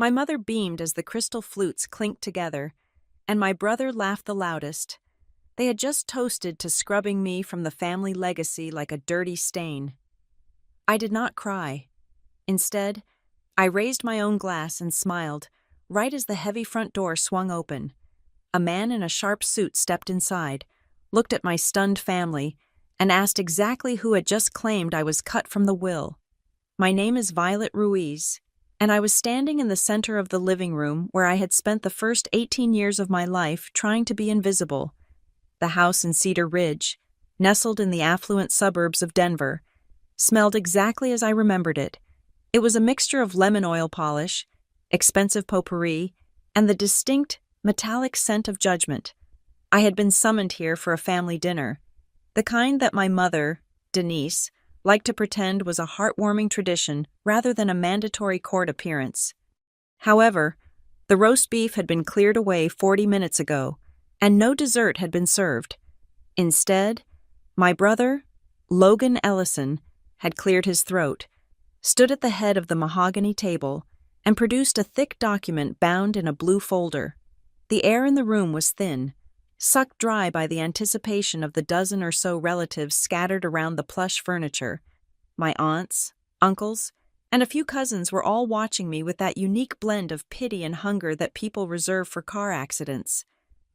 My mother beamed as the crystal flutes clinked together, and my brother laughed the loudest. They had just toasted to scrubbing me from the family legacy like a dirty stain. I did not cry. Instead, I raised my own glass and smiled, right as the heavy front door swung open. A man in a sharp suit stepped inside, looked at my stunned family, and asked exactly who had just claimed I was cut from the will. My name is Violet Ruiz, and I was standing in the center of the living room where I had spent the first 18 years of my life trying to be invisible. The house in Cedar Ridge, nestled in the affluent suburbs of Denver, smelled exactly as I remembered it. It was a mixture of lemon oil polish, expensive potpourri, and the distinct, metallic scent of judgment. I had been summoned here for a family dinner, the kind that my mother, Denise, liked to pretend was a heartwarming tradition rather than a mandatory court appearance. However, the roast beef had been cleared away 40 minutes ago, and no dessert had been served. Instead, my brother, Logan Ellison, had cleared his throat, stood at the head of the mahogany table, and produced a thick document bound in a blue folder. The air in the room was thin, sucked dry by the anticipation of the dozen or so relatives scattered around the plush furniture. My aunts, uncles, and a few cousins were all watching me with that unique blend of pity and hunger that people reserve for car accidents.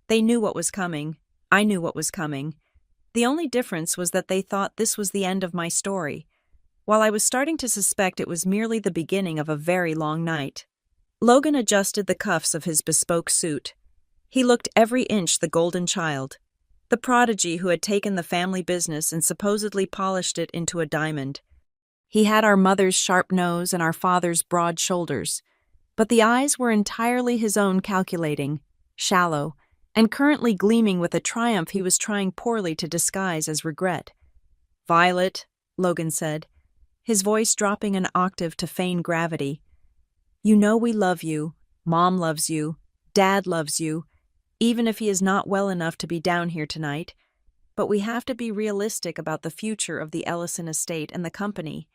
They knew what was coming. I knew what was coming. The only difference was that they thought this was the end of my story, while I was starting to suspect it was merely the beginning of a very long night. Logan adjusted the cuffs of his bespoke suit. He looked every inch the golden child, the prodigy who had taken the family business and supposedly polished it into a diamond. He had our mother's sharp nose and our father's broad shoulders, but the eyes were entirely his own, calculating, shallow, and currently gleaming with a triumph he was trying poorly to disguise as regret. "Violet," Logan said, his voice dropping an octave to feign gravity. "You know we love you, Mom loves you, Dad loves you, even if he is not well enough to be down here tonight, but we have to be realistic about the future of the Ellison estate and the company."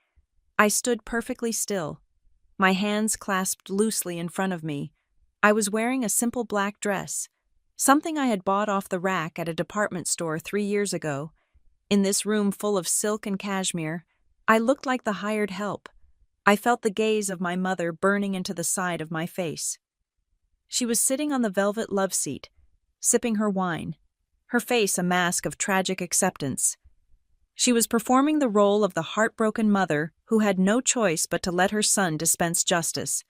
I stood perfectly still, my hands clasped loosely in front of me. I was wearing a simple black dress, something I had bought off the rack at a department store 3 years ago. In this room full of silk and cashmere, I looked like the hired help. I felt the gaze of my mother burning into the side of my face. She was sitting on the velvet love seat, sipping her wine, her face a mask of tragic acceptance. She was performing the role of the heartbroken mother who had no choice but to let her son dispense justice.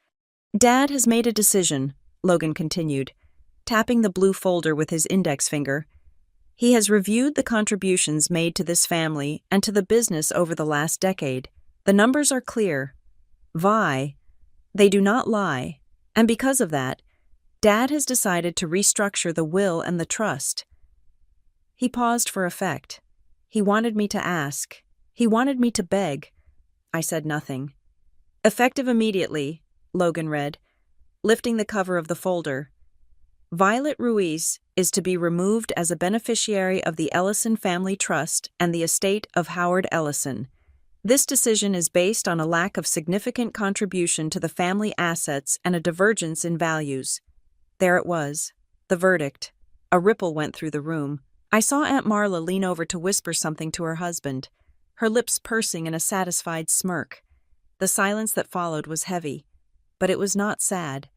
"Dad has made a decision," Logan continued, tapping the blue folder with his index finger. "He has reviewed the contributions made to this family and to the business over the last decade. The numbers are clear. They do not lie, and because of that, Dad has decided to restructure the will and the trust." He paused for effect. He wanted me to ask. He wanted me to beg. I said nothing. "Effective immediately," Logan read, lifting the cover of the folder. "Violet Ruiz is to be removed as a beneficiary of the Ellison Family Trust and the estate of Howard Ellison. This decision is based on a lack of significant contribution to the family assets and a divergence in values." There it was, the verdict. A ripple went through the room. I saw Aunt Marla lean over to whisper something to her husband, her lips pursing in a satisfied smirk. The silence that followed was heavy, but it was not sad.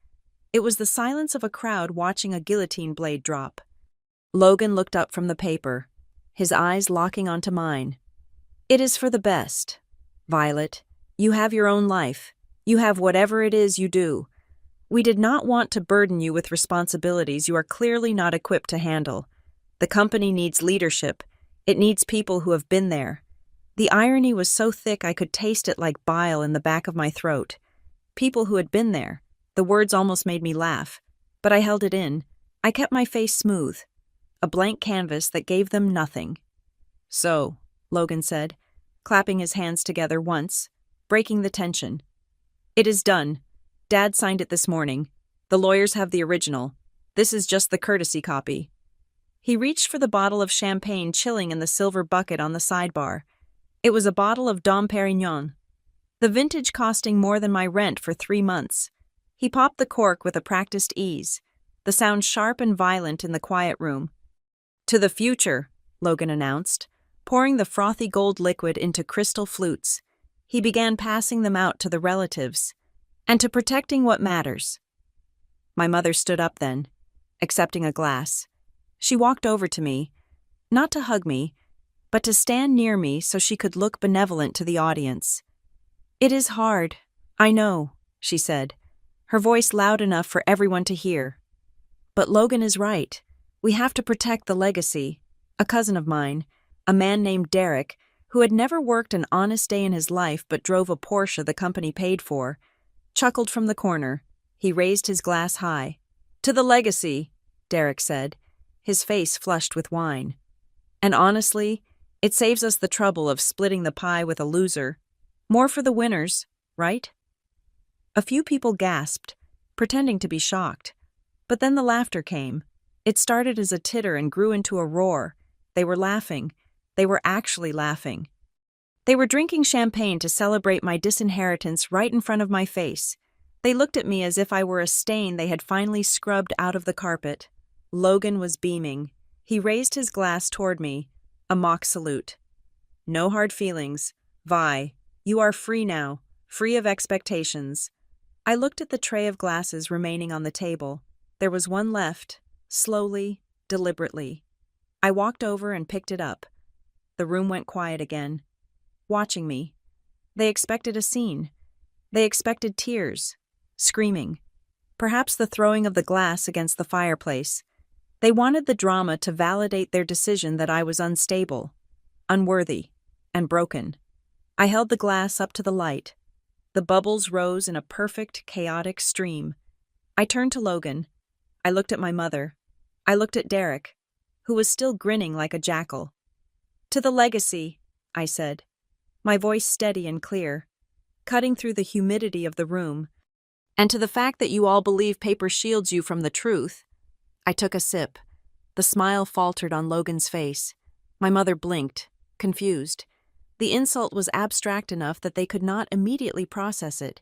It was the silence of a crowd watching a guillotine blade drop. Logan looked up from the paper, his eyes locking onto mine. "It is for the best. Violet, you have your own life. You have whatever it is you do. We did not want to burden you with responsibilities you are clearly not equipped to handle. The company needs leadership. It needs people who have been there." The irony was so thick I could taste it like bile in the back of my throat. People who had been there. The words almost made me laugh, but I held it in. I kept my face smooth, a blank canvas that gave them nothing. "So," Logan said, clapping his hands together once, breaking the tension. "It is done. Dad signed it this morning. The lawyers have the original. This is just the courtesy copy." He reached for the bottle of champagne chilling in the silver bucket on the sidebar. It was a bottle of Dom Perignon, the vintage costing more than my rent for 3 months. He popped the cork with a practiced ease, the sound sharp and violent in the quiet room. "To the future," Logan announced, pouring the frothy gold liquid into crystal flutes. He began passing them out to the relatives, and to protecting what matters. My mother stood up then, accepting a glass. She walked over to me, not to hug me, but to stand near me so she could look benevolent to the audience. "It is hard, I know," she said, her voice loud enough for everyone to hear. "But Logan is right. We have to protect the legacy." A cousin of mine, a man named Derek, who had never worked an honest day in his life but drove a Porsche the company paid for, chuckled from the corner. He raised his glass high. "To the legacy," Derek said, his face flushed with wine. "And honestly, it saves us the trouble of splitting the pie with a loser. More for the winners, right?" A few people gasped, pretending to be shocked. But then the laughter came. It started as a titter and grew into a roar. They were laughing. They were actually laughing. They were drinking champagne to celebrate my disinheritance right in front of my face. They looked at me as if I were a stain they had finally scrubbed out of the carpet. Logan was beaming. He raised his glass toward me, a mock salute. "No hard feelings. Vi, you are free now, free of expectations." I looked at the tray of glasses remaining on the table. There was one left, slowly, deliberately. I walked over and picked it up. The room went quiet again, watching me. They expected a scene. They expected tears, screaming, perhaps the throwing of the glass against the fireplace. They wanted the drama to validate their decision that I was unstable, unworthy, and broken. I held the glass up to the light. The bubbles rose in a perfect, chaotic stream. I turned to Logan. I looked at my mother. I looked at Derek, who was still grinning like a jackal. "To the legacy," I said, my voice steady and clear, cutting through the humidity of the room. "And to the fact that you all believe paper shields you from the truth." I took a sip. The smile faltered on Logan's face. My mother blinked, confused. The insult was abstract enough that they could not immediately process it,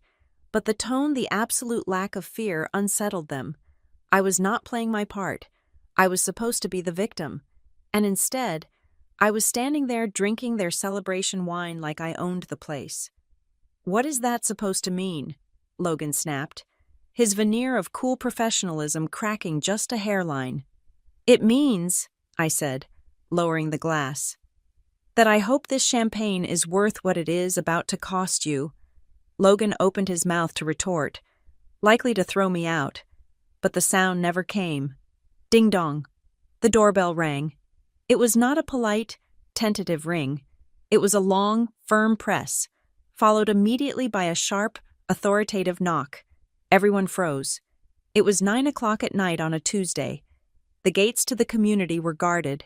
but the tone, the absolute lack of fear, unsettled them. I was not playing my part. I was supposed to be the victim. And instead, I was standing there drinking their celebration wine like I owned the place. "What is that supposed to mean?" Logan snapped, his veneer of cool professionalism cracking just a hairline. "It means," I said, lowering the glass, "that I hope this champagne is worth what it is about to cost you." Logan opened his mouth to retort, likely to throw me out, but the sound never came. Ding dong. The doorbell rang. It was not a polite, tentative ring. It was a long, firm press, followed immediately by a sharp, authoritative knock. Everyone froze. It was 9 o'clock at night on a Tuesday. The gates to the community were guarded.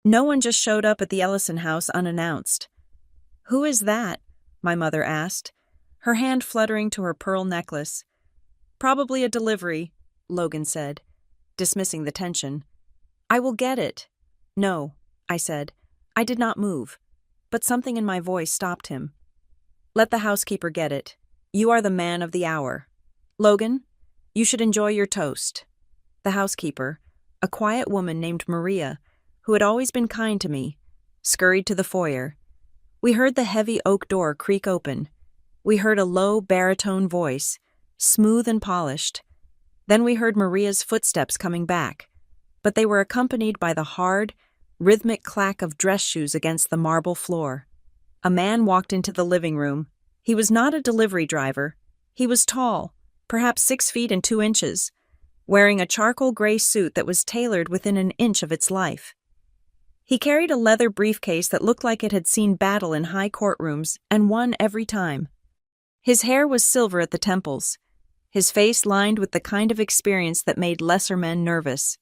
No one just showed up at the Ellison house unannounced. "Who is that?" my mother asked, her hand fluttering to her pearl necklace. "Probably a delivery," Logan said, dismissing the tension. "I will get it." "No," I said. I did not move, but something in my voice stopped him. "Let the housekeeper get it. You are the man of the hour. Logan, you should enjoy your toast." The housekeeper, a quiet woman named Maria, who had always been kind to me, scurried to the foyer. We heard the heavy oak door creak open. We heard a low baritone voice, smooth and polished. Then we heard Maria's footsteps coming back, but they were accompanied by the hard, rhythmic clack of dress shoes against the marble floor. A man walked into the living room. He was not a delivery driver. He was tall, perhaps 6 feet and 2 inches, wearing a charcoal gray suit that was tailored within an inch of its life. He carried a leather briefcase that looked like it had seen battle in high courtrooms and won every time. His hair was silver at the temples, his face lined with the kind of experience that made lesser men nervous.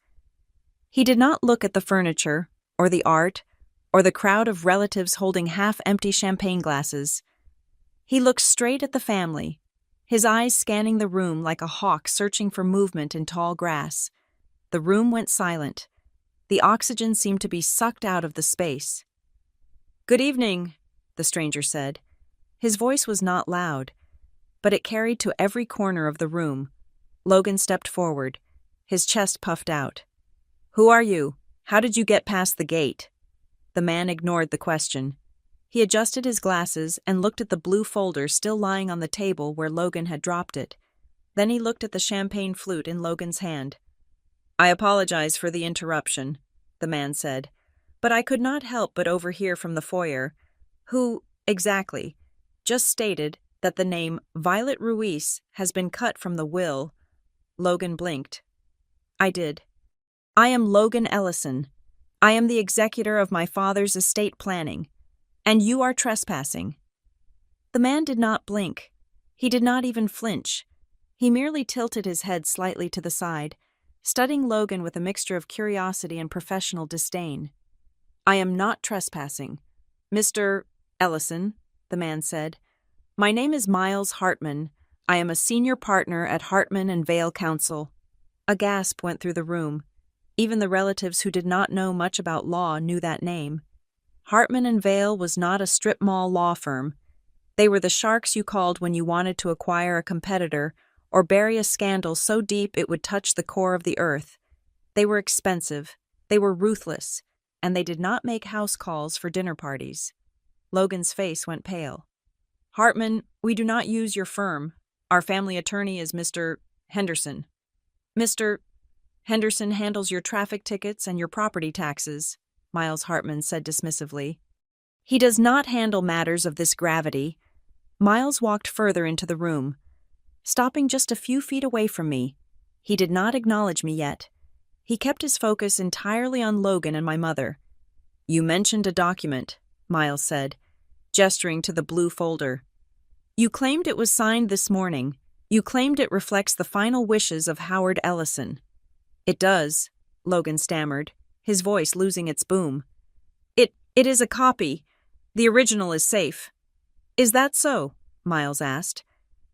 He did not look at the furniture, or the art, or the crowd of relatives holding half-empty champagne glasses. He looked straight at the family, his eyes scanning the room like a hawk searching for movement in tall grass. The room went silent. The oxygen seemed to be sucked out of the space. "Good evening," the stranger said. His voice was not loud. but it carried to every corner of the room. Logan stepped forward, his chest puffed out. "Who are you? How did you get past the gate?" The man ignored the question. He adjusted his glasses and looked at the blue folder still lying on the table where Logan had dropped it. Then he looked at the champagne flute in Logan's hand. "I apologize for the interruption," the man said, "but I could not help but overhear from the foyer, who, exactly, just stated that the name Violet Ruiz has been cut from the will." Logan blinked. "I did. I am Logan Ellison. I am the executor of my father's estate planning, and you are trespassing." The man did not blink. He did not even flinch. He merely tilted his head slightly to the side, studying Logan with a mixture of curiosity and professional disdain. "I am not trespassing, Mr. Ellison," the man said. "My name is Miles Hartman. I am a senior partner at Hartman and Vale Counsel." A gasp went through the room. Even the relatives who did not know much about law knew that name. Hartman and Vale was not a strip mall law firm. They were the sharks you called when you wanted to acquire a competitor or bury a scandal so deep it would touch the core of the earth. They were expensive, they were ruthless, and they did not make house calls for dinner parties. Logan's face went pale. "Hartman, we do not use your firm. Our family attorney is Mr. Henderson. Mr. Henderson handles your traffic tickets and your property taxes," Miles Hartman said dismissively. "He does not handle matters of this gravity." Miles walked further into the room, stopping just a few feet away from me. He did not acknowledge me yet. He kept his focus entirely on Logan and my mother. "You mentioned a document," Miles said, gesturing to the blue folder. "You claimed it was signed this morning. You claimed it reflects the final wishes of Howard Ellison." "It does," Logan stammered, his voice losing its boom. It is a copy. The original is safe." "Is that so?" Miles asked.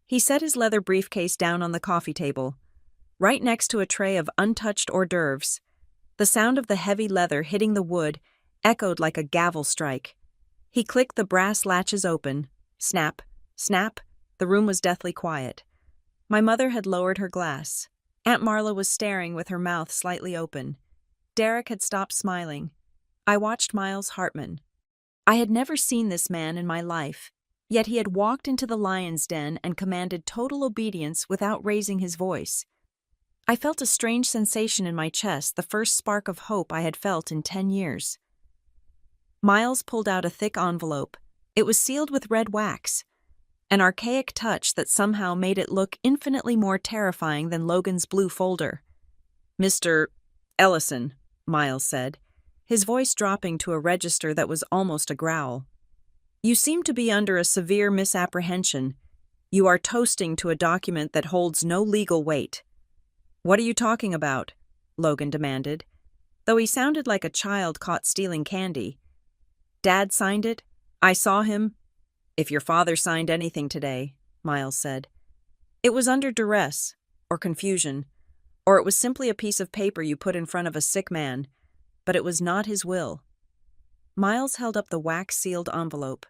He set his leather briefcase down on the coffee table, right next to a tray of untouched hors d'oeuvres. The sound of the heavy leather hitting the wood echoed like a gavel strike. He clicked the brass latches open. Snap, snap, the room was deathly quiet. My mother had lowered her glass. Aunt Marla was staring with her mouth slightly open. Derek had stopped smiling. I watched Miles Hartman. I had never seen this man in my life, yet he had walked into the lion's den and commanded total obedience without raising his voice. I felt a strange sensation in my chest, the first spark of hope I had felt in 10 years. Miles pulled out a thick envelope. It was sealed with red wax, an archaic touch that somehow made it look infinitely more terrifying than Logan's blue folder. "Mr. Ellison," Miles said, his voice dropping to a register that was almost a growl. "You seem to be under a severe misapprehension. You are toasting to a document that holds no legal weight." "What are you talking about?" Logan demanded, though he sounded like a child caught stealing candy. "Dad signed it. I saw him." "If your father signed anything today," Miles said, "it was under duress, or confusion, or it was simply a piece of paper you put in front of a sick man, but it was not his will." Miles held up the wax-sealed envelope.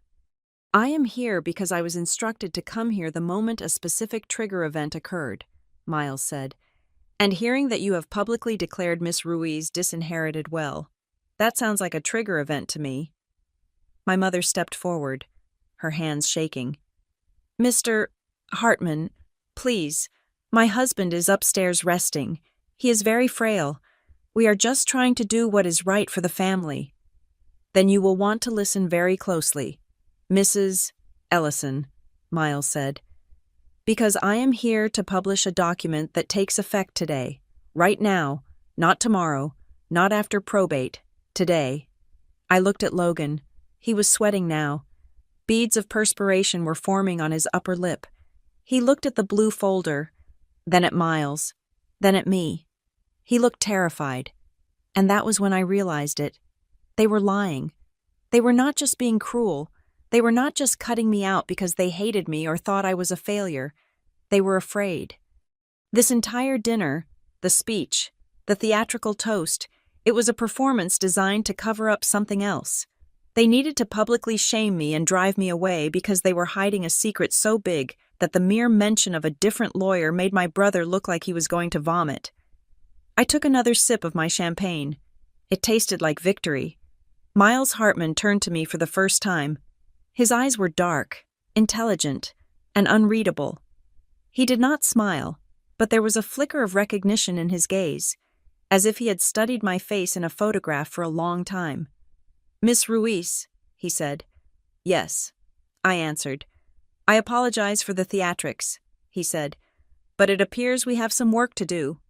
"I am here because I was instructed to come here the moment a specific trigger event occurred," Miles said, "and hearing that you have publicly declared Miss Ruiz disinherited well, that sounds like a trigger event to me." My mother stepped forward, her hands shaking. "Mr. Hartman, please, my husband is upstairs resting. He is very frail. We are just trying to do what is right for the family." "Then you will want to listen very closely, Mrs. Ellison," Miles said, "because I am here to publish a document that takes effect today, right now, not tomorrow, not after probate, today." I looked at Logan. He was sweating now. Beads of perspiration were forming on his upper lip. He looked at the blue folder, then at Miles, then at me. He looked terrified, and that was when I realized it. They were lying. They were not just being cruel. They were not just cutting me out because they hated me or thought I was a failure. They were afraid. This entire dinner, the speech, the theatrical toast, it was a performance designed to cover up something else. They needed to publicly shame me and drive me away because they were hiding a secret so big that the mere mention of a different lawyer made my brother look like he was going to vomit. I took another sip of my champagne. It tasted like victory. Miles Hartman turned to me for the first time. His eyes were dark, intelligent, and unreadable. He did not smile, but there was a flicker of recognition in his gaze, as if he had studied my face in a photograph for a long time. "Miss Ruiz," he said. "Yes," I answered. "I apologize for the theatrics," he said, "but it appears we have some work to do."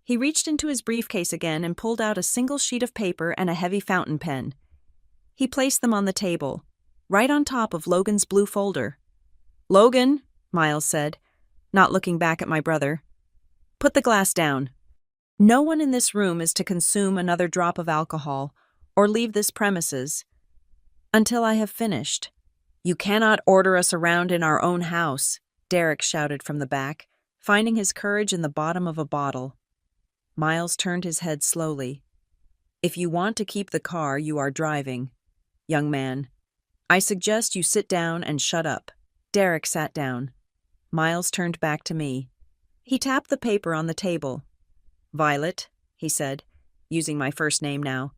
He reached into his briefcase again and pulled out a single sheet of paper and a heavy fountain pen. He placed them on the table, right on top of Logan's blue folder. "Logan," Miles said, not looking back at my brother, "put the glass down. No one in this room is to consume another drop of alcohol or leave this premises until I have finished." "You cannot order us around in our own house," Derek shouted from the back, finding his courage in the bottom of a bottle. Miles turned his head slowly. "If you want to keep the car you are driving, young man, I suggest you sit down and shut up." Derek sat down. Miles turned back to me. He tapped the paper on the table. "Violet," he said, using my first name now,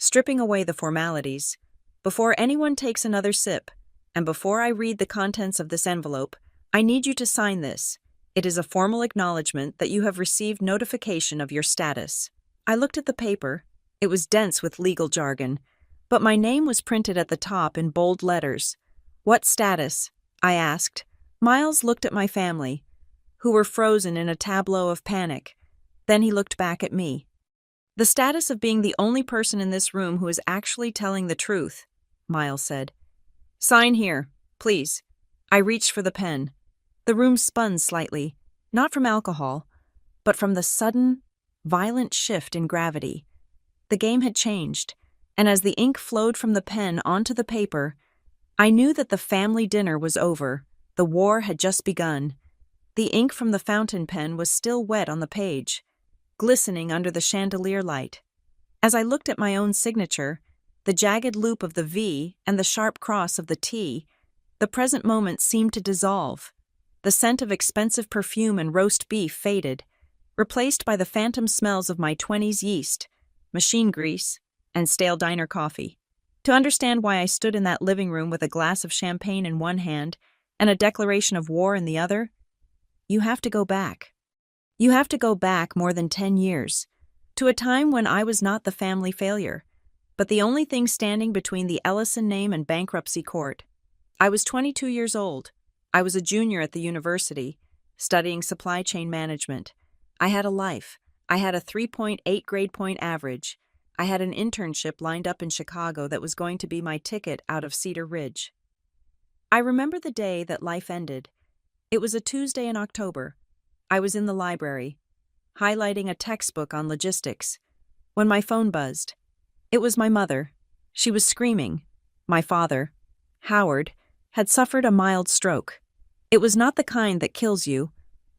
stripping away the formalities, "before anyone takes another sip, and before I read the contents of this envelope, I need you to sign this. It is a formal acknowledgement that you have received notification of your status." I looked at the paper. It was dense with legal jargon, but my name was printed at the top in bold letters. "What status?" I asked. Miles looked at my family, who were frozen in a tableau of panic. Then he looked back at me. "The status of being the only person in this room who is actually telling the truth," Miles said. "Sign here, please." I reached for the pen. The room spun slightly, not from alcohol, but from the sudden, violent shift in gravity. The game had changed, and as the ink flowed from the pen onto the paper, I knew that the family dinner was over. The war had just begun. The ink from the fountain pen was still wet on the page, glistening under the chandelier light. As I looked at my own signature, the jagged loop of the V and the sharp cross of the T, the present moment seemed to dissolve. The scent of expensive perfume and roast beef faded, replaced by the phantom smells of my 20s yeast, machine grease, and stale diner coffee. To understand why I stood in that living room with a glass of champagne in one hand and a declaration of war in the other, you have to go back. You have to go back more than 10 years, to a time when I was not the family failure, but the only thing standing between the Ellison name and bankruptcy court. I was 22 years old. I was a junior at the university, studying supply chain management. I had a life. I had a 3.8 grade point average. I had an internship lined up in Chicago that was going to be my ticket out of Cedar Ridge. I remember the day that life ended. It was a Tuesday in October. I was in the library, highlighting a textbook on logistics, when my phone buzzed. It was my mother. She was screaming. My father, Howard, had suffered a mild stroke. It was not the kind that kills you,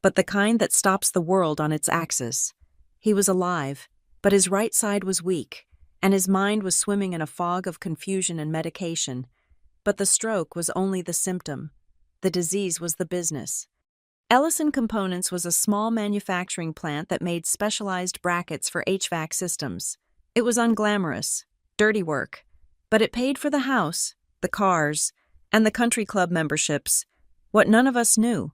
but the kind that stops the world on its axis. He was alive, but his right side was weak, and his mind was swimming in a fog of confusion and medication. But the stroke was only the symptom. The disease was the business. Ellison Components was a small manufacturing plant that made specialized brackets for HVAC systems. It was unglamorous, dirty work, but it paid for the house, the cars, and the country club memberships, what none of us knew.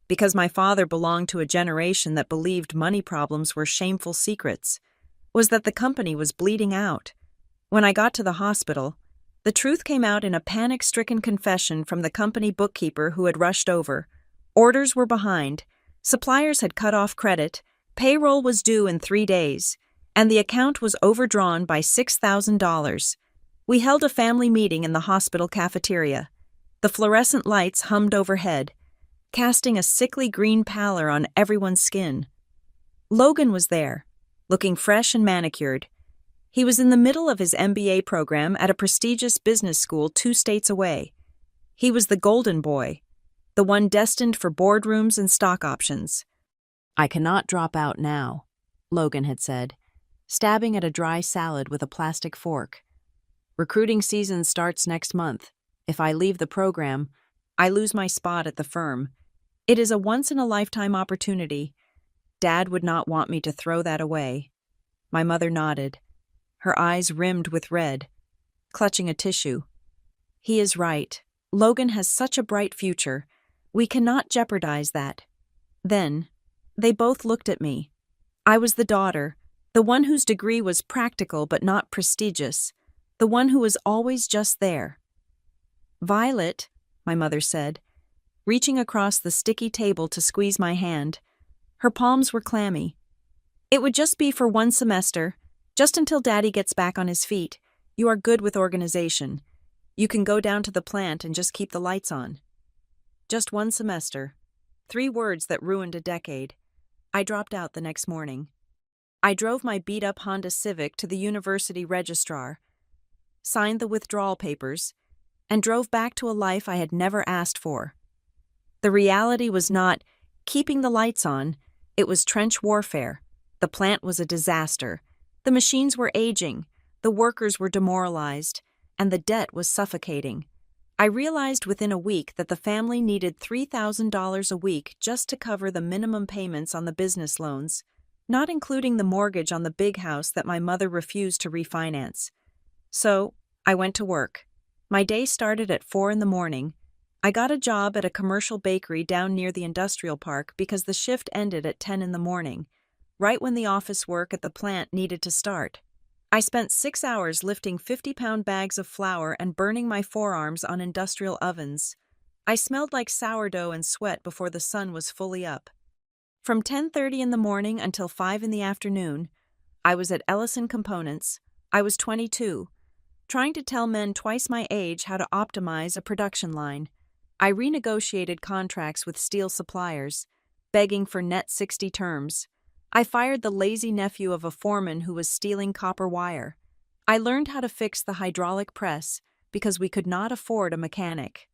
Because my father belonged to a generation that believed money problems were shameful secrets, was that the company was bleeding out. When I got to the hospital, the truth came out in a panic-stricken confession from the company bookkeeper who had rushed over. Orders were behind, suppliers had cut off credit, payroll was due in 3 days, and the account was overdrawn by $6,000. We held a family meeting in the hospital cafeteria. The fluorescent lights hummed overhead, casting a sickly green pallor on everyone's skin. Logan was there, looking fresh and manicured. He was in the middle of his MBA program at a prestigious business school 2 states away. He was the golden boy, the one destined for boardrooms and stock options. "I cannot drop out now," Logan had said, stabbing at a dry salad with a plastic fork. Recruiting season starts next month. If I leave the program, I lose my spot at the firm. It is a once-in-a-lifetime opportunity. Dad would not want me to throw that away. My mother nodded, her eyes rimmed with red, clutching a tissue. He is right. Logan has such a bright future. We cannot jeopardize that. Then, they both looked at me. I was the daughter, the one whose degree was practical but not prestigious, the one who was always just there. "Violet," my mother said, reaching across the sticky table to squeeze my hand. Her palms were clammy. "It would just be for one semester, just until Daddy gets back on his feet. You are good with organization. You can go down to the plant and just keep the lights on." Just one semester. 3 words that ruined a decade. I dropped out the next morning. I drove my beat-up Honda Civic to the university registrar, signed the withdrawal papers, and drove back to a life I had never asked for. The reality was not keeping the lights on, it was trench warfare. The plant was a disaster. The machines were aging, the workers were demoralized, and the debt was suffocating. I realized within a week that the family needed $3,000 a week just to cover the minimum payments on the business loans, not including the mortgage on the big house that my mother refused to refinance. So, I went to work. My day started at 4 in the morning. I got a job at a commercial bakery down near the industrial park because the shift ended at 10 in the morning, right when the office work at the plant needed to start. I spent 6 hours lifting 50-pound bags of flour and burning my forearms on industrial ovens. I smelled like sourdough and sweat before the sun was fully up. From 10:30 in the morning until 5 in the afternoon, I was at Ellison Components. I was 22, trying to tell men twice my age how to optimize a production line. I renegotiated contracts with steel suppliers, begging for net 60 terms. I fired the lazy nephew of a foreman who was stealing copper wire. I learned how to fix the hydraulic press because we could not afford a mechanic.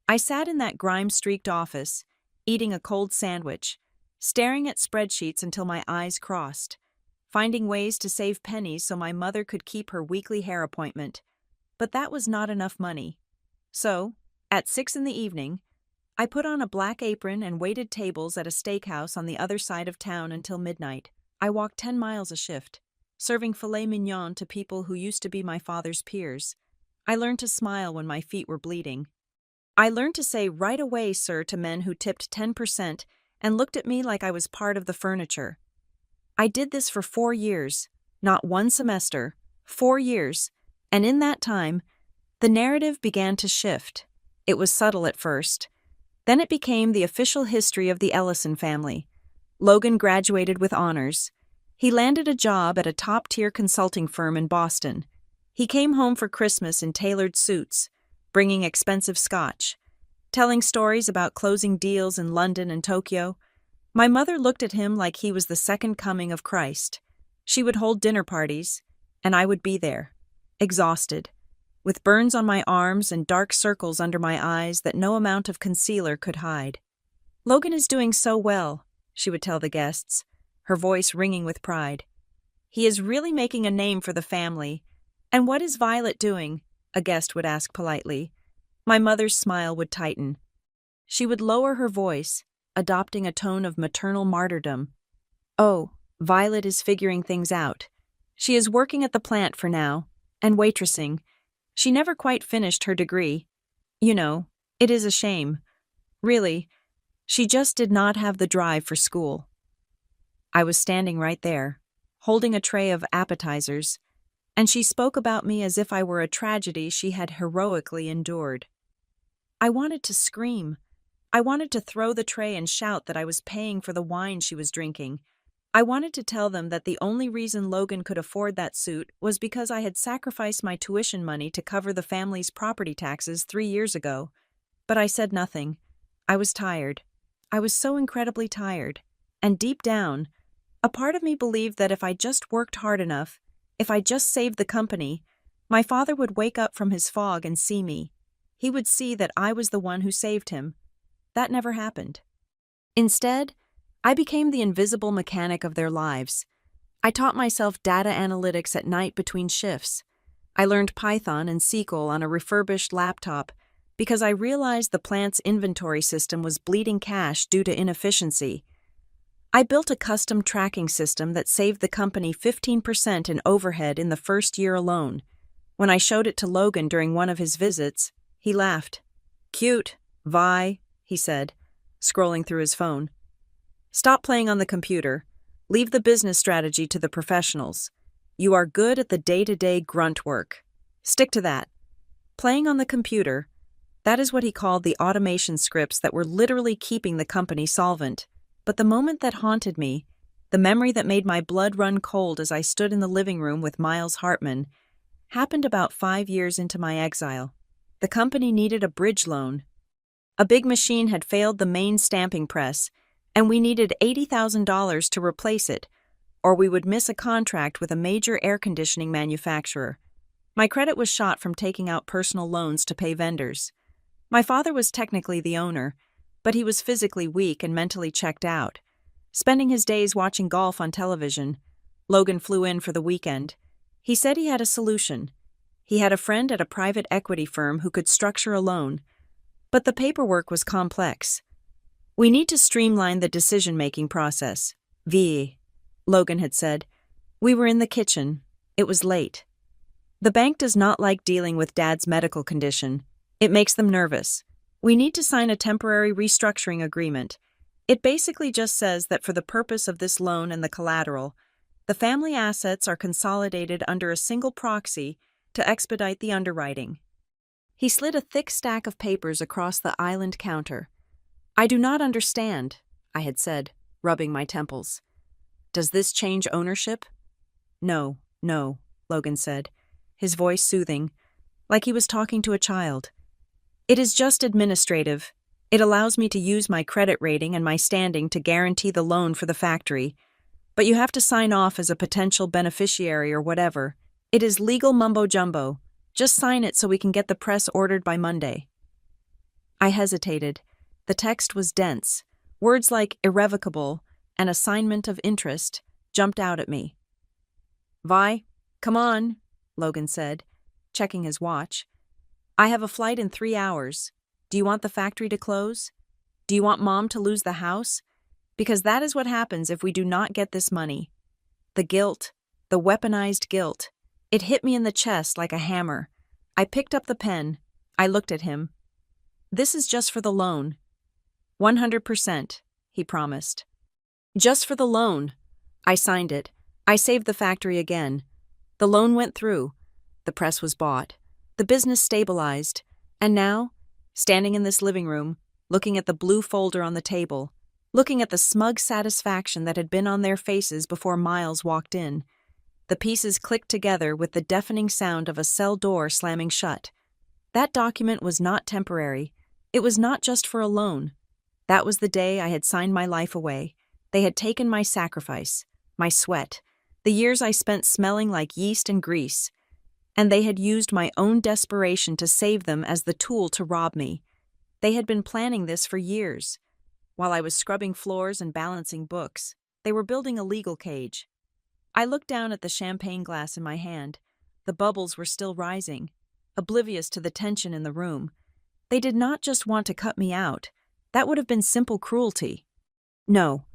I sat in that grime-streaked office, eating a cold sandwich, staring at spreadsheets until my eyes crossed, finding ways to save pennies so my mother could keep her weekly hair appointment. But that was not enough money. So, at 6 in the evening, I put on a black apron and waited tables at a steakhouse on the other side of town until midnight. I walked 10 miles a shift, serving filet mignon to people who used to be my father's peers. I learned to smile when my feet were bleeding. I learned to say right away, sir, to men who tipped 10% and looked at me like I was part of the furniture. I did this for 4 years, not one semester, 4 years, and in that time, the narrative began to shift. It was subtle at first. Then it became the official history of the Ellison family. Logan graduated with honors. He landed a job at a top-tier consulting firm in Boston. He came home for Christmas in tailored suits, bringing expensive scotch, telling stories about closing deals in London and Tokyo. My mother looked at him like he was the second coming of Christ. She would hold dinner parties, and I would be there, exhausted, with burns on my arms and dark circles under my eyes that no amount of concealer could hide. "Logan is doing so well," she would tell the guests, her voice ringing with pride. "He is really making a name for the family." "And what is Violet doing?" a guest would ask politely. My mother's smile would tighten. She would lower her voice, adopting a tone of maternal martyrdom. "Oh, Violet is figuring things out. She is working at the plant for now, and waitressing. She never quite finished her degree. You know, it is a shame. Really, she just did not have the drive for school." I was standing right there, holding a tray of appetizers, and she spoke about me as if I were a tragedy she had heroically endured. I wanted to scream. I wanted to throw the tray and shout that I was paying for the wine she was drinking. I wanted to tell them that the only reason Logan could afford that suit was because I had sacrificed my tuition money to cover the family's property taxes 3 years ago. But I said nothing. I was tired. I was so incredibly tired. And deep down, a part of me believed that if I just worked hard enough, if I just saved the company, my father would wake up from his fog and see me. He would see that I was the one who saved him. That never happened. Instead, I became the invisible mechanic of their lives. I taught myself data analytics at night between shifts. I learned Python and SQL on a refurbished laptop because I realized the plant's inventory system was bleeding cash due to inefficiency. I built a custom tracking system that saved the company 15% in overhead in the first year alone. When I showed it to Logan during one of his visits, he laughed. "Cute, Vi," he said, scrolling through his phone. "Stop playing on the computer. Leave the business strategy to the professionals. You are good at the day-to-day grunt work. Stick to that." Playing on the computer, that is what he called the automation scripts that were literally keeping the company solvent. But the moment that haunted me, the memory that made my blood run cold as I stood in the living room with Miles Hartman, happened about 5 years into my exile. The company needed a bridge loan. A big machine had failed the main stamping press, and we needed $80,000 to replace it, or we would miss a contract with a major air conditioning manufacturer. My credit was shot from taking out personal loans to pay vendors. My father was technically the owner, but he was physically weak and mentally checked out, spending his days watching golf on television. Logan flew in for the weekend. He said he had a solution. He had a friend at a private equity firm who could structure a loan, but the paperwork was complex. "We need to streamline the decision-making process, V," Logan had said. We were in the kitchen. It was late. "The bank does not like dealing with Dad's medical condition. It makes them nervous. We need to sign a temporary restructuring agreement. It basically just says that for the purpose of this loan and the collateral, the family assets are consolidated under a single proxy to expedite the underwriting." He slid a thick stack of papers across the island counter. "I do not understand," I had said, rubbing my temples. "Does this change ownership?" No, Logan said, his voice soothing, like he was talking to a child. "It is just administrative. It allows me to use my credit rating and my standing to guarantee the loan for the factory. But you have to sign off as a potential beneficiary or whatever. It is legal mumbo-jumbo. Just sign it so we can get the press ordered by Monday." I hesitated. The text was dense. Words like irrevocable and assignment of interest jumped out at me. "Vi, come on," Logan said, checking his watch. "I have a flight in 3 hours. Do you want the factory to close? Do you want Mom to lose the house? Because that is what happens if we do not get this money." The guilt, the weaponized guilt, it hit me in the chest like a hammer. I picked up the pen. I looked at him. "This is just for the loan." 100%, he promised. "Just for the loan." I signed it. I saved the factory again. The loan went through. The press was bought. The business stabilized. And now, standing in this living room, looking at the blue folder on the table, looking at the smug satisfaction that had been on their faces before Miles walked in, the pieces clicked together with the deafening sound of a cell door slamming shut. That document was not temporary. It was not just for a loan. That was the day I had signed my life away. They had taken my sacrifice, my sweat, the years I spent smelling like yeast and grease, and they had used my own desperation to save them as the tool to rob me. They had been planning this for years. While I was scrubbing floors and balancing books, they were building a legal cage. I looked down at the champagne glass in my hand. The bubbles were still rising, oblivious to the tension in the room. They did not just want to cut me out. That would have been simple cruelty. No,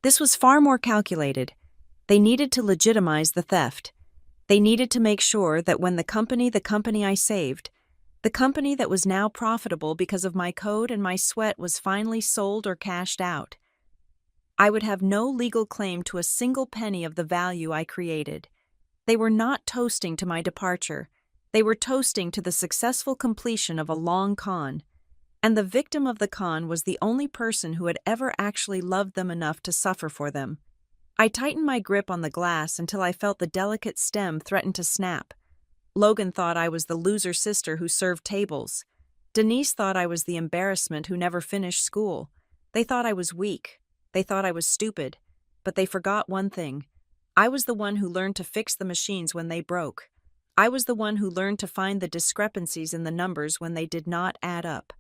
this was far more calculated. They needed to legitimize the theft. They needed to make sure that when the company I saved, the company that was now profitable because of my code and my sweat was finally sold or cashed out, I would have no legal claim to a single penny of the value I created. They were not toasting to my departure. They were toasting to the successful completion of a long con. And the victim of the con was the only person who had ever actually loved them enough to suffer for them. I tightened my grip on the glass until I felt the delicate stem threaten to snap. Logan thought I was the loser sister who served tables. Denise thought I was the embarrassment who never finished school. They thought I was weak. They thought I was stupid. But they forgot one thing. I was the one who learned to fix the machines when they broke. I was the one who learned to find the discrepancies in the numbers when they did not add up.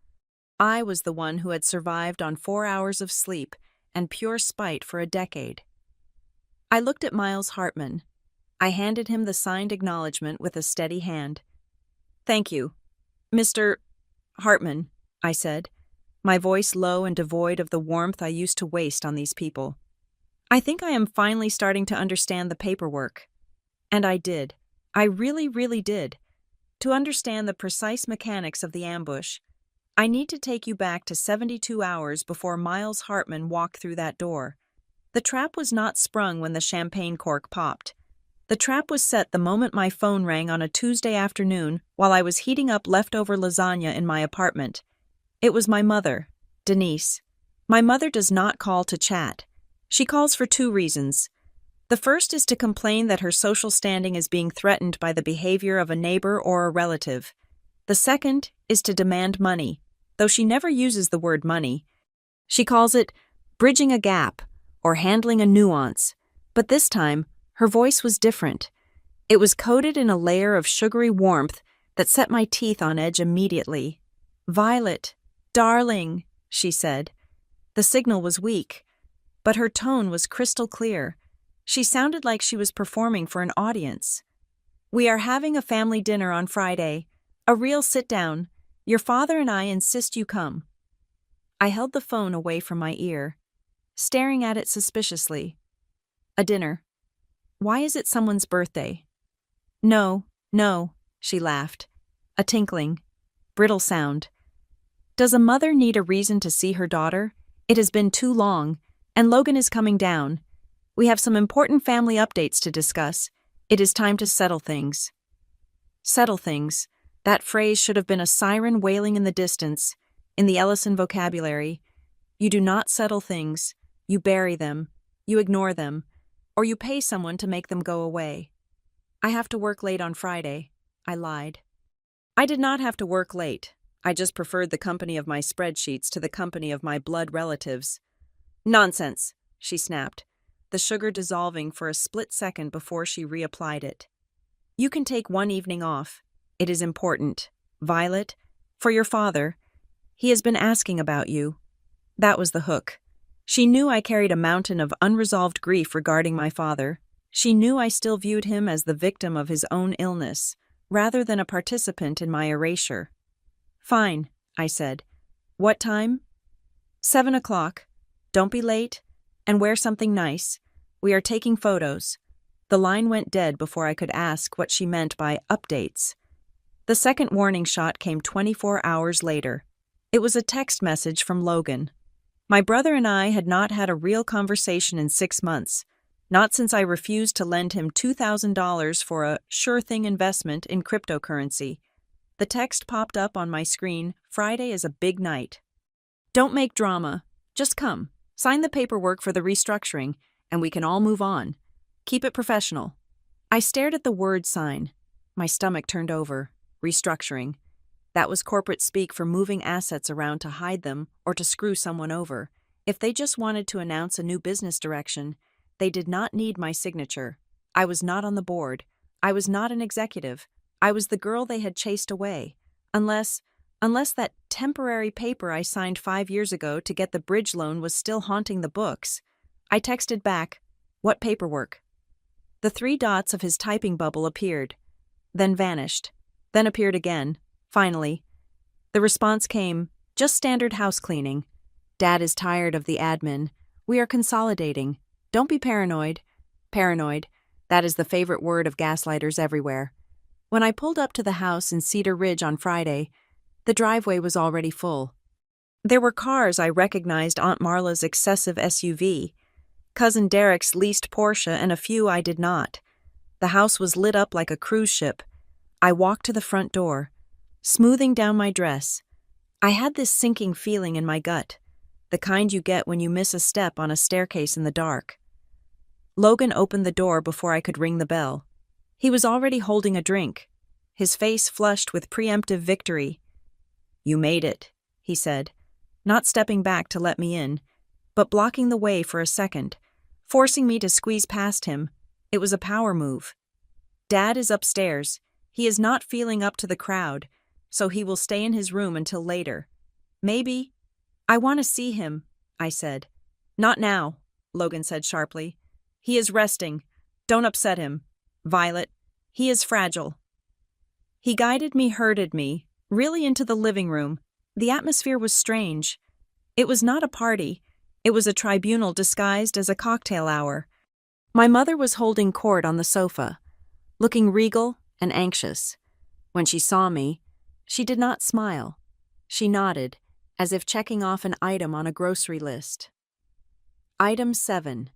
I was the one who had survived on 4 hours of sleep and pure spite for a decade. I looked at Miles Hartman. I handed him the signed acknowledgement with a steady hand. Thank you. Mr. Hartman, I said, my voice low and devoid of the warmth I used to waste on these people. I think I am finally starting to understand the paperwork. And I did. I really, really did. To understand the precise mechanics of the ambush, I need to take you back to 72 hours before Miles Hartman walked through that door. The trap was not sprung when the champagne cork popped. The trap was set the moment my phone rang on a Tuesday afternoon while I was heating up leftover lasagna in my apartment. It was my mother, Denise. My mother does not call to chat. She calls for 2 reasons. The first is to complain that her social standing is being threatened by the behavior of a neighbor or a relative. The second is to demand money, though she never uses the word money. She calls it bridging a gap or handling a nuance, but this time her voice was different. It was coated in a layer of sugary warmth that set my teeth on edge immediately. "Violet, darling," she said. The signal was weak, but her tone was crystal clear. She sounded like she was performing for an audience. "We are having a family dinner on Friday. A real sit-down. Your father and I insist you come." I held the phone away from my ear, staring at it suspiciously. "A dinner. Why is it someone's birthday?" No, she laughed. A tinkling, brittle sound. "Does a mother need a reason to see her daughter? It has been too long, and Logan is coming down. We have some important family updates to discuss. It is time to settle things." Settle things. That phrase should have been a siren wailing in the distance. In the Ellison vocabulary, you do not settle things. You bury them. You ignore them. Or you pay someone to make them go away. "I have to work late on Friday," I lied. I did not have to work late. I just preferred the company of my spreadsheets to the company of my blood relatives. "Nonsense," she snapped, the sugar dissolving for a split second before she reapplied it. "You can take one evening off. It is important. Violet, for your father. He has been asking about you." That was the hook. She knew I carried a mountain of unresolved grief regarding my father. She knew I still viewed him as the victim of his own illness, rather than a participant in my erasure. "Fine," I said. "What time?" 7 o'clock. Don't be late, and wear something nice. We are taking photos." The line went dead before I could ask what she meant by updates. The second warning shot came 24 hours later. It was a text message from Logan. My brother and I had not had a real conversation in 6 months, not since I refused to lend him $2,000 for a sure-thing investment in cryptocurrency. The text popped up on my screen, "Friday is a big night. Don't make drama. Just come. Sign the paperwork for the restructuring, and we can all move on. Keep it professional." I stared at the word sign. My stomach turned over. Restructuring. That was corporate speak for moving assets around to hide them or to screw someone over. If they just wanted to announce a new business direction, they did not need my signature. I was not on the board. I was not an executive. I was the girl they had chased away. Unless that temporary paper I signed 5 years ago to get the bridge loan was still haunting the books. I texted back, "What paperwork?" The 3 dots of his typing bubble appeared, then vanished, then appeared again. Finally, the response came, "Just standard house cleaning. Dad is tired of the admin. We are consolidating. Don't be paranoid." Paranoid, that is the favorite word of gaslighters everywhere. When I pulled up to the house in Cedar Ridge on Friday, the driveway was already full. There were cars I recognized Aunt Marla's excessive SUV, Cousin Derek's leased Porsche, and a few I did not. The house was lit up like a cruise ship. I walked to the front door, smoothing down my dress. I had this sinking feeling in my gut, the kind you get when you miss a step on a staircase in the dark. Logan opened the door before I could ring the bell. He was already holding a drink, his face flushed with preemptive victory. "You made it," he said, not stepping back to let me in, but blocking the way for a second, forcing me to squeeze past him. It was a power move. "Dad is upstairs. He is not feeling up to the crowd, so he will stay in his room until later. Maybe—" "I want to see him," I said. "Not now," Logan said sharply. "He is resting. Don't upset him." Violet, he is fragile. He guided me, herded me, really into the living room. The atmosphere was strange. It was not a party. It was a tribunal disguised as a cocktail hour. My mother was holding court on the sofa, looking regal and anxious. When she saw me, she did not smile. She nodded, as if checking off an item on a grocery list. Item 7.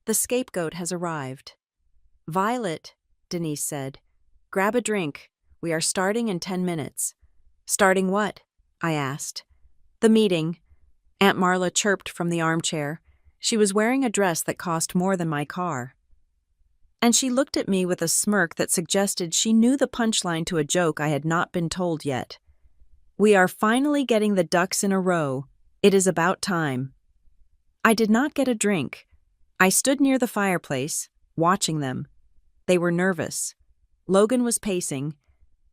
The scapegoat has arrived. Violet, Denise said, grab a drink. We are starting in 10 minutes. Starting what? I asked. The meeting. Aunt Marla chirped from the armchair. She was wearing a dress that cost more than my car. And she looked at me with a smirk that suggested she knew the punchline to a joke I had not been told yet. We are finally getting the ducks in a row. It is about time. I did not get a drink. I stood near the fireplace, watching them. They were nervous. Logan was pacing.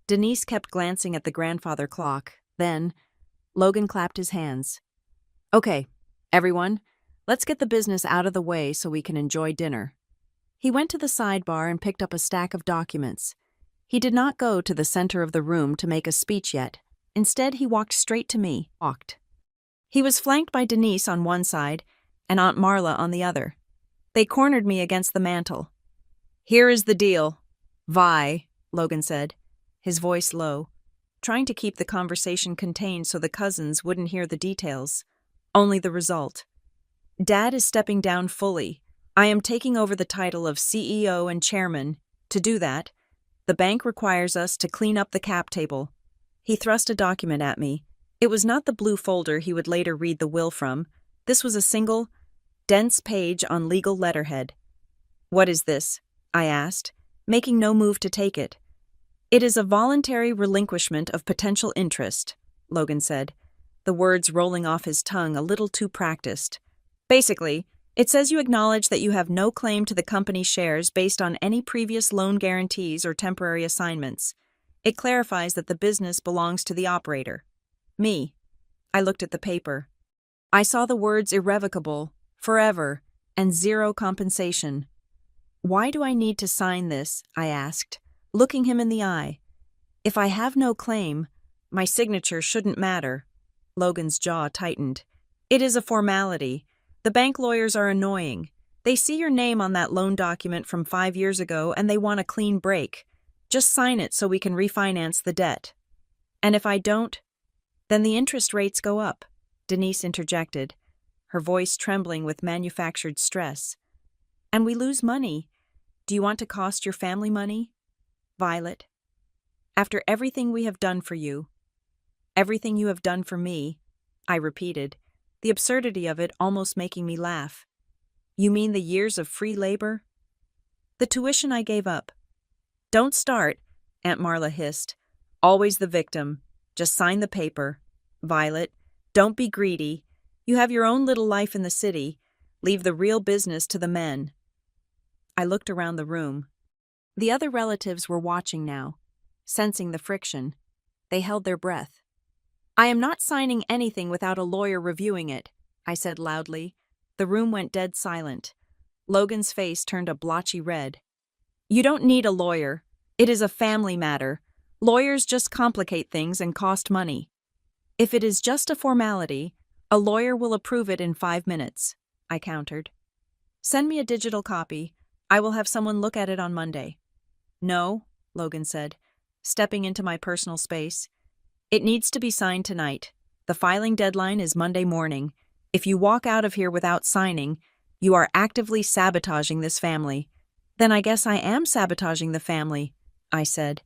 Denise kept glancing at the grandfather clock. Then, Logan clapped his hands. Okay, everyone, let's get the business out of the way so we can enjoy dinner. He went to the sidebar and picked up a stack of documents. He did not go to the center of the room to make a speech yet. Instead, he walked straight to me. He was flanked by Denise on one side and Aunt Marla on the other. They cornered me against the mantel. Here is the deal. Vi, Logan said, his voice low, trying to keep the conversation contained so the cousins wouldn't hear the details. Only the result. Dad is stepping down fully. I am taking over the title of CEO and chairman. To do that, the bank requires us to clean up the cap table. He thrust a document at me. It was not the blue folder he would later read the will from. This was a single, dense page on legal letterhead. What is this? I asked, making no move to take it. It is a voluntary relinquishment of potential interest, Logan said, the words rolling off his tongue a little too practiced. Basically, it says you acknowledge that you have no claim to the company's shares based on any previous loan guarantees or temporary assignments. It clarifies that the business belongs to the operator. Me. I looked at the paper. I saw the words irrevocable, forever, and zero compensation. Why do I need to sign this? I asked, looking him in the eye. If I have no claim, my signature shouldn't matter. Logan's jaw tightened. It is a formality. The bank lawyers are annoying. They see your name on that loan document from 5 years ago and they want a clean break. Just sign it so we can refinance the debt. And if I don't, then the interest rates go up, Denise interjected, her voice trembling with manufactured stress. And we lose money. Do you want to cost your family money? Violet, after everything we have done for you, everything you have done for me, I repeated, the absurdity of it almost making me laugh. You mean the years of free labor? The tuition I gave up. Don't start, Aunt Marla hissed. Always the victim. Just sign the paper. Violet, don't be greedy. You have your own little life in the city. Leave the real business to the men. I looked around the room. The other relatives were watching now, sensing the friction. They held their breath. I am not signing anything without a lawyer reviewing it, I said loudly. The room went dead silent. Logan's face turned a blotchy red. You don't need a lawyer. It is a family matter. Lawyers just complicate things and cost money. If it is just a formality, a lawyer will approve it in 5 minutes, I countered. Send me a digital copy. I will have someone look at it on Monday. No, Logan said, stepping into my personal space. It needs to be signed tonight. The filing deadline is Monday morning. If you walk out of here without signing, you are actively sabotaging this family. Then I guess I am sabotaging the family, I said,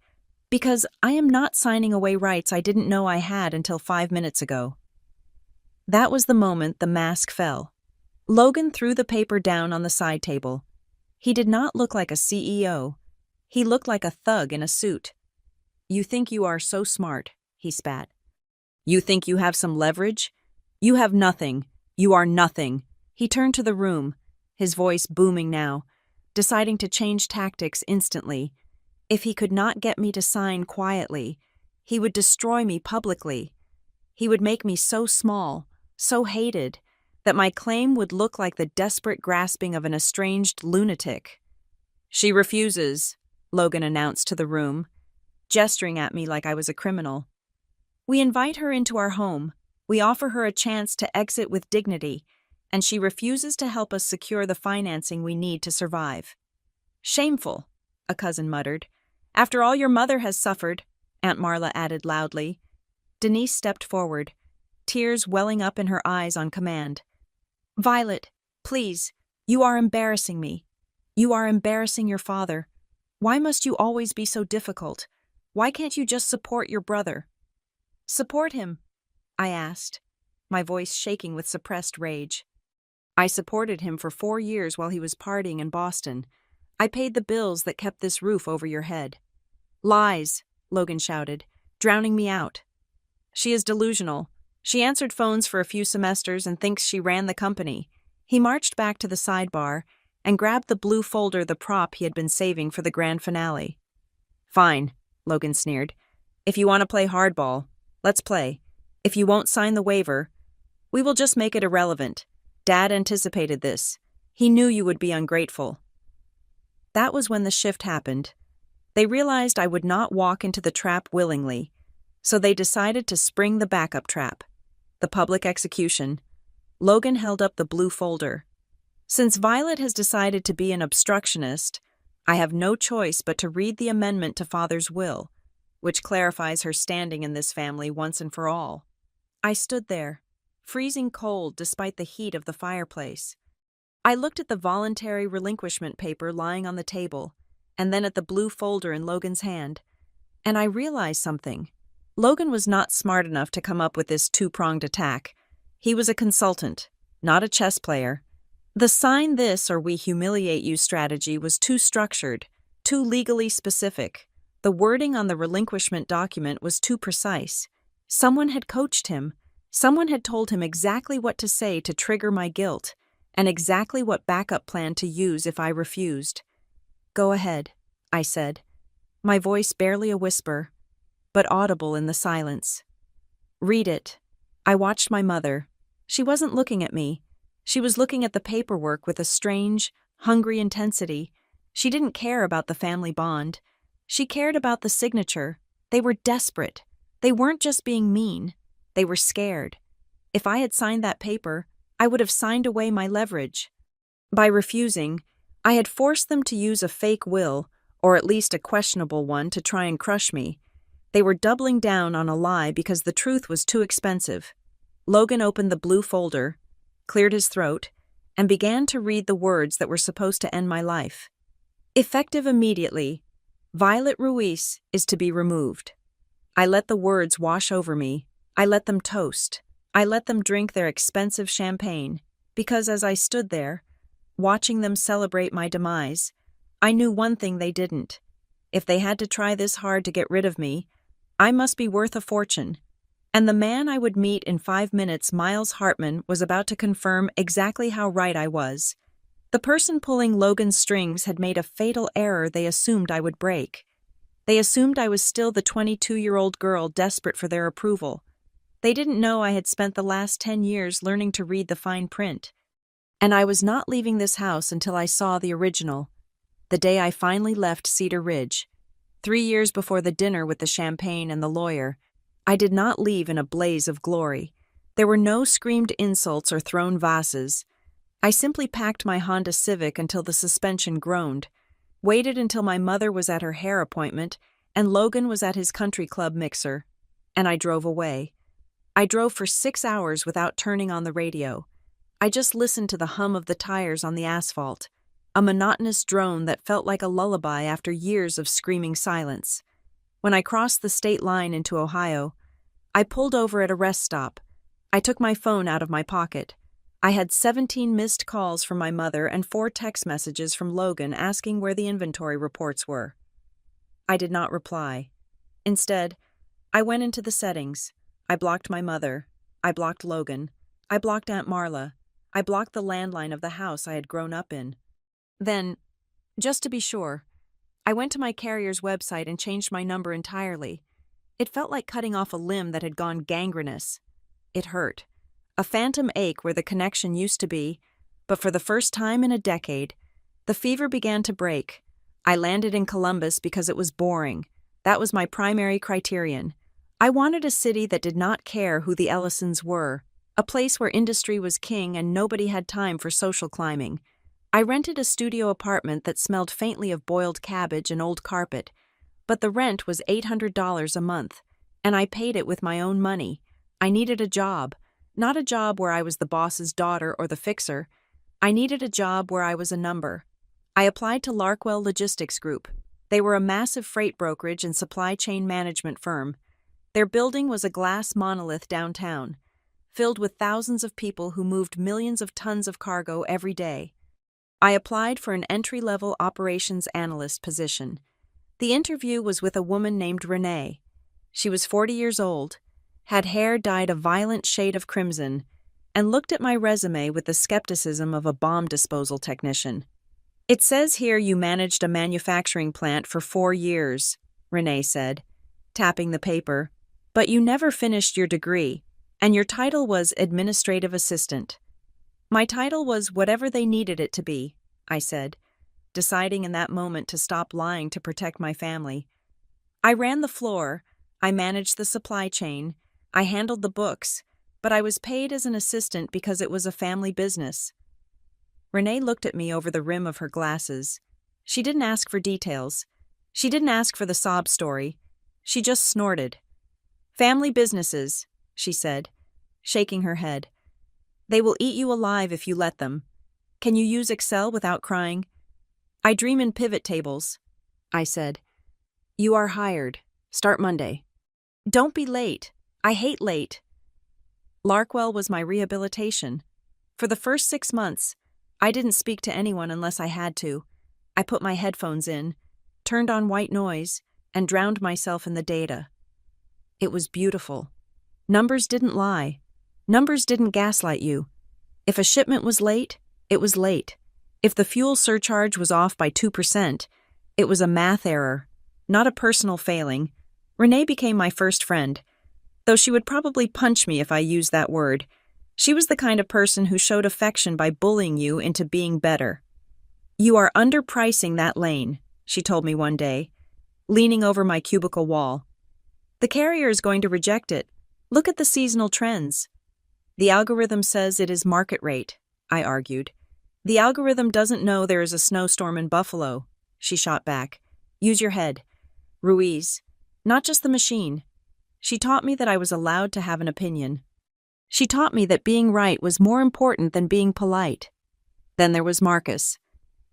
because I am not signing away rights I didn't know I had until 5 minutes ago. That was the moment the mask fell. Logan threw the paper down on the side table. He did not look like a CEO. He looked like a thug in a suit. You think you are so smart, he spat. You think you have some leverage? You have nothing. You are nothing. He turned to the room, his voice booming now, deciding to change tactics instantly. If he could not get me to sign quietly, he would destroy me publicly. He would make me so small, so hated, that my claim would look like the desperate grasping of an estranged lunatic. She refuses, Logan announced to the room, gesturing at me like I was a criminal. We invite her into our home. We offer her a chance to exit with dignity, and she refuses to help us secure the financing we need to survive. Shameful, a cousin muttered. After all your mother has suffered, Aunt Marla added loudly. Denise stepped forward, tears welling up in her eyes on command. Violet, please, you are embarrassing me. You are embarrassing your father. Why must you always be so difficult? Why can't you just support your brother? Support him? I asked, my voice shaking with suppressed rage. I supported him for 4 years while he was partying in Boston. I paid the bills that kept this roof over your head. Lies, Logan shouted, drowning me out. She is delusional. She answered phones for a few semesters and thinks she ran the company. He marched back to the sidebar and grabbed the blue folder, the prop he had been saving for the grand finale. Fine, Logan sneered. If you want to play hardball, let's play. If you won't sign the waiver, we will just make it irrelevant. Dad anticipated this. He knew you would be ungrateful. That was when the shift happened. They realized I would not walk into the trap willingly, so they decided to spring the backup trap. The public execution. Logan held up the blue folder. Since Violet has decided to be an obstructionist, I have no choice but to read the amendment to Father's will, which clarifies her standing in this family once and for all. I stood there, freezing cold despite the heat of the fireplace. I looked at the voluntary relinquishment paper lying on the table, and then at the blue folder in Logan's hand, and I realized something. Logan was not smart enough to come up with this two-pronged attack. He was a consultant, not a chess player. The sign this or we humiliate you strategy was too structured, too legally specific. The wording on the relinquishment document was too precise. Someone had coached him. Someone had told him exactly what to say to trigger my guilt, and exactly what backup plan to use if I refused. Go ahead, I said, my voice barely a whisper, but audible in the silence. Read it. I watched my mother. She wasn't looking at me. She was looking at the paperwork with a strange, hungry intensity. She didn't care about the family bond. She cared about the signature. They were desperate. They weren't just being mean. They were scared. If I had signed that paper, I would have signed away my leverage. By refusing, I had forced them to use a fake will, or at least a questionable one, to try and crush me. They were doubling down on a lie because the truth was too expensive. Logan opened the blue folder, cleared his throat, and began to read the words that were supposed to end my life. Effective immediately, Violet Ruiz is to be removed. I let the words wash over me. I let them toast. I let them drink their expensive champagne, because as I stood there, watching them celebrate my demise, I knew one thing they didn't. If they had to try this hard to get rid of me, I must be worth a fortune. And the man I would meet in 5 minutes, Miles Hartman, was about to confirm exactly how right I was. The person pulling Logan's strings had made a fatal error they assumed I would break. They assumed I was still the 22-year-old girl desperate for their approval. They didn't know I had spent the last 10 years learning to read the fine print. And I was not leaving this house until I saw the original, the day I finally left Cedar Ridge. 3 years before the dinner with the champagne and the lawyer, I did not leave in a blaze of glory. There were no screamed insults or thrown vases. I simply packed my Honda Civic until the suspension groaned, waited until my mother was at her hair appointment and Logan was at his country club mixer, and I drove away. I drove for 6 hours without turning on the radio. I just listened to the hum of the tires on the asphalt, a monotonous drone that felt like a lullaby after years of screaming silence. When I crossed the state line into Ohio, I pulled over at a rest stop. I took my phone out of my pocket. I had 17 missed calls from my mother and 4 text messages from Logan asking where the inventory reports were. I did not reply. Instead, I went into the settings. I blocked my mother. I blocked Logan. I blocked Aunt Marla. I blocked the landline of the house I had grown up in. Then, just to be sure, I went to my carrier's website and changed my number entirely. It felt like cutting off a limb that had gone gangrenous. It hurt. A phantom ache where the connection used to be, but for the first time in a decade, the fever began to break. I landed in Columbus because it was boring. That was my primary criterion. I wanted a city that did not care who the Ellisons were, a place where industry was king and nobody had time for social climbing. I rented a studio apartment that smelled faintly of boiled cabbage and old carpet, but the rent was $800 a month, and I paid it with my own money. I needed a job, not a job where I was the boss's daughter or the fixer. I needed a job where I was a number. I applied to Larkwell Logistics Group. They were a massive freight brokerage and supply chain management firm. Their building was a glass monolith downtown, filled with thousands of people who moved millions of tons of cargo every day. I applied for an entry-level operations analyst position. The interview was with a woman named Renee. She was 40 years old, had hair dyed a violent shade of crimson, and looked at my resume with the skepticism of a bomb disposal technician. "It says here you managed a manufacturing plant for 4 years," Renee said, tapping the paper, "but you never finished your degree, and your title was administrative assistant." "My title was whatever they needed it to be," I said, deciding in that moment to stop lying to protect my family. I ran the floor, I managed the supply chain, I handled the books, but I was paid as an assistant because it was a family business. Renee looked at me over the rim of her glasses. She didn't ask for details. She didn't ask for the sob story. She just snorted. "Family businesses," she said, shaking her head. "They will eat you alive if you let them. Can you use Excel without crying?" "I dream in pivot tables," I said. "You are hired. Start Monday." "Don't be late. I hate late." Larkwell was my rehabilitation. For the first 6 months, I didn't speak to anyone unless I had to. I put my headphones in, turned on white noise, and drowned myself in the data. It was beautiful. Numbers didn't lie. Numbers didn't gaslight you. If a shipment was late, it was late. If the fuel surcharge was off by 2%, it was a math error, not a personal failing. Renee became my first friend, though she would probably punch me if I used that word. She was the kind of person who showed affection by bullying you into being better. "You are underpricing that lane," she told me one day, leaning over my cubicle wall. "The carrier is going to reject it. Look at the seasonal trends." "The algorithm says it is market rate," I argued. "The algorithm doesn't know there is a snowstorm in Buffalo," she shot back. "Use your head. Ruiz, not just the machine." She taught me that I was allowed to have an opinion. She taught me that being right was more important than being polite. Then there was Marcus.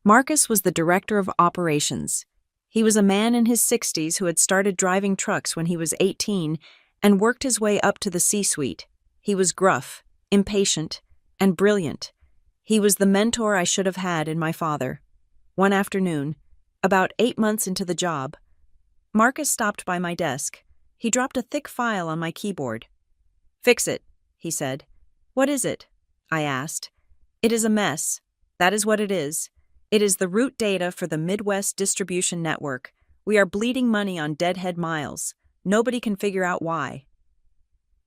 Marcus was the director of operations. He was a man in his 60s who had started driving trucks when he was 18 and worked his way up to the C-suite. He was gruff, impatient, and brilliant. He was the mentor I should have had in my father. One afternoon, about 8 months into the job, Marcus stopped by my desk. He dropped a thick file on my keyboard. "Fix it," he said. "What is it?" I asked. "It is a mess. That is what it is. It is the route data for the Midwest Distribution Network. We are bleeding money on deadhead miles. Nobody can figure out why."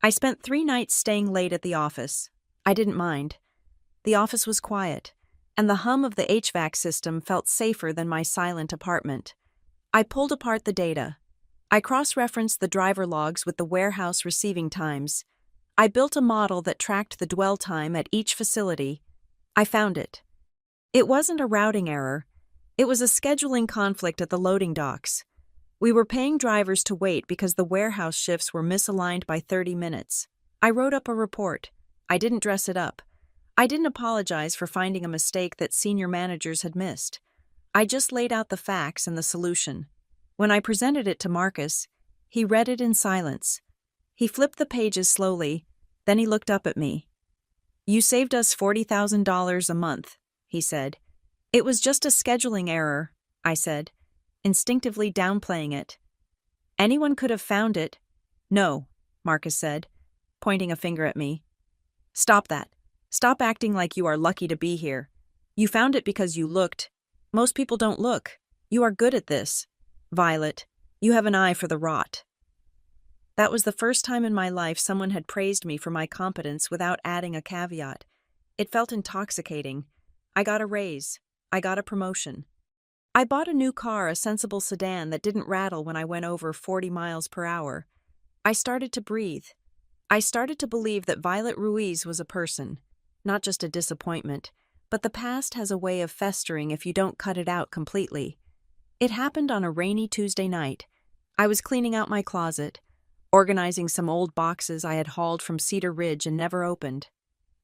I spent 3 nights staying late at the office. I didn't mind. The office was quiet, and the hum of the HVAC system felt safer than my silent apartment. I pulled apart the data. I cross-referenced the driver logs with the warehouse receiving times. I built a model that tracked the dwell time at each facility. I found it. It wasn't a routing error. It was a scheduling conflict at the loading docks. We were paying drivers to wait because the warehouse shifts were misaligned by 30 minutes. I wrote up a report. I didn't dress it up. I didn't apologize for finding a mistake that senior managers had missed. I just laid out the facts and the solution. When I presented it to Marcus, he read it in silence. He flipped the pages slowly, then he looked up at me. "You saved us $40,000 a month," he said. "It was just a scheduling error," I said, instinctively downplaying it. "Anyone could have found it." "No," Marcus said, pointing a finger at me. "Stop that. Stop acting like you are lucky to be here. You found it because you looked. Most people don't look. You are good at this. Violet, you have an eye for the rot." That was the first time in my life someone had praised me for my competence without adding a caveat. It felt intoxicating. I got a raise. I got a promotion. I bought a new car, a sensible sedan that didn't rattle when I went over 40 miles per hour. I started to breathe. I started to believe that Violet Ruiz was a person, not just a disappointment, but the past has a way of festering if you don't cut it out completely. It happened on a rainy Tuesday night. I was cleaning out my closet, organizing some old boxes I had hauled from Cedar Ridge and never opened.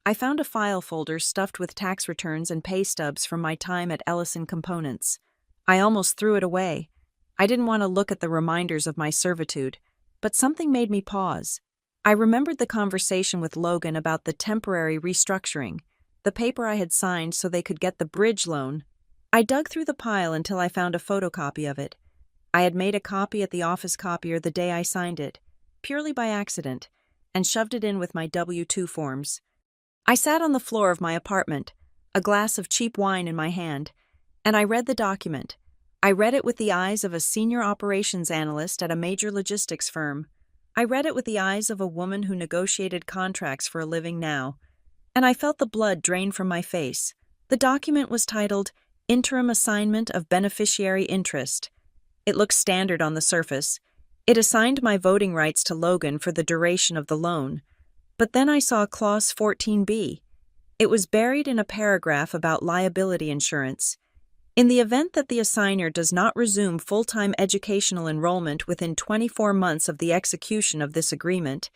I found a file folder stuffed with tax returns and pay stubs from my time at Ellison Components. I almost threw it away. I didn't want to look at the reminders of my servitude, but something made me pause. I remembered the conversation with Logan about the temporary restructuring, the paper I had signed so they could get the bridge loan. I dug through the pile until I found a photocopy of it. I had made a copy at the office copier the day I signed it, purely by accident, and shoved it in with my W-2 forms. I sat on the floor of my apartment, a glass of cheap wine in my hand, and I read the document. I read it with the eyes of a senior operations analyst at a major logistics firm. I read it with the eyes of a woman who negotiated contracts for a living now, and I felt the blood drain from my face. The document was titled Interim Assignment of Beneficiary Interest. It looked standard on the surface. It assigned my voting rights to Logan for the duration of the loan. But then I saw Clause 14b. It was buried in a paragraph about liability insurance. In the event that the assigner does not resume full-time educational enrollment within 24 months of the execution of this agreement,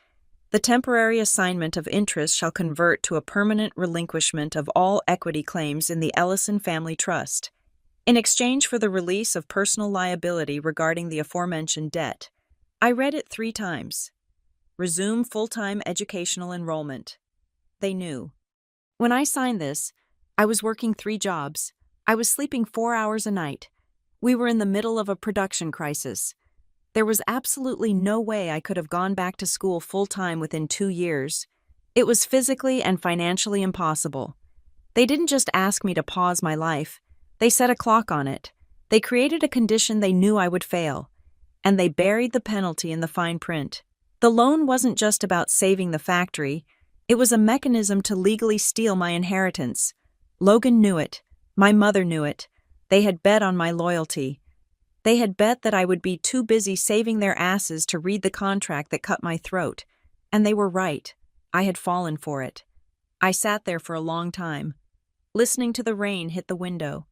the temporary assignment of interest shall convert to a permanent relinquishment of all equity claims in the Ellison Family Trust, in exchange for the release of personal liability regarding the aforementioned debt. I read it 3 times. Resume full-time educational enrollment. They knew. When I signed this, I was working 3 jobs. I was sleeping 4 hours a night. We were in the middle of a production crisis. There was absolutely no way I could have gone back to school full-time within 2 years. It was physically and financially impossible. They didn't just ask me to pause my life. They set a clock on it. They created a condition they knew I would fail. And they buried the penalty in the fine print. The loan wasn't just about saving the factory. It was a mechanism to legally steal my inheritance. Logan knew it. My mother knew it. They had bet on my loyalty. They had bet that I would be too busy saving their asses to read the contract that cut my throat. And they were right. I had fallen for it. I sat there for a long time, listening to the rain hit the window.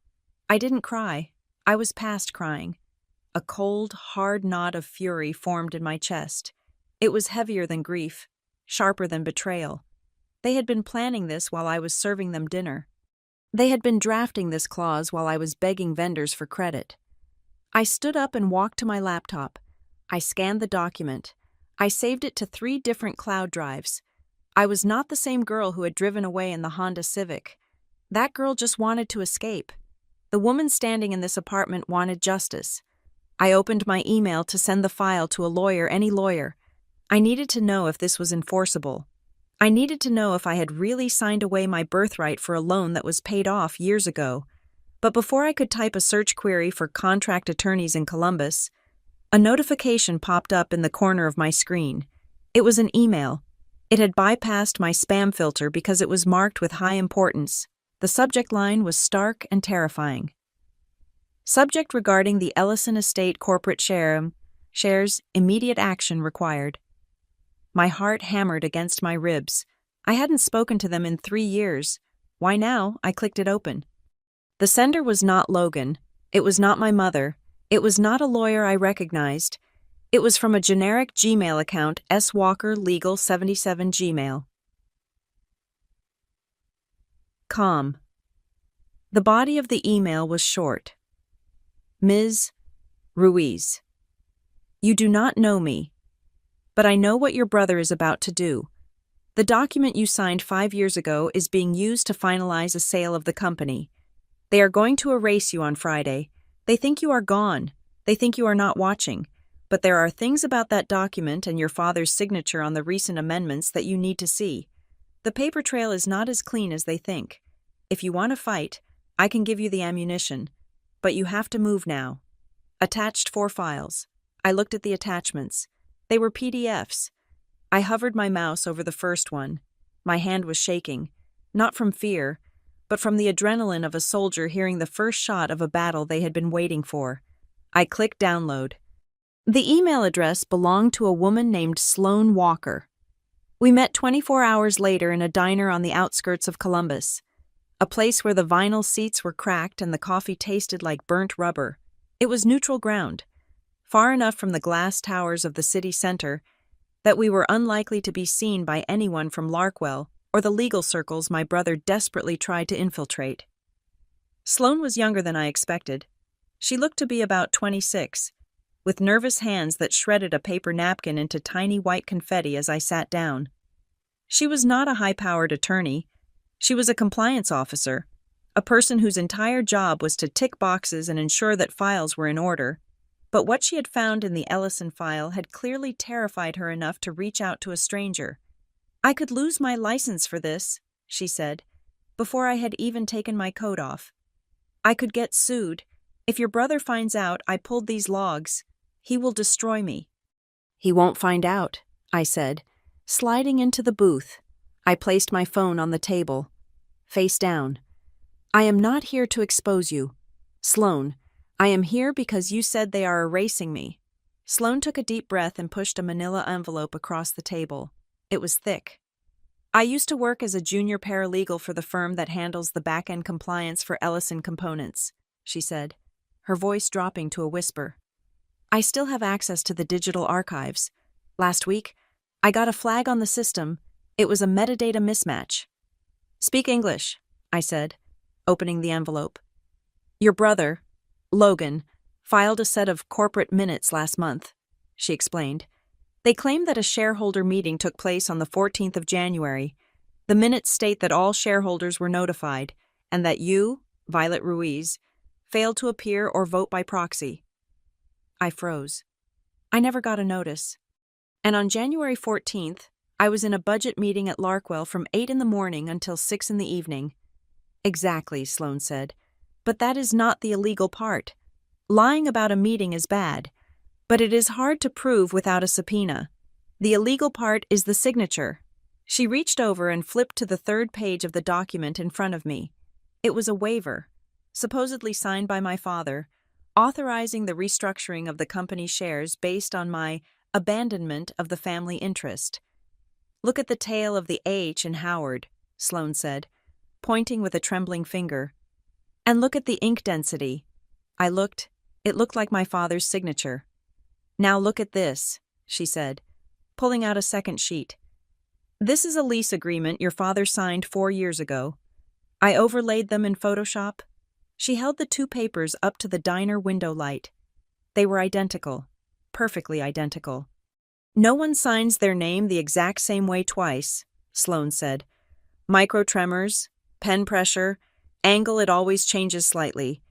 I didn't cry. I was past crying. A cold, hard knot of fury formed in my chest. It was heavier than grief, sharper than betrayal. They had been planning this while I was serving them dinner. They had been drafting this clause while I was begging vendors for credit. I stood up and walked to my laptop. I scanned the document. I saved it to 3 different cloud drives. I was not the same girl who had driven away in the Honda Civic. That girl just wanted to escape. The woman standing in this apartment wanted justice. I opened my email to send the file to a lawyer, any lawyer. I needed to know if this was enforceable. I needed to know if I had really signed away my birthright for a loan that was paid off years ago. But before I could type a search query for contract attorneys in Columbus, a notification popped up in the corner of my screen. It was an email. It had bypassed my spam filter because it was marked with high importance. The subject line was stark and terrifying. Subject regarding the Ellison Estate corporate shares, immediate action required. My heart hammered against my ribs. I hadn't spoken to them in 3 years. Why now? I clicked it open. The sender was not Logan. It was not my mother. It was not a lawyer I recognized. It was from a generic Gmail account, S. Walker Legal 77 Gmail. Calm. The body of the email was short. Ms. Ruiz. You do not know me, but I know what your brother is about to do. The document you signed 5 years ago is being used to finalize a sale of the company. They are going to erase you on Friday. They think you are gone. They think you are not watching. But there are things about that document and your father's signature on the recent amendments that you need to see. The paper trail is not as clean as they think. If you want to fight, I can give you the ammunition. But you have to move now. Attached 4 files. I looked at the attachments. They were PDFs. I hovered my mouse over the first one. My hand was shaking, not from fear, but from the adrenaline of a soldier hearing the first shot of a battle they had been waiting for. I clicked download. The email address belonged to a woman named Sloan Walker. We met 24 hours later in a diner on the outskirts of Columbus, a place where the vinyl seats were cracked and the coffee tasted like burnt rubber. It was neutral ground, far enough from the glass towers of the city center that we were unlikely to be seen by anyone from Larkwell or the legal circles my brother desperately tried to infiltrate. Sloan was younger than I expected. She looked to be about 26, with nervous hands that shredded a paper napkin into tiny white confetti as I sat down. She was not a high-powered attorney. She was a compliance officer, a person whose entire job was to tick boxes and ensure that files were in order. But what she had found in the Ellison file had clearly terrified her enough to reach out to a stranger. "I could lose my license for this," she said, before I had even taken my coat off. "I could get sued. If your brother finds out I pulled these logs, he will destroy me." "He won't find out," I said. Sliding into the booth, I placed my phone on the table, face down. "I am not here to expose you. Sloan, I am here because you said they are erasing me." Sloan took a deep breath and pushed a manila envelope across the table. It was thick. "I used to work as a junior paralegal for the firm that handles the back-end compliance for Ellison Components," she said, her voice dropping to a whisper. "I still have access to the digital archives. Last week, I got a flag on the system. It was a metadata mismatch." "Speak English," I said, opening the envelope. "Your brother, Logan, filed a set of corporate minutes last month," she explained. "They claim that a shareholder meeting took place on the 14th of January. The minutes state that all shareholders were notified, and that you, Violet Ruiz, failed to appear or vote by proxy." I froze. I never got a notice. And on January 14th, I was in a budget meeting at Larkwell from 8 in the morning until 6 in the evening. "Exactly," Sloan said. "But that is not the illegal part. Lying about a meeting is bad, but it is hard to prove without a subpoena. The illegal part is the signature." She reached over and flipped to the third page of the document in front of me. It was a waiver, supposedly signed by my father, authorizing the restructuring of the company shares based on my abandonment of the family interest. "Look at the tail of the H in Howard," Sloan said, pointing with a trembling finger. "And look at the ink density." I looked. It looked like my father's signature. "Now look at this," she said, pulling out a second sheet. "This is a lease agreement your father signed 4 years ago. I overlaid them in Photoshop." She held the two papers up to the diner window light. They were identical, perfectly identical. "No one signs their name the exact same way twice," Sloan said. "Microtremors, pen pressure, angle, it always changes slightly.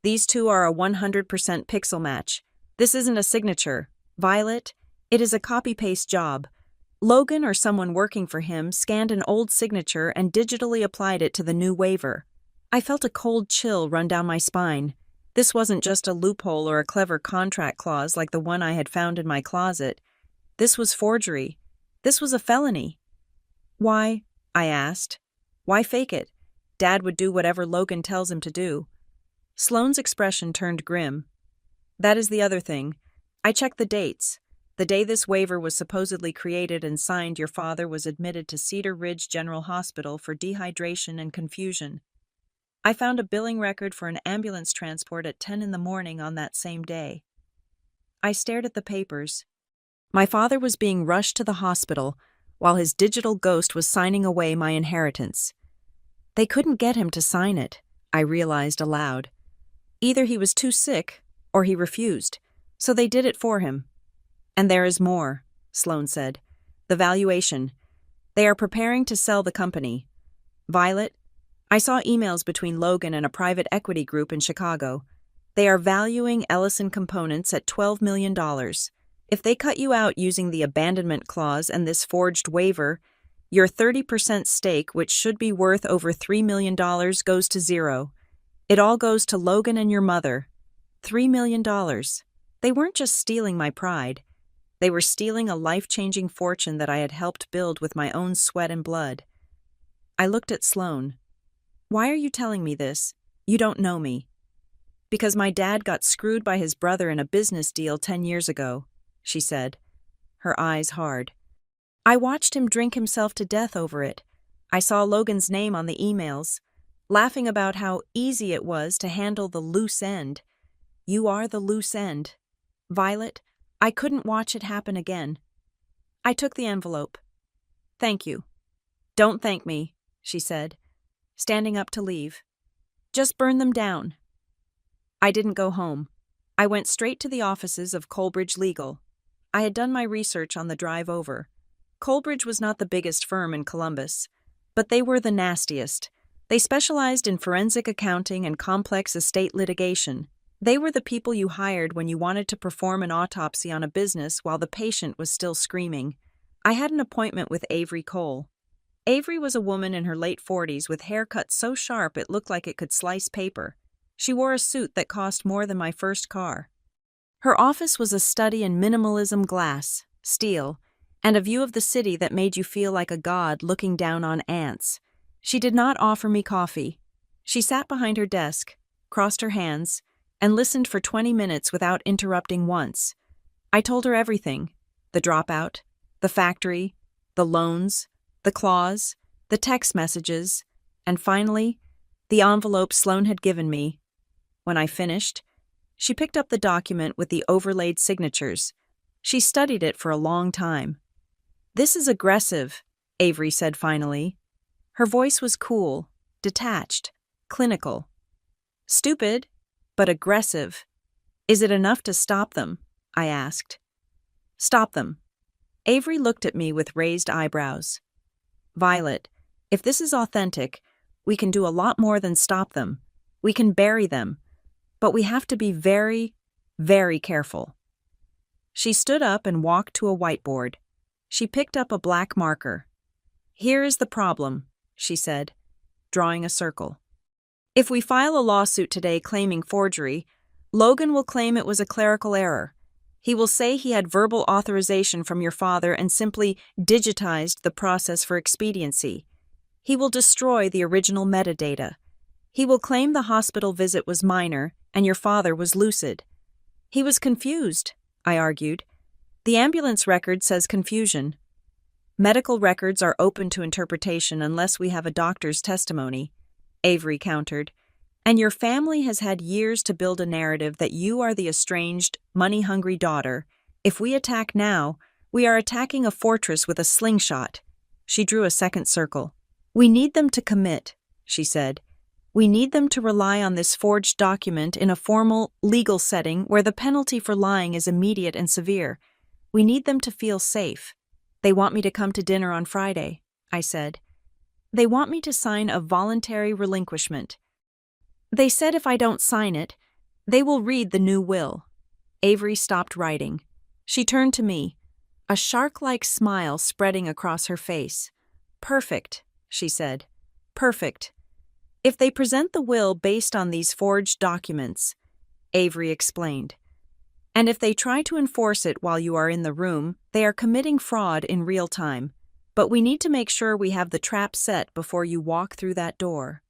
These two are a 100% pixel match. This isn't a signature. Violet, it is a copy-paste job. Logan or someone working for him scanned an old signature and digitally applied it to the new waiver." I felt a cold chill run down my spine. This wasn't just a loophole or a clever contract clause like the one I had found in my closet. This was forgery. This was a felony. "Why?" I asked. "Why fake it? Dad would do whatever Logan tells him to do." Sloan's expression turned grim. "That is the other thing. I checked the dates. The day this waiver was supposedly created and signed, your father was admitted to Cedar Ridge General Hospital for dehydration and confusion. I found a billing record for an ambulance transport at 10 in the morning on that same day." I stared at the papers. My father was being rushed to the hospital while his digital ghost was signing away my inheritance. They couldn't get him to sign it, I realized aloud. Either he was too sick or he refused, so they did it for him. "And there is more," Sloan said. "The valuation. They are preparing to sell the company. Violet, I saw emails between Logan and a private equity group in Chicago. They are valuing Ellison Components at $12 million. If they cut you out using the abandonment clause and this forged waiver, your 30% stake, which should be worth over $3 million, goes to zero. It all goes to Logan and your mother. $3 million. They weren't just stealing my pride. They were stealing a life-changing fortune that I had helped build with my own sweat and blood." I looked at Sloan. Why are you telling me this? You don't know me. Because my dad got screwed by his brother in a business deal 10 years ago, she said, her eyes hard. I watched him drink himself to death over it. I saw Logan's name on the emails, laughing about how easy it was to handle the loose end. You are the loose end. Violet, I couldn't watch it happen again. I took the envelope. Thank you. Don't thank me, she said, standing up to leave. Just burn them down. I didn't go home. I went straight to the offices of Colbridge Legal. I had done my research on the drive over. Colbridge was not the biggest firm in Columbus, but they were the nastiest. They specialized in forensic accounting and complex estate litigation. They were the people you hired when you wanted to perform an autopsy on a business while the patient was still screaming. I had an appointment with Avery Cole. Avery was a woman in her late 40s with hair cut so sharp it looked like it could slice paper. She wore a suit that cost more than my first car. Her office was a study in minimalism glass, steel, and a view of the city that made you feel like a god looking down on ants. She did not offer me coffee. She sat behind her desk, crossed her hands, and listened for 20 minutes without interrupting once. I told her everything: the dropout, the factory, the loans, the clause, the text messages, and finally, the envelope Sloan had given me. When I finished, she picked up the document with the overlaid signatures. She studied it for a long time. This is aggressive, Avery said finally. Her voice was cool, detached, clinical. Stupid, but aggressive. Is it enough to stop them? I asked. Stop them. Avery looked at me with raised eyebrows. Violet, if this is authentic, we can do a lot more than stop them. We can bury them. But we have to be very, very careful. She stood up and walked to a whiteboard. She picked up a black marker. Here is the problem, she said, drawing a circle. If we file a lawsuit today claiming forgery, Logan will claim it was a clerical error. He will say he had verbal authorization from your father and simply digitized the process for expediency. He will destroy the original metadata. He will claim the hospital visit was minor and your father was lucid. He was confused, I argued. The ambulance record says confusion. Medical records are open to interpretation unless we have a doctor's testimony, Avery countered. And your family has had years to build a narrative that you are the estranged, money-hungry daughter. If we attack now, we are attacking a fortress with a slingshot. She drew a second circle. We need them to commit, she said. We need them to rely on this forged document in a formal, legal setting where the penalty for lying is immediate and severe. We need them to feel safe. They want me to come to dinner on Friday, I said. They want me to sign a voluntary relinquishment. They said if I don't sign it, they will read the new will. Avery stopped writing. She turned to me, a shark-like smile spreading across her face. Perfect, she said. Perfect. If they present the will based on these forged documents, Avery explained, and if they try to enforce it while you are in the room, they are committing fraud in real time. But we need to make sure we have the trap set before you walk through that door.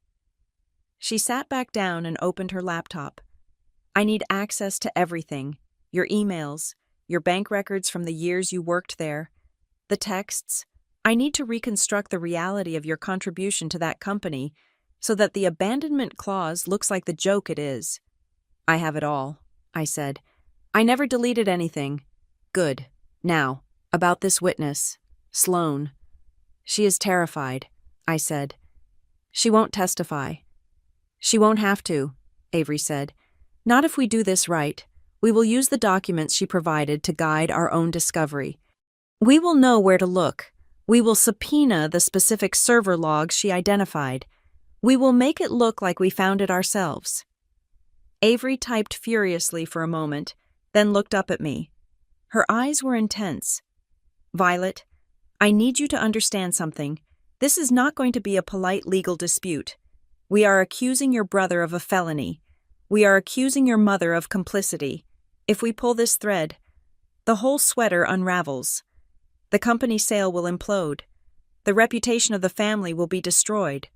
She sat back down and opened her laptop. I need access to everything: your emails, your bank records from the years you worked there, the texts. I need to reconstruct the reality of your contribution to that company so that the abandonment clause looks like the joke it is. I have it all, I said. I never deleted anything. Good. Now, about this witness, Sloan. She is terrified, I said. She won't testify. She won't have to, Avery said. Not if we do this right. We will use the documents she provided to guide our own discovery. We will know where to look. We will subpoena the specific server logs she identified. We will make it look like we found it ourselves. Avery typed furiously for a moment, then looked up at me. Her eyes were intense. Violet, I need you to understand something. This is not going to be a polite legal dispute. We are accusing your brother of a felony. We are accusing your mother of complicity. If we pull this thread, the whole sweater unravels. The company sale will implode. The reputation of the family will be destroyed.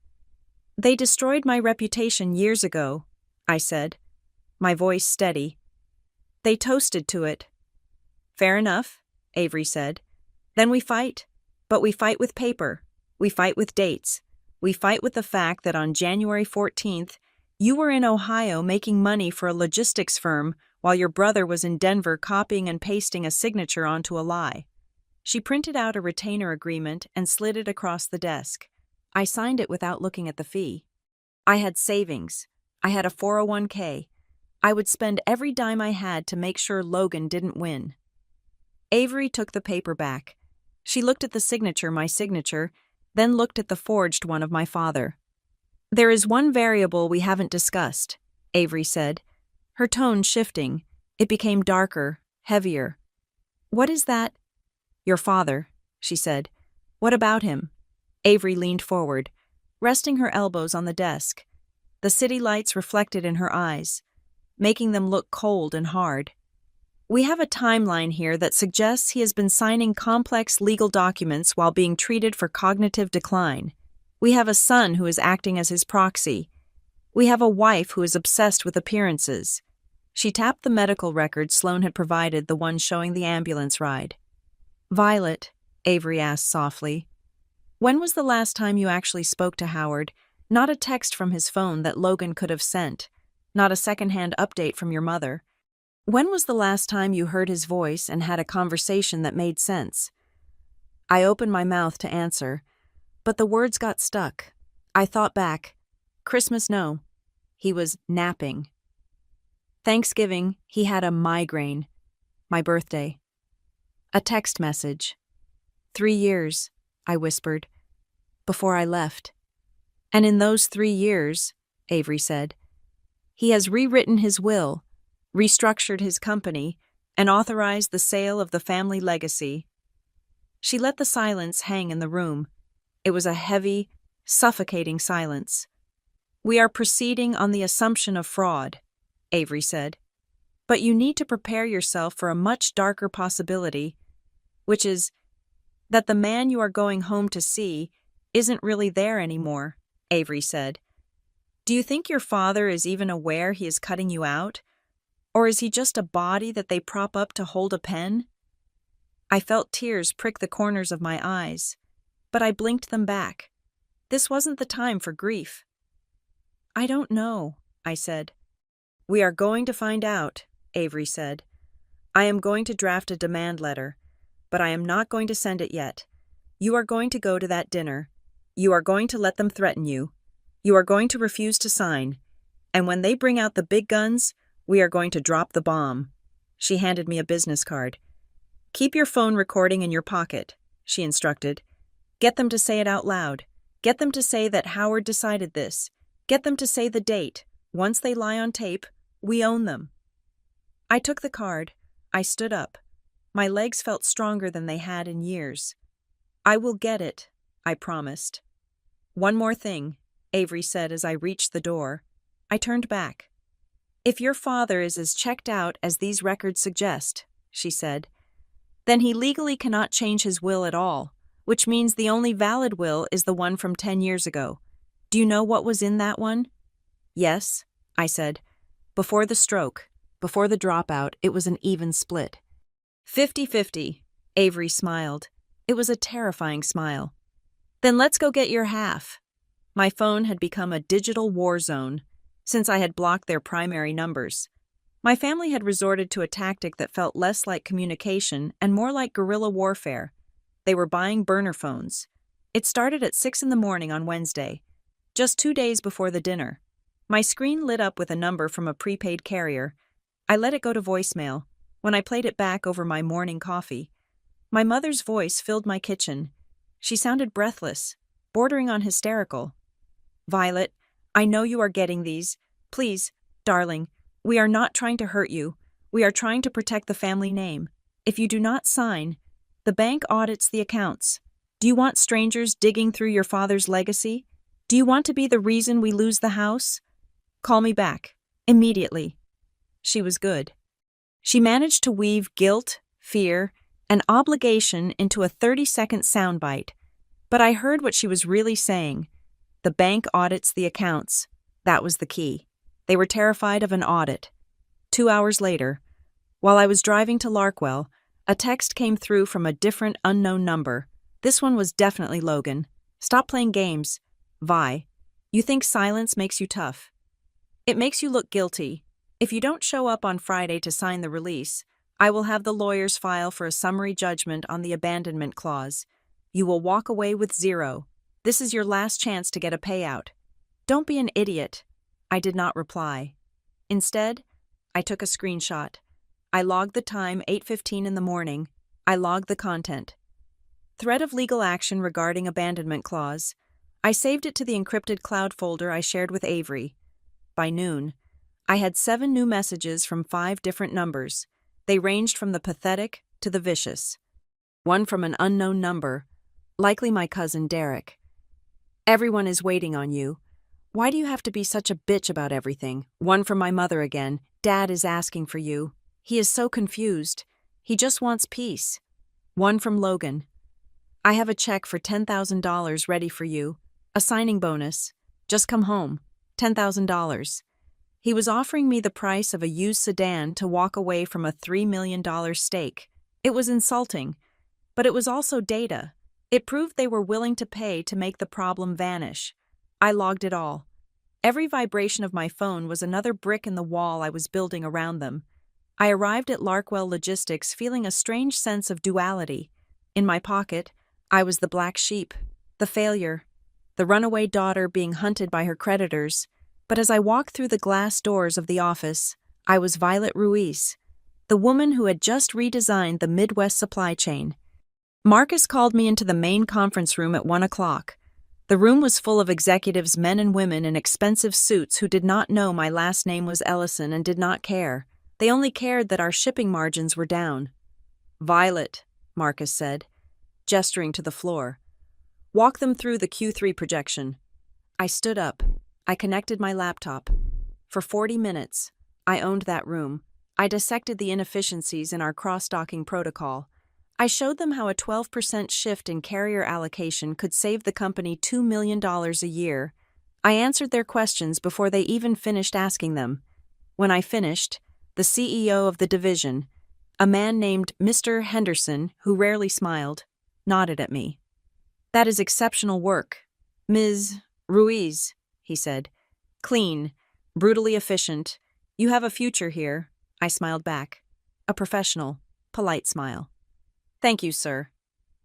They destroyed my reputation years ago, I said, my voice steady. They toasted to it. Fair enough, Avery said. Then we fight. But we fight with paper. We fight with dates. We fight with the fact that on January 14th, you were in Ohio making money for a logistics firm while your brother was in Denver copying and pasting a signature onto a lie. She printed out a retainer agreement and slid it across the desk. I signed it without looking at the fee. I had savings. I had a 401k. I would spend every dime I had to make sure Logan didn't win. Avery took the paper back. She looked at the signature, my signature, then looked at the forged one of my father. There is one variable we haven't discussed, Avery said, her tone shifting. It became darker, heavier. What is that? Your father, she said. What about him? Avery leaned forward, resting her elbows on the desk. The city lights reflected in her eyes, making them look cold and hard. We have a timeline here that suggests he has been signing complex legal documents while being treated for cognitive decline. We have a son who is acting as his proxy. We have a wife who is obsessed with appearances. She tapped the medical record Sloan had provided, the one showing the ambulance ride. Violet, Avery asked softly, when was the last time you actually spoke to Howard? Not a text from his phone that Logan could have sent, not a secondhand update from your mother. When was the last time you heard his voice and had a conversation that made sense? I opened my mouth to answer, but the words got stuck. I thought back. Christmas, no. He was napping. Thanksgiving, he had a migraine. My birthday. A text message. 3 years, I whispered, before I left. And in those 3 years, Avery said, he has rewritten his will, restructured his company, and authorized the sale of the family legacy. She let the silence hang in the room. It was a heavy, suffocating silence. We are proceeding on the assumption of fraud, Avery said. But you need to prepare yourself for a much darker possibility, which is that the man you are going home to see isn't really there anymore, Avery said. Do you think your father is even aware he is cutting you out? Or is he just a body that they prop up to hold a pen? I felt tears prick the corners of my eyes, but I blinked them back. This wasn't the time for grief. I don't know, I said. We are going to find out, Avery said. I am going to draft a demand letter, but I am not going to send it yet. You are going to go to that dinner. You are going to let them threaten you. You are going to refuse to sign. And when they bring out the big guns, we are going to drop the bomb. She handed me a business card. Keep your phone recording in your pocket, she instructed. Get them to say it out loud. Get them to say that Howard decided this. Get them to say the date. Once they lie on tape, we own them. I took the card. I stood up. My legs felt stronger than they had in years. I will get it, I promised. One more thing, Avery said as I reached the door. I turned back. If your father is as checked out as these records suggest, she said, then he legally cannot change his will at all, which means the only valid will is the one from 10 years ago. Do you know what was in that one? Yes, I said. Before the stroke, before the dropout, it was an even split. 50-50, Avery smiled. It was a terrifying smile. Then let's go get your half. My phone had become a digital war zone, since I had blocked their primary numbers. My family had resorted to a tactic that felt less like communication and more like guerrilla warfare. They were buying burner phones. It started at 6 in the morning on Wednesday, just 2 days before the dinner. My screen lit up with a number from a prepaid carrier. I let it go to voicemail. When I played it back over my morning coffee, my mother's voice filled my kitchen. She sounded breathless, bordering on hysterical. Violet, I know you are getting these. Please, darling, we are not trying to hurt you. We are trying to protect the family name. If you do not sign, the bank audits the accounts. Do you want strangers digging through your father's legacy? Do you want to be the reason we lose the house? Call me back. Immediately. She was good. She managed to weave guilt, fear, and obligation into a 30-second soundbite, but I heard what she was really saying. The bank audits the accounts. That was the key. They were terrified of an audit. 2 hours later, while I was driving to Larkwell, a text came through from a different unknown number. This one was definitely Logan. Stop playing games. Vi. You think silence makes you tough. It makes you look guilty. If you don't show up on Friday to sign the release, I will have the lawyers file for a summary judgment on the abandonment clause. You will walk away with zero. This is your last chance to get a payout. Don't be an idiot. I did not reply. Instead, I took a screenshot. I logged the time, 8:15 in the morning. I logged the content. Threat of legal action regarding abandonment clause. I saved it to the encrypted cloud folder I shared with Avery. By noon, I had 7 new messages from 5 different numbers. They ranged from the pathetic to the vicious. One from an unknown number, likely my cousin Derek. Everyone is waiting on you. Why do you have to be such a bitch about everything? One from my mother again. Dad is asking for you. He is so confused. He just wants peace. One from Logan. I have a check for $10,000 ready for you. A signing bonus. Just come home. $10,000. He was offering me the price of a used sedan to walk away from a $3 million stake. It was insulting, but it was also data. It proved they were willing to pay to make the problem vanish. I logged it all. Every vibration of my phone was another brick in the wall I was building around them. I arrived at Larkwell Logistics feeling a strange sense of duality. In my pocket, I was the black sheep, the failure, the runaway daughter being hunted by her creditors. But as I walked through the glass doors of the office, I was Violet Ruiz, the woman who had just redesigned the Midwest supply chain. Marcus called me into the main conference room at 1 o'clock. The room was full of executives, men and women in expensive suits who did not know my last name was Ellison and did not care. They only cared that our shipping margins were down. Violet, Marcus said, gesturing to the floor. Walk them through the Q3 projection. I stood up. I connected my laptop. For 40 minutes, I owned that room. I dissected the inefficiencies in our cross-docking protocol. I showed them how a 12% shift in carrier allocation could save the company $2 million a year. I answered their questions before they even finished asking them. When I finished, the CEO of the division, a man named Mr. Henderson, who rarely smiled, nodded at me. That is exceptional work. Ms. Ruiz, he said. Clean, brutally efficient. You have a future here. I smiled back. A professional, polite smile. Thank you, sir.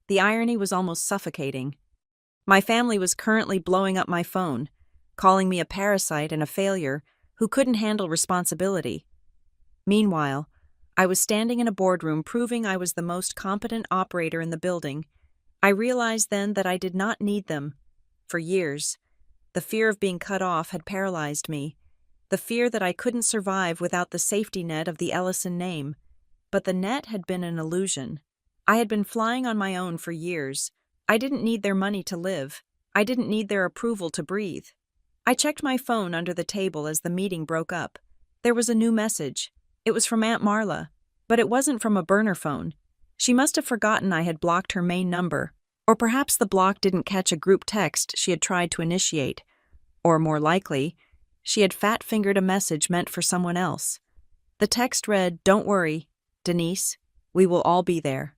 The irony was almost suffocating. My family was currently blowing up my phone, calling me a parasite and a failure who couldn't handle responsibility. Meanwhile, I was standing in a boardroom proving I was the most competent operator in the building. I realized then that I did not need them. For years, the fear of being cut off had paralyzed me, the fear that I couldn't survive without the safety net of the Ellison name. But the net had been an illusion. I had been flying on my own for years. I didn't need their money to live. I didn't need their approval to breathe. I checked my phone under the table as the meeting broke up. There was a new message. It was from Aunt Marla, but it wasn't from a burner phone. She must have forgotten I had blocked her main number, or perhaps the block didn't catch a group text she had tried to initiate. Or more likely, she had fat-fingered a message meant for someone else. The text read, "Don't worry, Denise, we will all be there.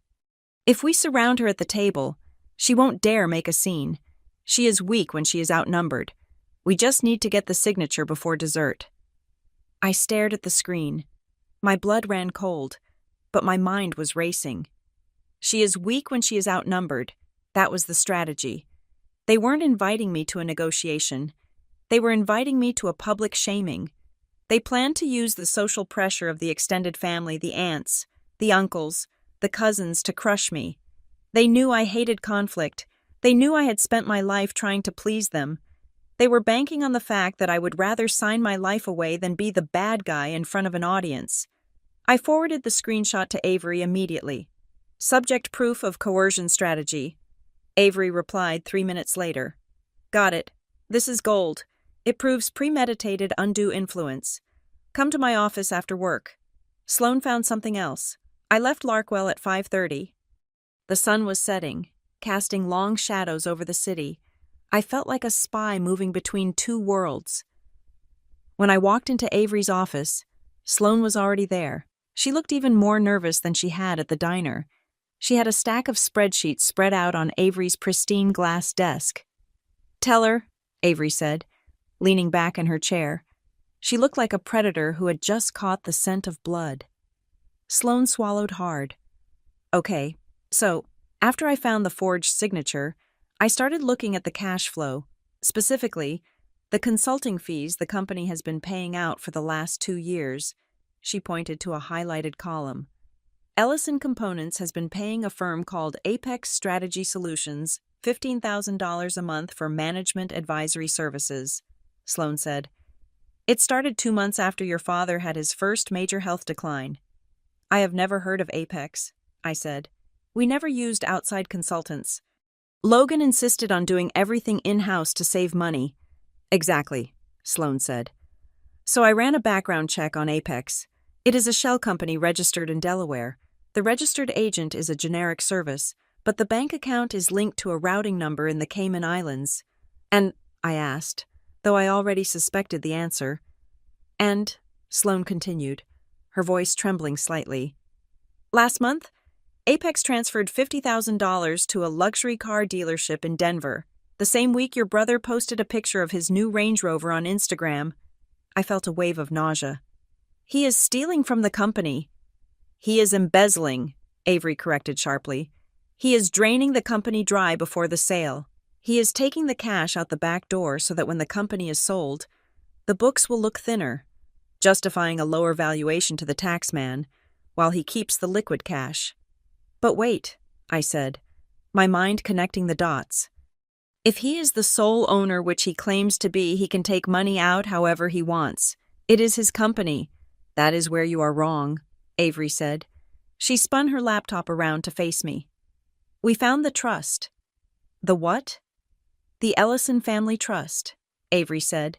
If we surround her at the table, she won't dare make a scene. She is weak when she is outnumbered. We just need to get the signature before dessert." I stared at the screen. My blood ran cold, but my mind was racing. She is weak when she is outnumbered. That was the strategy. They weren't inviting me to a negotiation. They were inviting me to a public shaming. They planned to use the social pressure of the extended family, the aunts, the uncles, the cousins, to crush me. They knew I hated conflict. They knew I had spent my life trying to please them. They were banking on the fact that I would rather sign my life away than be the bad guy in front of an audience. I forwarded the screenshot to Avery immediately. Subject: proof of coercion strategy. Avery replied 3 minutes later. Got it. This is gold. It proves premeditated undue influence. Come to my office after work. Sloan found something else. I left Larkwell at 5:30. The sun was setting, casting long shadows over the city. I felt like a spy moving between two worlds. When I walked into Avery's office, Sloane was already there. She looked even more nervous than she had at the diner. She had a stack of spreadsheets spread out on Avery's pristine glass desk. "Tell her," Avery said, leaning back in her chair. She looked like a predator who had just caught the scent of blood. Sloane swallowed hard. "Okay, so, after I found the forged signature, I started looking at the cash flow, specifically, the consulting fees the company has been paying out for the last 2 years." She pointed to a highlighted column. "Ellison Components has been paying a firm called Apex Strategy Solutions $15,000 a month for management advisory services," Sloane said. "It started 2 months after your father had his first major health decline." "I have never heard of Apex," I said. "We never used outside consultants. Logan insisted on doing everything in-house to save money." "Exactly," Sloane said. "So I ran a background check on Apex. It is a shell company registered in Delaware. The registered agent is a generic service, but the bank account is linked to a routing number in the Cayman Islands." "And," I asked, though I already suspected the answer. "And," Sloane continued, her voice trembling slightly, "last month, Apex transferred $50,000 to a luxury car dealership in Denver. The same week your brother posted a picture of his new Range Rover on Instagram." I felt a wave of nausea. "He is stealing from the company." "He is embezzling," Avery corrected sharply. "He is draining the company dry before the sale. He is taking the cash out the back door so that when the company is sold, the books will look thinner, justifying a lower valuation to the taxman, while he keeps the liquid cash." "But wait," I said, my mind connecting the dots. "If he is the sole owner which he claims to be, he can take money out however he wants. It is his company." "That is where you are wrong," Avery said. She spun her laptop around to face me. "We found the trust." "The what?" "The Ellison Family Trust," Avery said.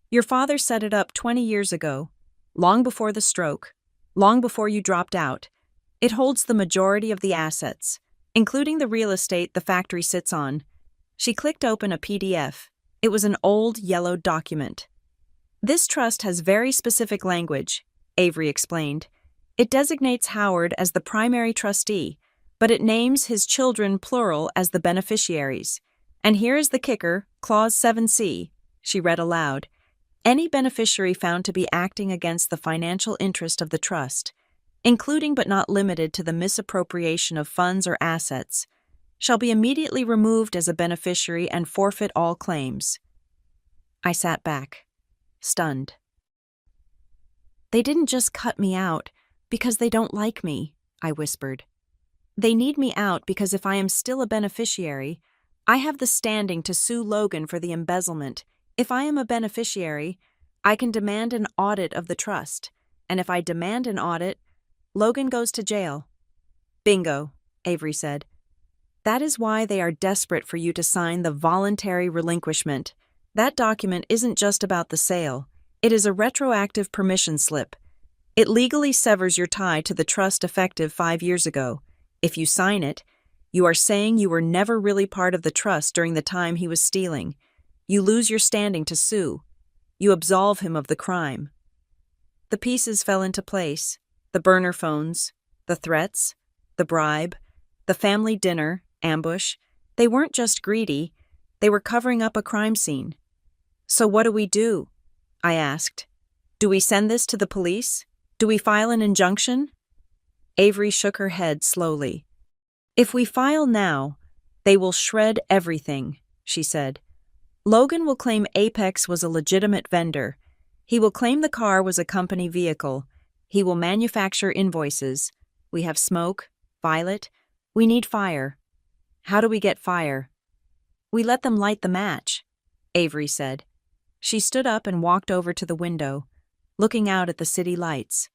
"Your father set it up 20 years ago, long before the stroke, long before you dropped out. It holds the majority of the assets, including the real estate the factory sits on." She clicked open a PDF. It was an old, yellowed document. "This trust has very specific language," Avery explained. "It designates Howard as the primary trustee, but it names his children plural as the beneficiaries. And here is the kicker, Clause 7C," she read aloud. "Any beneficiary found to be acting against the financial interest of the trust, including but not limited to the misappropriation of funds or assets, shall be immediately removed as a beneficiary and forfeit all claims." I sat back, stunned. "They didn't just cut me out because they don't like me," I whispered. "They need me out because if I am still a beneficiary, I have the standing to sue Logan for the embezzlement. If I am a beneficiary, I can demand an audit of the trust, and if I demand an audit, Logan goes to jail." "Bingo," Avery said. "That is why they are desperate for you to sign the voluntary relinquishment. That document isn't just about the sale. It is a retroactive permission slip. It legally severs your tie to the trust effective 5 years ago. If you sign it, you are saying you were never really part of the trust during the time he was stealing. You lose your standing to sue. You absolve him of the crime." The pieces fell into place. The burner phones, the threats, the bribe, the family dinner, ambush. They weren't just greedy, they were covering up a crime scene. "So what do we do?" I asked. "Do we send this to the police? Do we file an injunction?" Avery shook her head slowly. "If we file now, they will shred everything," she said. "Logan will claim Apex was a legitimate vendor. He will claim the car was a company vehicle. He will manufacture invoices. We have smoke, Violet. We need fire. How do we get fire?" "We let them light the match," Avery said. She stood up and walked over to the window, looking out at the city lights.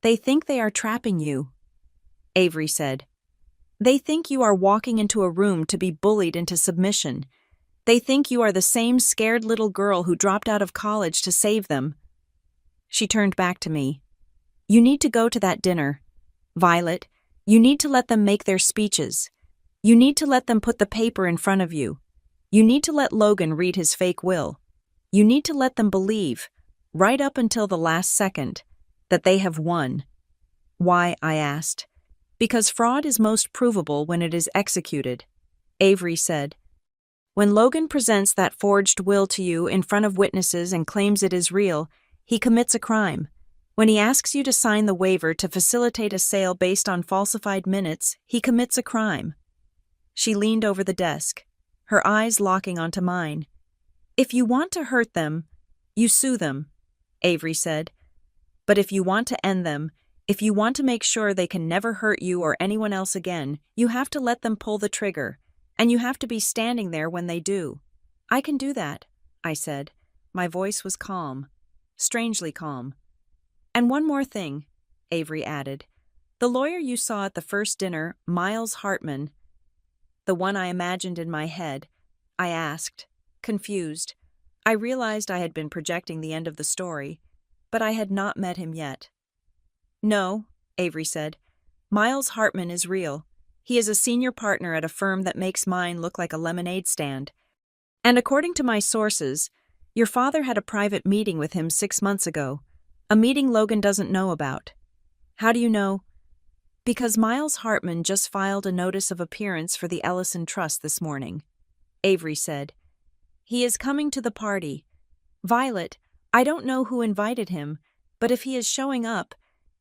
"They think they are trapping you," Avery said. "They think you are walking into a room to be bullied into submission. They think you are the same scared little girl who dropped out of college to save them." She turned back to me. "You need to go to that dinner. Violet, you need to let them make their speeches. You need to let them put the paper in front of you. You need to let Logan read his fake will. You need to let them believe, right up until the last second, that they have won. Why? I asked. Because fraud is most provable when it is executed, Avery said. When Logan presents that forged will to you in front of witnesses and claims it is real, he commits a crime. When he asks you to sign the waiver to facilitate a sale based on falsified minutes, he commits a crime. She leaned over the desk, her eyes locking onto mine. If you want to hurt them, you sue them, Avery said. But if you want to end them, if you want to make sure they can never hurt you or anyone else again, you have to let them pull the trigger, and you have to be standing there when they do. I can do that, I said. My voice was calm, strangely calm. And one more thing, Avery added. The lawyer you saw at the first dinner, Miles Hartman, the one I imagined in my head, I asked, confused. I realized I had been projecting the end of the story, but I had not met him yet. No, Avery said. Miles Hartman is real. He is a senior partner at a firm that makes mine look like a lemonade stand. And according to my sources, your father had a private meeting with him 6 months ago, a meeting Logan doesn't know about. How do you know? Because Miles Hartman just filed a notice of appearance for the Ellison Trust this morning, Avery said. He is coming to the party. Violet, I don't know who invited him, but if he is showing up,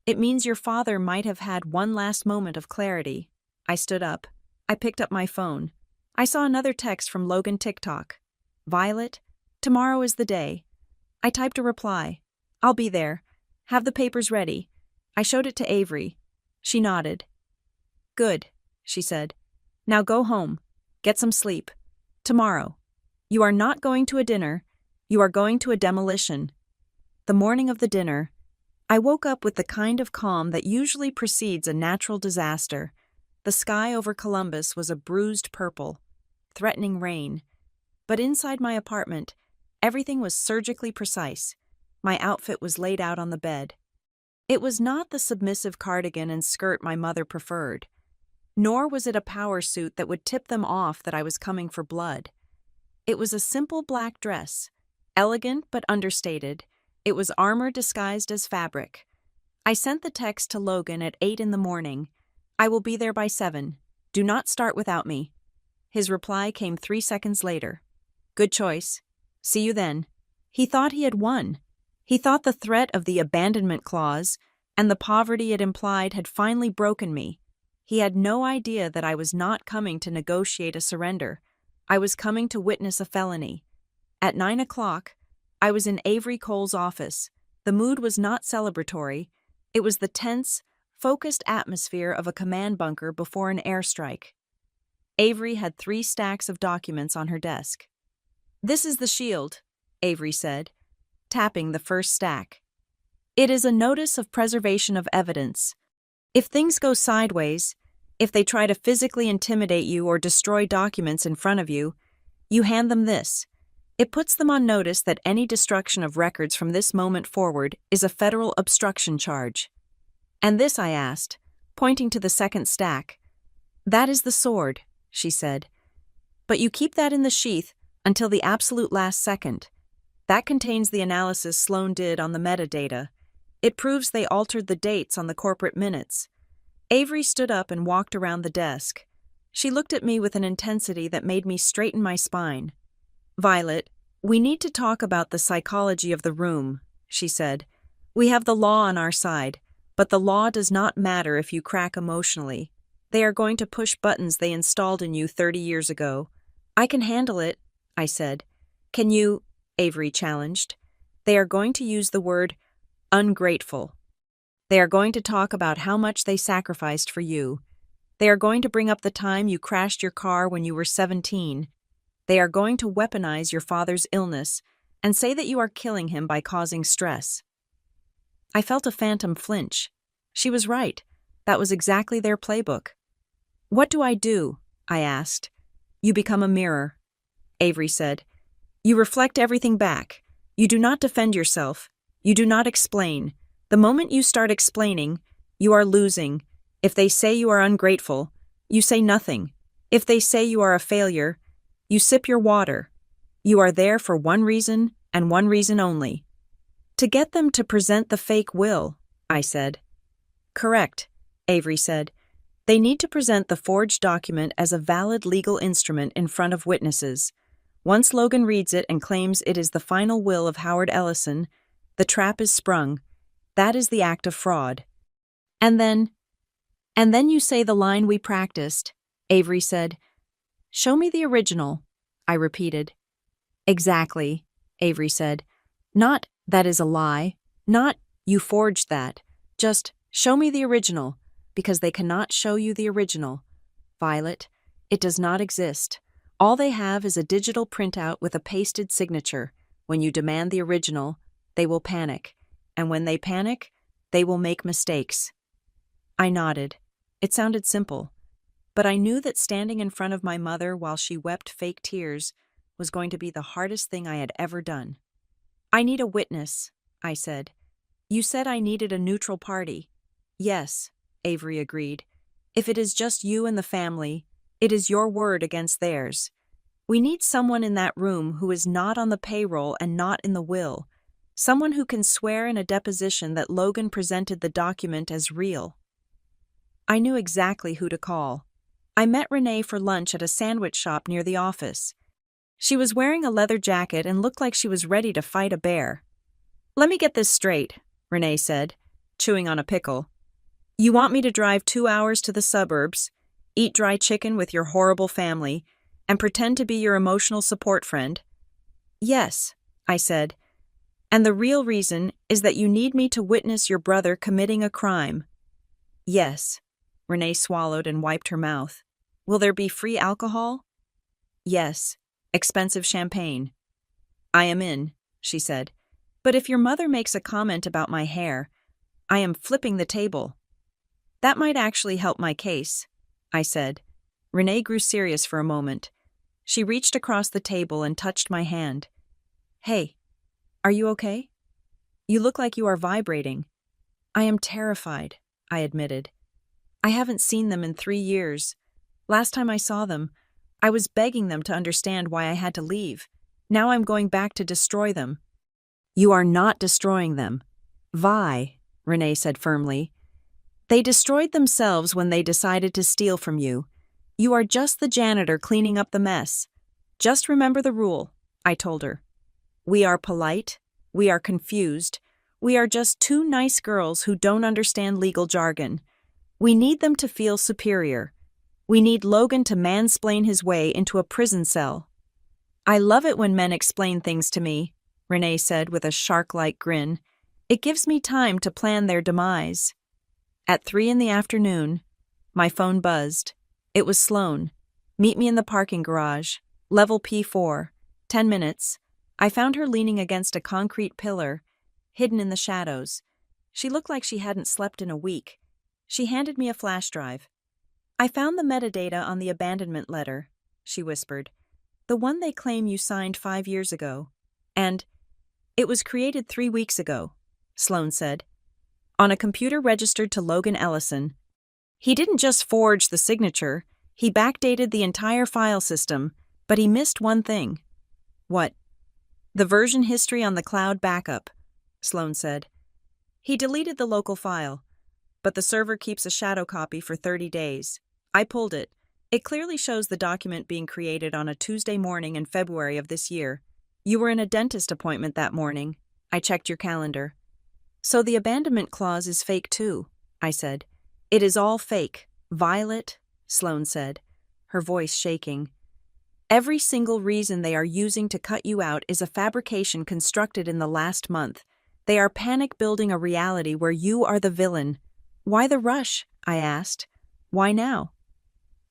it means your father might have had one last moment of clarity. I stood up. I picked up my phone. I saw another text from Logan TikTok. Violet, tomorrow is the day. I typed a reply. I'll be there. Have the papers ready. I showed it to Avery. She nodded. Good, she said. Now go home. Get some sleep. Tomorrow. You are not going to a dinner. You are going to a demolition. The morning of the dinner, I woke up with the kind of calm that usually precedes a natural disaster. The sky over Columbus was a bruised purple, threatening rain. But inside my apartment, everything was surgically precise. My outfit was laid out on the bed. It was not the submissive cardigan and skirt my mother preferred, nor was it a power suit that would tip them off that I was coming for blood. It was a simple black dress, elegant but understated. It was armor disguised as fabric. I sent the text to Logan at 8 in the morning. I will be there by 7. Do not start without me. His reply came 3 seconds later. Good choice. See you then. He thought he had won. He thought the threat of the abandonment clause and the poverty it implied had finally broken me. He had no idea that I was not coming to negotiate a surrender. I was coming to witness a felony. At 9 o'clock, I was in Avery Cole's office. The mood was not celebratory. It was the tense, focused atmosphere of a command bunker before an airstrike. Avery had 3 stacks of documents on her desk. This is the shield, Avery said, tapping the first stack. It is a notice of preservation of evidence. If things go sideways, if they try to physically intimidate you or destroy documents in front of you, you hand them this. It puts them on notice that any destruction of records from this moment forward is a federal obstruction charge. And this, I asked, pointing to the second stack. That is the sword, she said. But you keep that in the sheath until the absolute last second. That contains the analysis Sloan did on the metadata. It proves they altered the dates on the corporate minutes. Avery stood up and walked around the desk. She looked at me with an intensity that made me straighten my spine. Violet, we need to talk about the psychology of the room, she said. We have the law on our side, but the law does not matter if you crack emotionally. They are going to push buttons they installed in you 30 years ago. I can handle it, I said. Can you? Avery challenged. They are going to use the word ungrateful. They are going to talk about how much they sacrificed for you. They are going to bring up the time you crashed your car when you were 17. They are going to weaponize your father's illness and say that you are killing him by causing stress. I felt a phantom flinch. She was right. That was exactly their playbook. What do I do? I asked. You become a mirror, Avery said. You reflect everything back. You do not defend yourself. You do not explain. The moment you start explaining, you are losing. If they say you are ungrateful, you say nothing. If they say you are a failure, You sip your water. You are there for one reason and one reason only. To get them to present the fake will, I said. Correct, Avery said. They need to present the forged document as a valid legal instrument in front of witnesses. Once Logan reads it and claims it is the final will of Howard Ellison, the trap is sprung. That is the act of fraud. And then you say the line we practiced, Avery said. Show me the original, I repeated. Exactly, Avery said. Not, that is a lie. Not, you forged that. Just, show me the original, because they cannot show you the original. Violet, it does not exist. All they have is a digital printout with a pasted signature. When you demand the original, they will panic. And when they panic, they will make mistakes. I nodded. It sounded simple. But I knew that standing in front of my mother while she wept fake tears was going to be the hardest thing I had ever done. I need a witness, I said. You said I needed a neutral party. Yes, Avery agreed. If it is just you and the family, it is your word against theirs. We need someone in that room who is not on the payroll and not in the will. Someone who can swear in a deposition that Logan presented the document as real. I knew exactly who to call. I met Renee for lunch at a sandwich shop near the office. She was wearing a leather jacket and looked like she was ready to fight a bear. Let me get this straight, Renee said, chewing on a pickle. You want me to drive 2 hours to the suburbs, eat dry chicken with your horrible family, and pretend to be your emotional support friend? Yes, I said. And the real reason is that you need me to witness your brother committing a crime. Yes. Renee swallowed and wiped her mouth. Will there be free alcohol? Yes. Expensive champagne. I am in, she said. But if your mother makes a comment about my hair, I am flipping the table. That might actually help my case, I said. Renee grew serious for a moment. She reached across the table and touched my hand. Hey, are you okay? You look like you are vibrating. I am terrified, I admitted. I haven't seen them in 3 years. Last time I saw them, I was begging them to understand why I had to leave. Now I'm going back to destroy them. You are not destroying them. Renee said firmly. They destroyed themselves when they decided to steal from you. You are just the janitor cleaning up the mess. Just remember the rule, I told her. We are polite. We are confused. We are just two nice girls who don't understand legal jargon. We need them to feel superior. We need Logan to mansplain his way into a prison cell. I love it when men explain things to me, Renee said with a shark-like grin. It gives me time to plan their demise. At 3 p.m, my phone buzzed. It was Sloan. Meet me in the parking garage. Level P4. 10 minutes. I found her leaning against a concrete pillar, hidden in the shadows. She looked like she hadn't slept in a week. She handed me a flash drive. I found the metadata on the abandonment letter, she whispered. The one they claim you signed 5 years ago. And it was created 3 weeks ago, Sloan said. On a computer registered to Logan Ellison. He didn't just forge the signature, he backdated the entire file system, but he missed one thing. What? The version history on the cloud backup, Sloan said. He deleted the local file, but the server keeps a shadow copy for 30 days. I pulled it. It clearly shows the document being created on a Tuesday morning in February of this year. You were in a dentist appointment that morning. I checked your calendar. So the abandonment clause is fake too, I said. It is all fake. Violet, Sloan said, her voice shaking. Every single reason they are using to cut you out is a fabrication constructed in the last month. They are panic building a reality where you are the villain. Why the rush? I asked. Why now?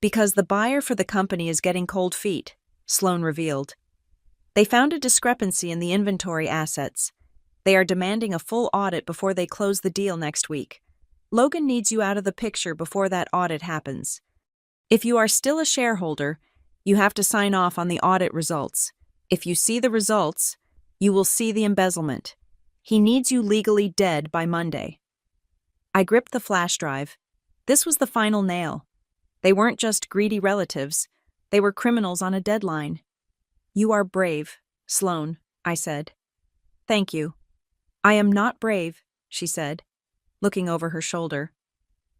Because the buyer for the company is getting cold feet, Sloan revealed. They found a discrepancy in the inventory assets. They are demanding a full audit before they close the deal next week. Logan needs you out of the picture before that audit happens. If you are still a shareholder, you have to sign off on the audit results. If you see the results, you will see the embezzlement. He needs you legally dead by Monday. I gripped the flash drive. This was the final nail. They weren't just greedy relatives. They were criminals on a deadline. You are brave, Sloane, I said. Thank you. I am not brave, she said, looking over her shoulder.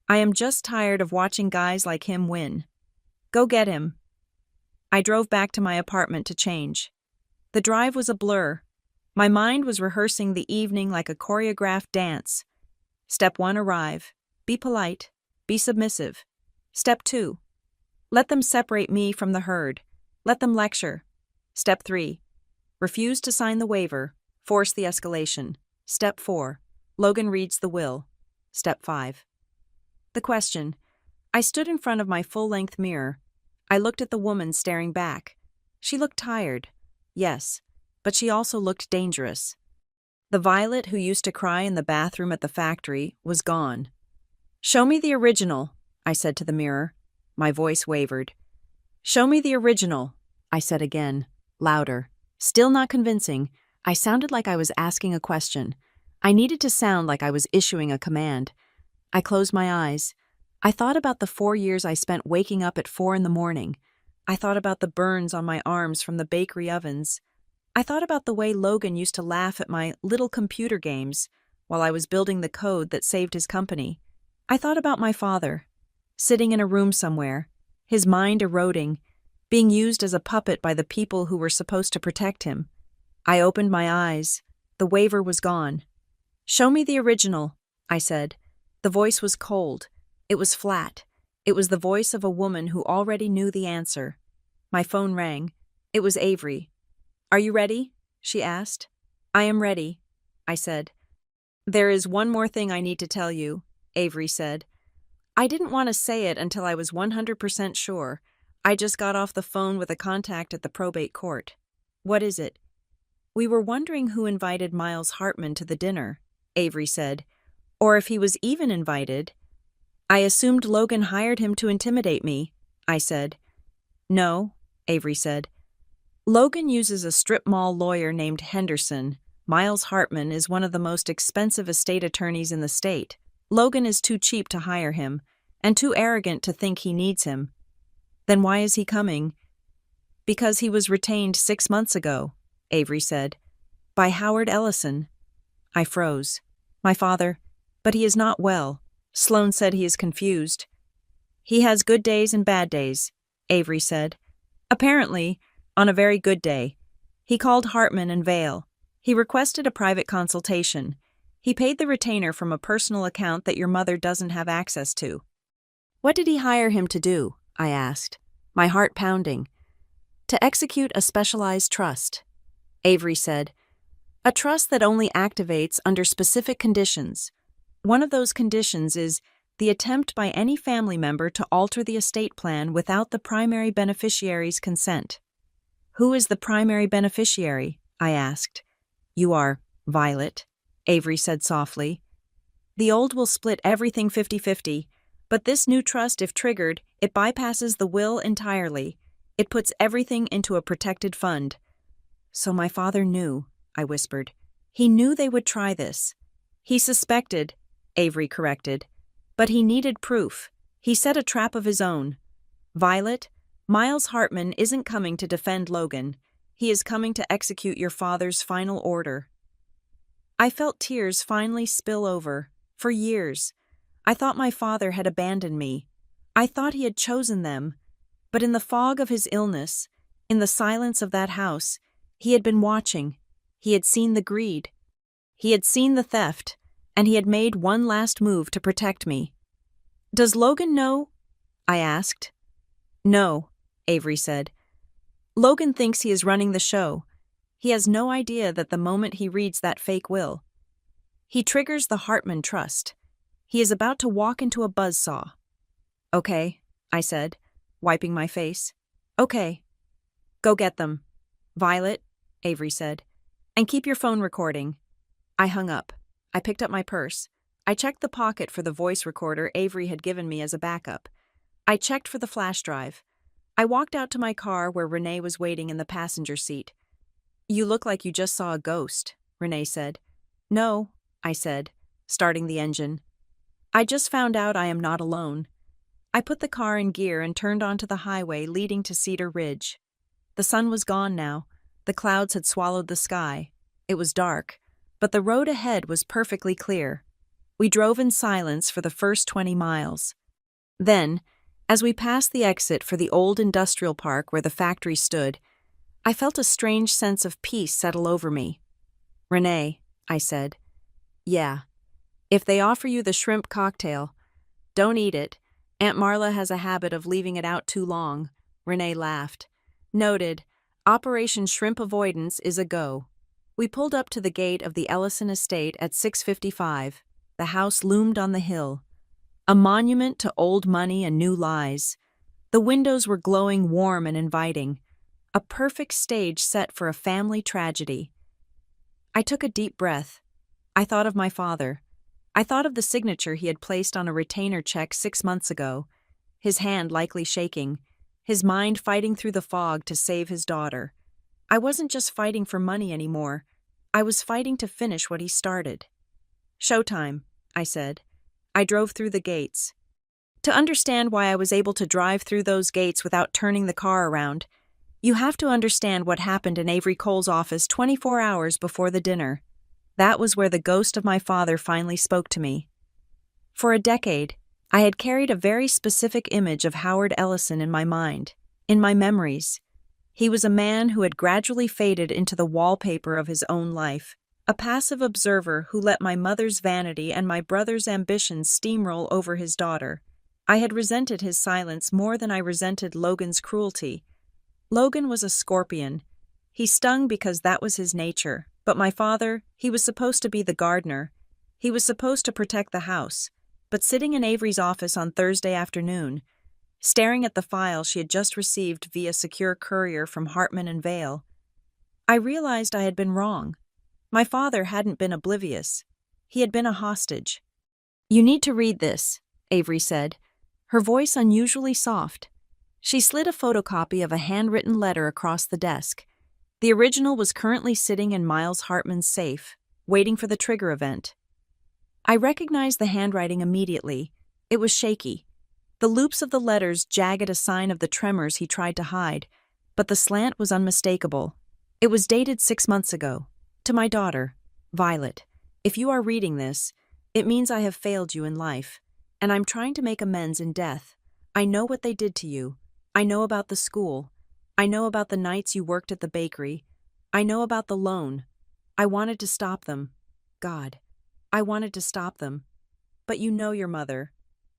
I am just tired of watching guys like him win. Go get him. I drove back to my apartment to change. The drive was a blur. My mind was rehearsing the evening like a choreographed dance. Step 1, arrive. Be polite. Be submissive. Step 2, let them separate me from the herd. Let them lecture. Step 3, refuse to sign the waiver. Force the escalation. Step 4, Logan reads the will. Step 5. The question. I stood in front of my full-length mirror. I looked at the woman staring back. She looked tired. Yes, but she also looked dangerous. The Violet who used to cry in the bathroom at the factory was gone. Show me the original, I said to the mirror. My voice wavered. Show me the original, I said again, louder. Still not convincing. I sounded like I was asking a question. I needed to sound like I was issuing a command. I closed my eyes. I thought about the 4 years I spent waking up at 4 a.m. I thought about the burns on my arms from the bakery ovens. I thought about the way Logan used to laugh at my little computer games while I was building the code that saved his company. I thought about my father, sitting in a room somewhere, his mind eroding, being used as a puppet by the people who were supposed to protect him. I opened my eyes. The waiver was gone. Show me the original, I said. The voice was cold. It was flat. It was the voice of a woman who already knew the answer. My phone rang. It was Avery. Are you ready? She asked. I am ready, I said. There is one more thing I need to tell you, Avery said. I didn't want to say it until I was 100% sure. I just got off the phone with a contact at the probate court. What is it? We were wondering who invited Miles Hartman to the dinner, Avery said, or if he was even invited. I assumed Logan hired him to intimidate me, I said. No, Avery said. Logan uses a strip mall lawyer named Henderson. Miles Hartman is one of the most expensive estate attorneys in the state. Logan is too cheap to hire him, and too arrogant to think he needs him. Then why is he coming? Because he was retained 6 months ago, Avery said, by Howard Ellison. I froze. My father, but he is not well. Sloane said he is confused. He has good days and bad days, Avery said. Apparently, on a very good day, he called Hartman and Vale. He requested a private consultation. He paid the retainer from a personal account that your mother doesn't have access to. What did he hire him to do? I asked, my heart pounding. To execute a specialized trust, Avery said. A trust that only activates under specific conditions. One of those conditions is the attempt by any family member to alter the estate plan without the primary beneficiary's consent. Who is the primary beneficiary? I asked. You are, Violet, Avery said softly. The old will split everything 50-50, but this new trust, if triggered, it bypasses the will entirely. It puts everything into a protected fund. So my father knew, I whispered. He knew they would try this. He suspected, Avery corrected, but he needed proof. He set a trap of his own. Violet, Miles Hartman isn't coming to defend Logan. He is coming to execute your father's final order. I felt tears finally spill over. For years, I thought my father had abandoned me. I thought he had chosen them. But in the fog of his illness, in the silence of that house, he had been watching. He had seen the greed. He had seen the theft, and he had made one last move to protect me. Does Logan know? I asked. No, Avery said. Logan thinks he is running the show. He has no idea that the moment he reads that fake will, he triggers the Hartman trust. He is about to walk into a buzzsaw. Okay, I said, wiping my face. Okay. Go get them. Violet, Avery said, and keep your phone recording. I hung up. I picked up my purse. I checked the pocket for the voice recorder Avery had given me as a backup. I checked for the flash drive. I walked out to my car where Renee was waiting in the passenger seat. You look like you just saw a ghost, Renee said. No, I said, starting the engine. I just found out I am not alone. I put the car in gear and turned onto the highway leading to Cedar Ridge. The sun was gone now. The clouds had swallowed the sky. It was dark, but the road ahead was perfectly clear. We drove in silence for the first 20 miles. Then, as we passed the exit for the old industrial park where the factory stood, I felt a strange sense of peace settle over me. "Renee," I said. "Yeah. If they offer you the shrimp cocktail, don't eat it. Aunt Marla has a habit of leaving it out too long." Renee laughed. "Noted. Operation Shrimp Avoidance is a go." We pulled up to the gate of the Ellison estate at 6:55. The house loomed on the hill, a monument to old money and new lies. The windows were glowing warm and inviting, a perfect stage set for a family tragedy. I took a deep breath. I thought of my father. I thought of the signature he had placed on a retainer check 6 months ago, his hand likely shaking, his mind fighting through the fog to save his daughter. I wasn't just fighting for money anymore. I was fighting to finish what he started. "Showtime," I said. I drove through the gates. To understand why I was able to drive through those gates without turning the car around, you have to understand what happened in Avery Cole's office 24 hours before the dinner. That was where the ghost of my father finally spoke to me. For a decade, I had carried a very specific image of Howard Ellison in my mind, in my memories. He was a man who had gradually faded into the wallpaper of his own life, a passive observer who let my mother's vanity and my brother's ambitions steamroll over his daughter. I had resented his silence more than I resented Logan's cruelty. Logan was a scorpion. He stung because that was his nature. But my father, he was supposed to be the gardener. He was supposed to protect the house. But sitting in Avery's office on Thursday afternoon, staring at the file she had just received via secure courier from Hartman and Vale, I realized I had been wrong. My father hadn't been oblivious. He had been a hostage. "You need to read this," Avery said, her voice unusually soft. She slid a photocopy of a handwritten letter across the desk. The original was currently sitting in Miles Hartman's safe, waiting for the trigger event. I recognized the handwriting immediately. It was shaky. The loops of the letters jagged a sign of the tremors he tried to hide, but the slant was unmistakable. It was dated 6 months ago. "To my daughter, Violet, if you are reading this, it means I have failed you in life, and I'm trying to make amends in death. I know what they did to you. I know about the school. I know about the nights you worked at the bakery. I know about the loan. I wanted to stop them. God, I wanted to stop them. But you know your mother.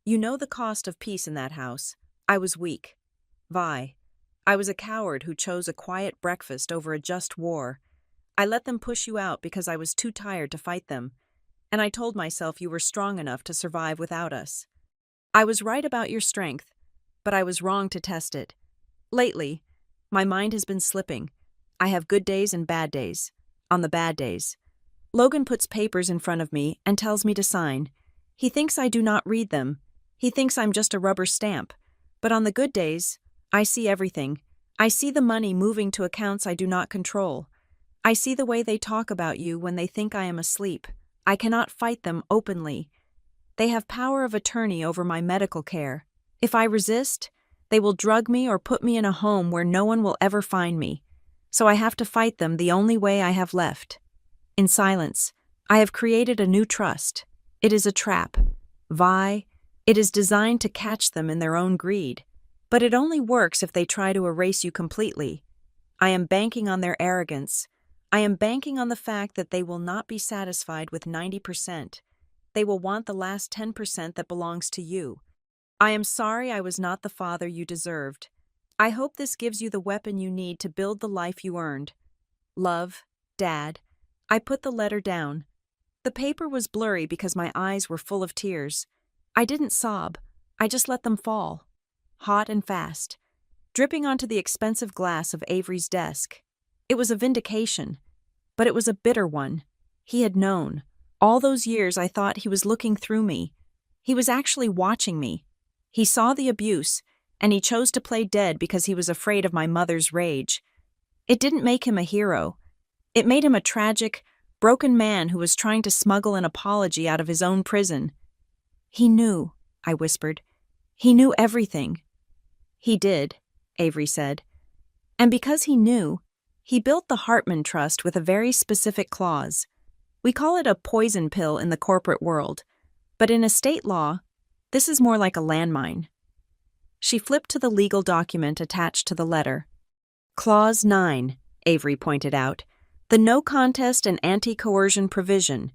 You know the cost of peace in that house. I was weak. Vi, I was a coward who chose a quiet breakfast over a just war. I let them push you out because I was too tired to fight them, and I told myself you were strong enough to survive without us. I was right about your strength, but I was wrong to test it. Lately, my mind has been slipping. I have good days and bad days. On the bad days, Logan puts papers in front of me and tells me to sign. He thinks I do not read them. He thinks I'm just a rubber stamp. But on the good days, I see everything. I see the money moving to accounts I do not control. I see the way they talk about you when they think I am asleep. I cannot fight them openly. They have power of attorney over my medical care. If I resist, they will drug me or put me in a home where no one will ever find me. So I have to fight them the only way I have left. In silence, I have created a new trust. It is a trap. Vi, it is designed to catch them in their own greed. But it only works if they try to erase you completely. I am banking on their arrogance. I am banking on the fact that they will not be satisfied with 90%. They will want the last 10% that belongs to you. I am sorry I was not the father you deserved. I hope this gives you the weapon you need to build the life you earned. Love, Dad. I put the letter down. The paper was blurry because my eyes were full of tears. I didn't sob. I just let them fall. Hot and fast, dripping onto the expensive glass of Avery's desk. It was a vindication, but it was a bitter one. He had known. All those years I thought he was looking through me. He was actually watching me. He saw the abuse, and he chose to play dead because he was afraid of my mother's rage. It didn't make him a hero. It made him a tragic, broken man who was trying to smuggle an apology out of his own prison. "He knew," I whispered. He knew everything. He did, Avery said. And because he knew, he built the Hartman Trust with a very specific clause. We call it a poison pill in the corporate world, but in estate law, this is more like a landmine. She flipped to the legal document attached to the letter. Clause 9, Avery pointed out, the no contest and anti-coercion provision.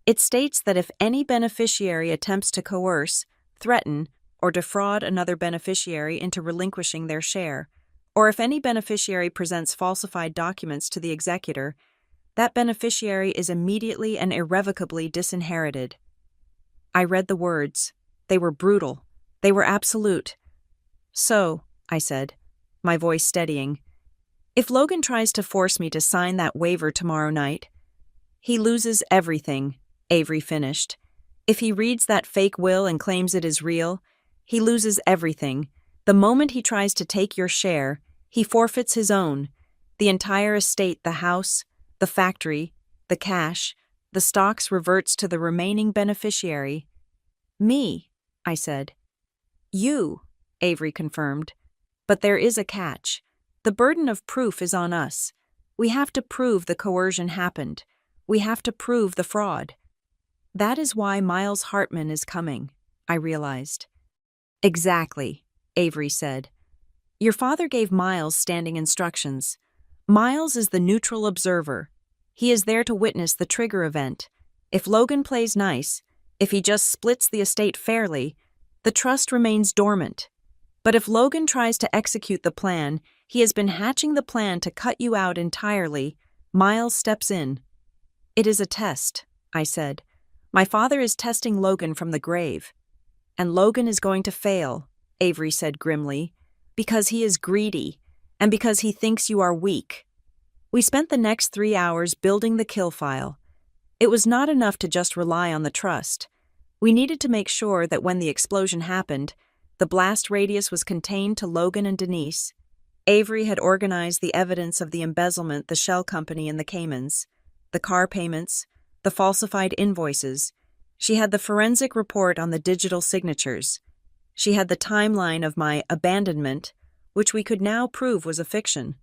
It states that if any beneficiary attempts to coerce, threaten, or defraud another beneficiary into relinquishing their share, or if any beneficiary presents falsified documents to the executor, that beneficiary is immediately and irrevocably disinherited. I read the words. They were brutal. They were absolute. So, I said, my voice steadying, if Logan tries to force me to sign that waiver tomorrow night, he loses everything, Avery finished. If he reads that fake will and claims it is real, he loses everything. The moment he tries to take your share, he forfeits his own. The entire estate, the house, the factory, the cash, the stocks reverts to the remaining beneficiary. Me, I said. You, Avery confirmed. But there is a catch. The burden of proof is on us. We have to prove the coercion happened. We have to prove the fraud. That is why Miles Hartman is coming, I realized. Exactly, Avery said. Your father gave Miles standing instructions. Miles is the neutral observer. He is there to witness the trigger event. If Logan plays nice, if he just splits the estate fairly, the trust remains dormant. But if Logan tries to execute the plan, he has been hatching the plan to cut you out entirely. Miles steps in. It is a test, I said. My father is testing Logan from the grave. And Logan is going to fail, Avery said grimly, because he is greedy, and because he thinks you are weak. We spent the next 3 hours building the kill file. It was not enough to just rely on the trust. We needed to make sure that when the explosion happened, the blast radius was contained to Logan and Denise. Avery had organized the evidence of the embezzlement, the shell company in the Caymans, the car payments, the falsified invoices. She had the forensic report on the digital signatures. She had the timeline of my abandonment, which we could now prove was a fiction.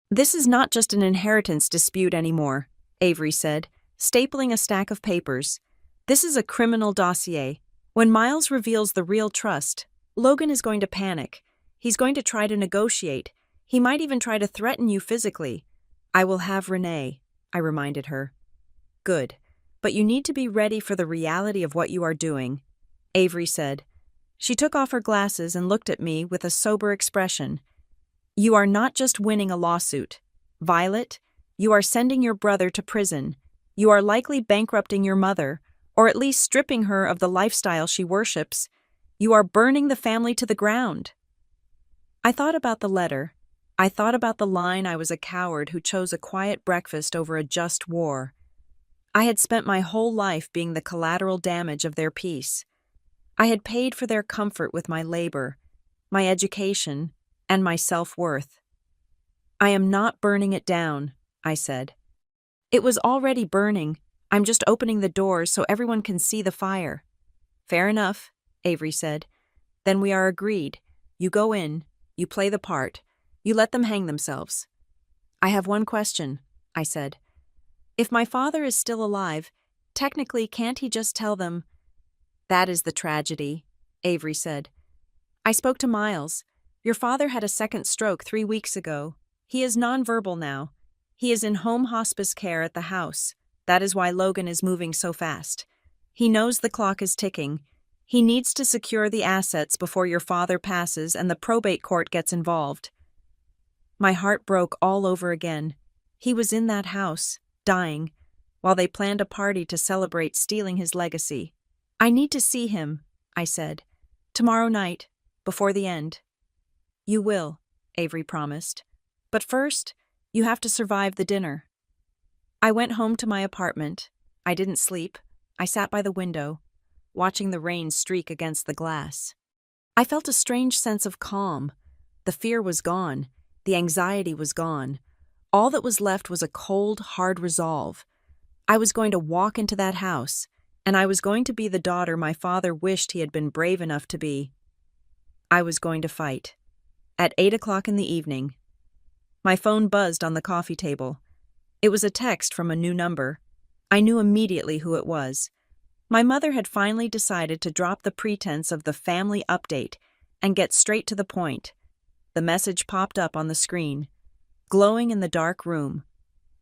This is not just an inheritance dispute anymore, Avery said, stapling a stack of papers. This is a criminal dossier. When Miles reveals the real trust, Logan is going to panic. He's going to try to negotiate. He might even try to threaten you physically. I will have Renee, I reminded her. Good. But you need to be ready for the reality of what you are doing, Avery said. She took off her glasses and looked at me with a sober expression. You are not just winning a lawsuit. Violet, you are sending your brother to prison. You are likely bankrupting your mother, or at least stripping her of the lifestyle she worships. You are burning the family to the ground. I thought about the letter. I thought about the line I was a coward who chose a quiet breakfast over a just war. I had spent my whole life being the collateral damage of their peace. I had paid for their comfort with my labor, my education, and my self-worth. I am not burning it down, I said. It was already burning. I'm just opening the doors so everyone can see the fire. Fair enough, Avery said. Then we are agreed. You go in, you play the part, you let them hang themselves. I have one question, I said. If my father is still alive, technically can't he just tell them? That is the tragedy, Avery said. I spoke to Miles. Your father had a second stroke 3 weeks ago. He is nonverbal now. He is in home hospice care at the house. That is why Logan is moving so fast. He knows the clock is ticking. He needs to secure the assets before your father passes and the probate court gets involved. My heart broke all over again. He was in that house, dying, while they planned a party to celebrate stealing his legacy. I need to see him, I said. Tomorrow night, before the end. You will, Avery promised. But first, you have to survive the dinner. I went home to my apartment. I didn't sleep. I sat by the window, watching the rain streak against the glass. I felt a strange sense of calm. The fear was gone. The anxiety was gone. All that was left was a cold, hard resolve. I was going to walk into that house, and I was going to be the daughter my father wished he had been brave enough to be. I was going to fight. At 8 o'clock in the evening. My phone buzzed on the coffee table. It was a text from a new number. I knew immediately who it was. My mother had finally decided to drop the pretense of the family update and get straight to the point. The message popped up on the screen, glowing in the dark room.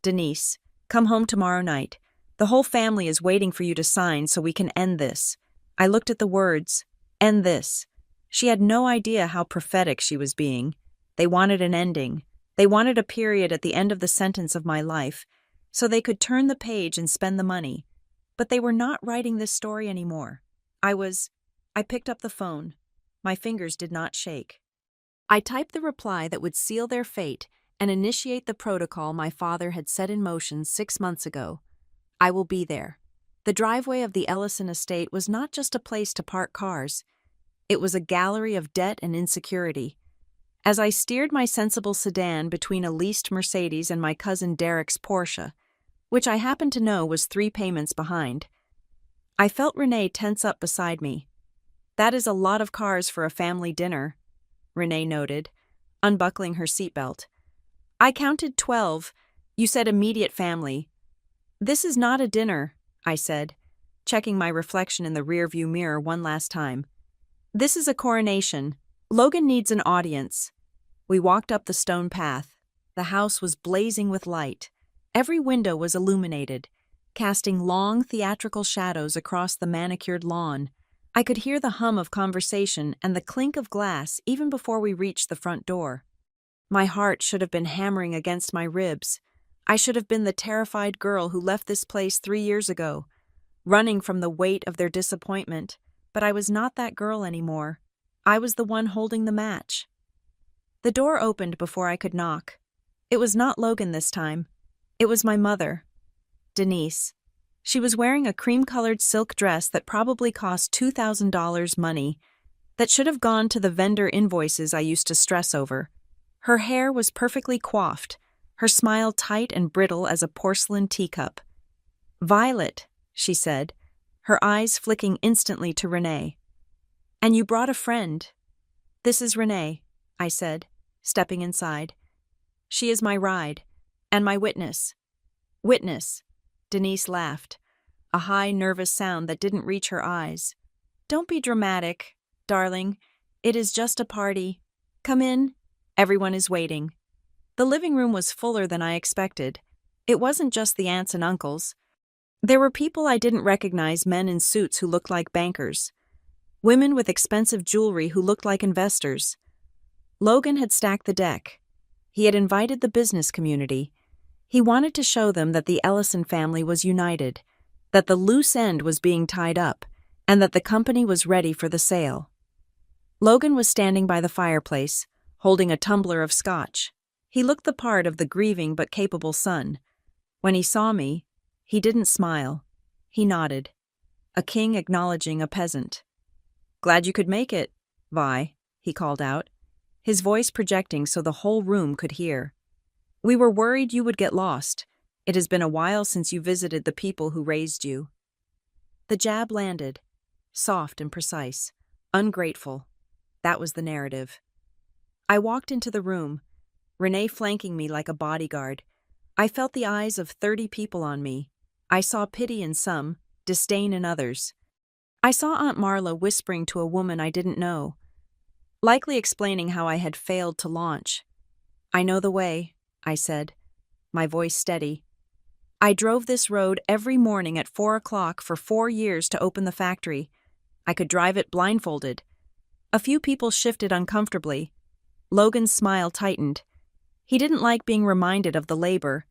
Denise, come home tomorrow night. The whole family is waiting for you to sign so we can end this. I looked at the words, end this. She had no idea how prophetic she was being. They wanted an ending. They wanted a period at the end of the sentence of my life, so they could turn the page and spend the money. But they were not writing this story anymore. I picked up the phone. My fingers did not shake. I typed the reply that would seal their fate and initiate the protocol my father had set in motion 6 months ago. I will be there. The driveway of the Ellison estate was not just a place to park cars. It was a gallery of debt and insecurity. As I steered my sensible sedan between a leased Mercedes and my cousin Derek's Porsche, which I happened to know was 3 payments behind, I felt Renee tense up beside me. That is a lot of cars for a family dinner, Renee noted, unbuckling her seatbelt. I counted 12. You said immediate family. This is not a dinner, I said, checking my reflection in the rearview mirror one last time. This is a coronation. Logan needs an audience. We walked up the stone path. The house was blazing with light. Every window was illuminated, casting long theatrical shadows across the manicured lawn. I could hear the hum of conversation and the clink of glass even before we reached the front door. My heart should have been hammering against my ribs. I should have been the terrified girl who left this place 3 years ago, running from the weight of their disappointment, but I was not that girl anymore. I was the one holding the match. The door opened before I could knock. It was not Logan this time. It was my mother, Denise. She was wearing a cream-colored silk dress that probably cost $2,000 money, that should have gone to the vendor invoices I used to stress over. Her hair was perfectly coiffed, her smile tight and brittle as a porcelain teacup. "Violet," she said, her eyes flicking instantly to Renee. "And you brought a friend." "This is Renee," I said, stepping inside. "She is my ride, and my witness." "Witness," Denise laughed, a high, nervous sound that didn't reach her eyes. "Don't be dramatic, darling. It is just a party. Come in. Everyone is waiting." The living room was fuller than I expected. It wasn't just the aunts and uncles. There were people I didn't recognize, men in suits who looked like bankers, women with expensive jewelry who looked like investors. Logan had stacked the deck. He had invited the business community. He wanted to show them that the Ellison family was united, that the loose end was being tied up, and that the company was ready for the sale. Logan was standing by the fireplace, holding a tumbler of scotch. He looked the part of the grieving but capable son. When he saw me, he didn't smile. He nodded, a king acknowledging a peasant. "Glad you could make it, Vi," he called out, his voice projecting so the whole room could hear. "We were worried you would get lost. It has been a while since you visited the people who raised you." The jab landed, soft and precise, ungrateful. That was the narrative. I walked into the room, Renee flanking me like a bodyguard. I felt the eyes of 30 people on me. I saw pity in some, disdain in others. I saw Aunt Marla whispering to a woman I didn't know, likely explaining how I had failed to launch. "I know the way," I said, my voice steady. "I drove this road every morning at 4 o'clock for 4 years to open the factory. I could drive it blindfolded." A few people shifted uncomfortably. Logan's smile tightened. He didn't like being reminded of the labor.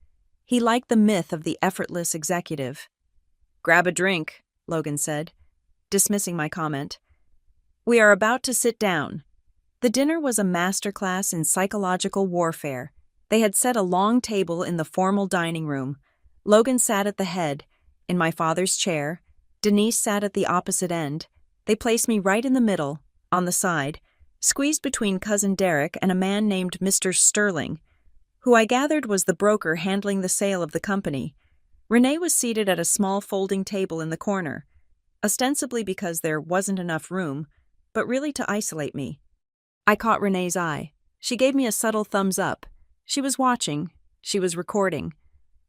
He liked the myth of the effortless executive. "Grab a drink," Logan said, dismissing my comment. "We are about to sit down." The dinner was a masterclass in psychological warfare. They had set a long table in the formal dining room. Logan sat at the head, in my father's chair. Denise sat at the opposite end. They placed me right in the middle, on the side, squeezed between cousin Derek and a man named Mr. Sterling, who I gathered was the broker handling the sale of the company. Renee was seated at a small folding table in the corner, ostensibly because there wasn't enough room, but really to isolate me. I caught Renee's eye. She gave me a subtle thumbs up. She was watching. She was recording.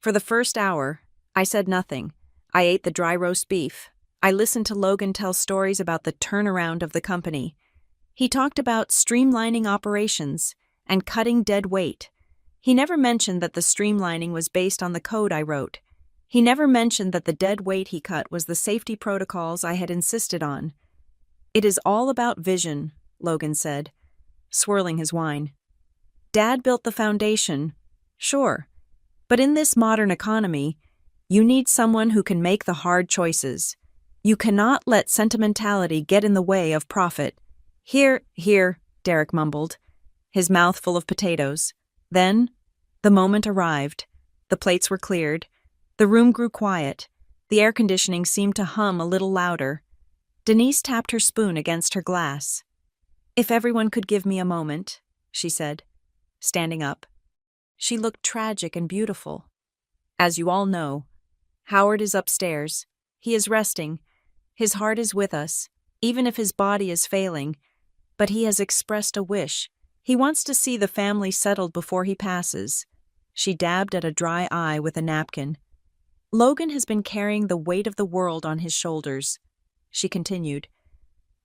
For the first hour, I said nothing. I ate the dry roast beef. I listened to Logan tell stories about the turnaround of the company. He talked about streamlining operations and cutting dead weight. He never mentioned that the streamlining was based on the code I wrote. He never mentioned that the dead weight he cut was the safety protocols I had insisted on. "It is all about vision," Logan said, swirling his wine. "Dad built the foundation, sure, but in this modern economy, you need someone who can make the hard choices. You cannot let sentimentality get in the way of profit." Here, Derek mumbled, his mouth full of potatoes. Then, the moment arrived. The plates were cleared. The room grew quiet. The air conditioning seemed to hum a little louder. Denise tapped her spoon against her glass. "If everyone could give me a moment," she said, standing up. She looked tragic and beautiful. "As you all know, Howard is upstairs. He is resting. His heart is with us, even if his body is failing. But he has expressed a wish. He wants to see the family settled before he passes." She dabbed at a dry eye with a napkin. "Logan has been carrying the weight of the world on his shoulders," she continued.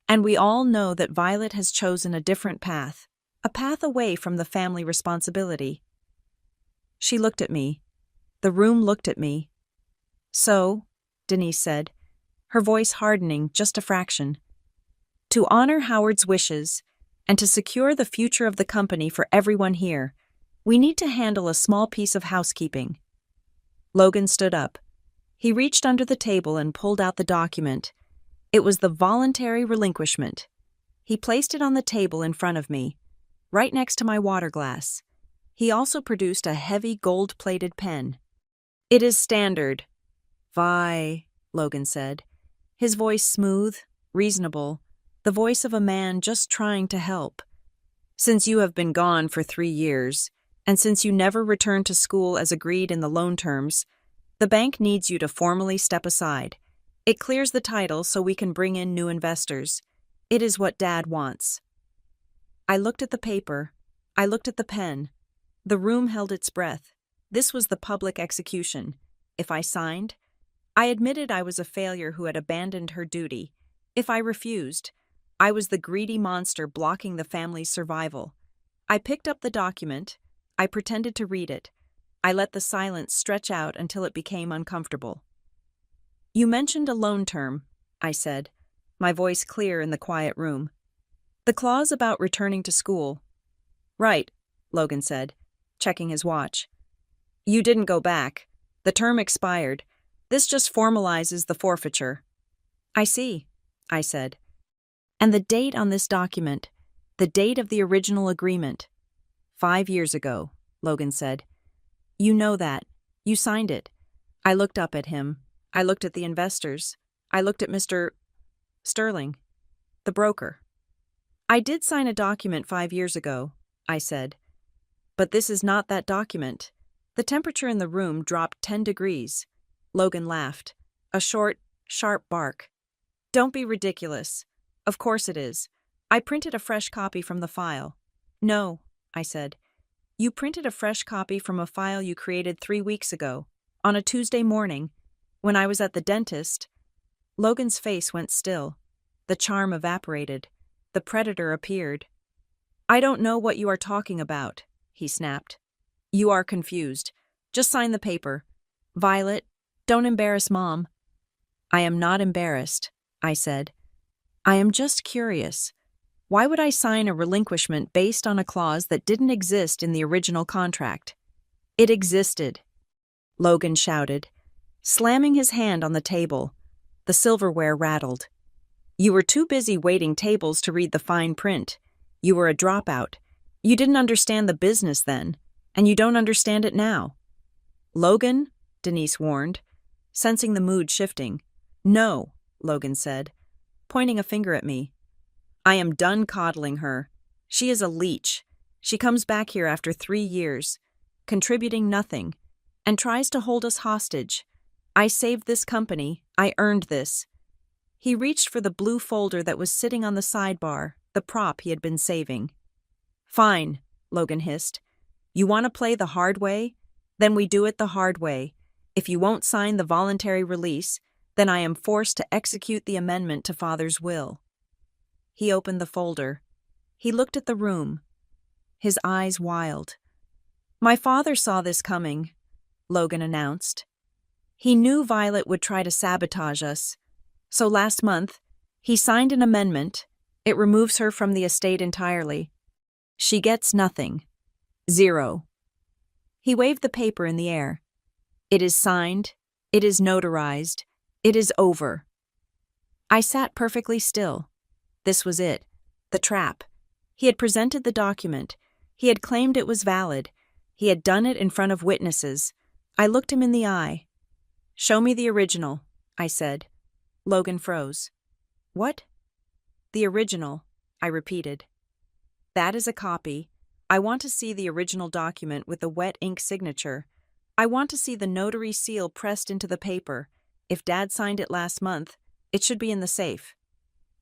"And we all know that Violet has chosen a different path, a path away from the family responsibility." She looked at me. The room looked at me. "So," Denise said, her voice hardening just a fraction, "to honor Howard's wishes and to secure the future of the company for everyone here, we need to handle a small piece of housekeeping." Logan stood up. He reached under the table and pulled out the document. It was the voluntary relinquishment. He placed it on the table in front of me, right next to my water glass. He also produced a heavy gold-plated pen. "It is standard." Logan said, his voice smooth, reasonable, the voice of a man just trying to help. "Since you have been gone for 3 years, and since you never returned to school as agreed in the loan terms, the bank needs you to formally step aside. It clears the title so we can bring in new investors. It is what Dad wants." I looked at the paper. I looked at the pen. The room held its breath. This was the public execution. If I signed, I admitted I was a failure who had abandoned her duty. If I refused, I was the greedy monster blocking the family's survival. I picked up the document. I pretended to read it. I let the silence stretch out until it became uncomfortable. "You mentioned a loan term," I said, my voice clear in the quiet room. "The clause about returning to school." "Right," Logan said, checking his watch. "You didn't go back. The term expired. This just formalizes the forfeiture." "I see," I said. "And the date on this document, the date of the original agreement." 5 years ago, Logan said. "You know that. You signed it." I looked up at him. I looked at the investors. I looked at Mr. Sterling, the broker. "I did sign a document 5 years ago," I said. "But this is not that document." The temperature in the room dropped 10 degrees. Logan laughed. A short, sharp bark. "Don't be ridiculous. Of course it is. I printed a fresh copy from the file." "No," I said. "You printed a fresh copy from a file you created 3 weeks ago, on a Tuesday morning, when I was at the dentist." Logan's face went still. The charm evaporated. The predator appeared. "I don't know what you are talking about," he snapped. "You are confused. Just sign the paper. Violet, don't embarrass Mom." "I am not embarrassed," I said. "I am just curious. Why would I sign a relinquishment based on a clause that didn't exist in the original contract?" "It existed," Logan shouted, slamming his hand on the table. The silverware rattled. "You were too busy waiting tables to read the fine print. You were a dropout. You didn't understand the business then, and you don't understand it now." "Logan," Denise warned, sensing the mood shifting. "No," Logan said, pointing a finger at me. "I am done coddling her. She is a leech. She comes back here after 3 years, contributing nothing, and tries to hold us hostage. I saved this company. I earned this." He reached for the blue folder that was sitting on the sidebar, the prop he had been saving. Fine, Logan hissed. You want to play the hard way? Then we do it the hard way. If you won't sign the voluntary release, then I am forced to execute the amendment to Father's will. He opened the folder. He looked at the room, his eyes wild. My father saw this coming, Logan announced. He knew Violet would try to sabotage us. So last month, he signed an amendment. It removes her from the estate entirely. She gets nothing. 0. He waved the paper in the air. It is signed. It is notarized. It is over. I sat perfectly still. This was it. The trap. He had presented the document. He had claimed it was valid. He had done it in front of witnesses. I looked him in the eye. Show me the original, I said. Logan froze. What? The original, I repeated. That is a copy. I want to see the original document with the wet ink signature. I want to see the notary seal pressed into the paper. If Dad signed it last month, it should be in the safe.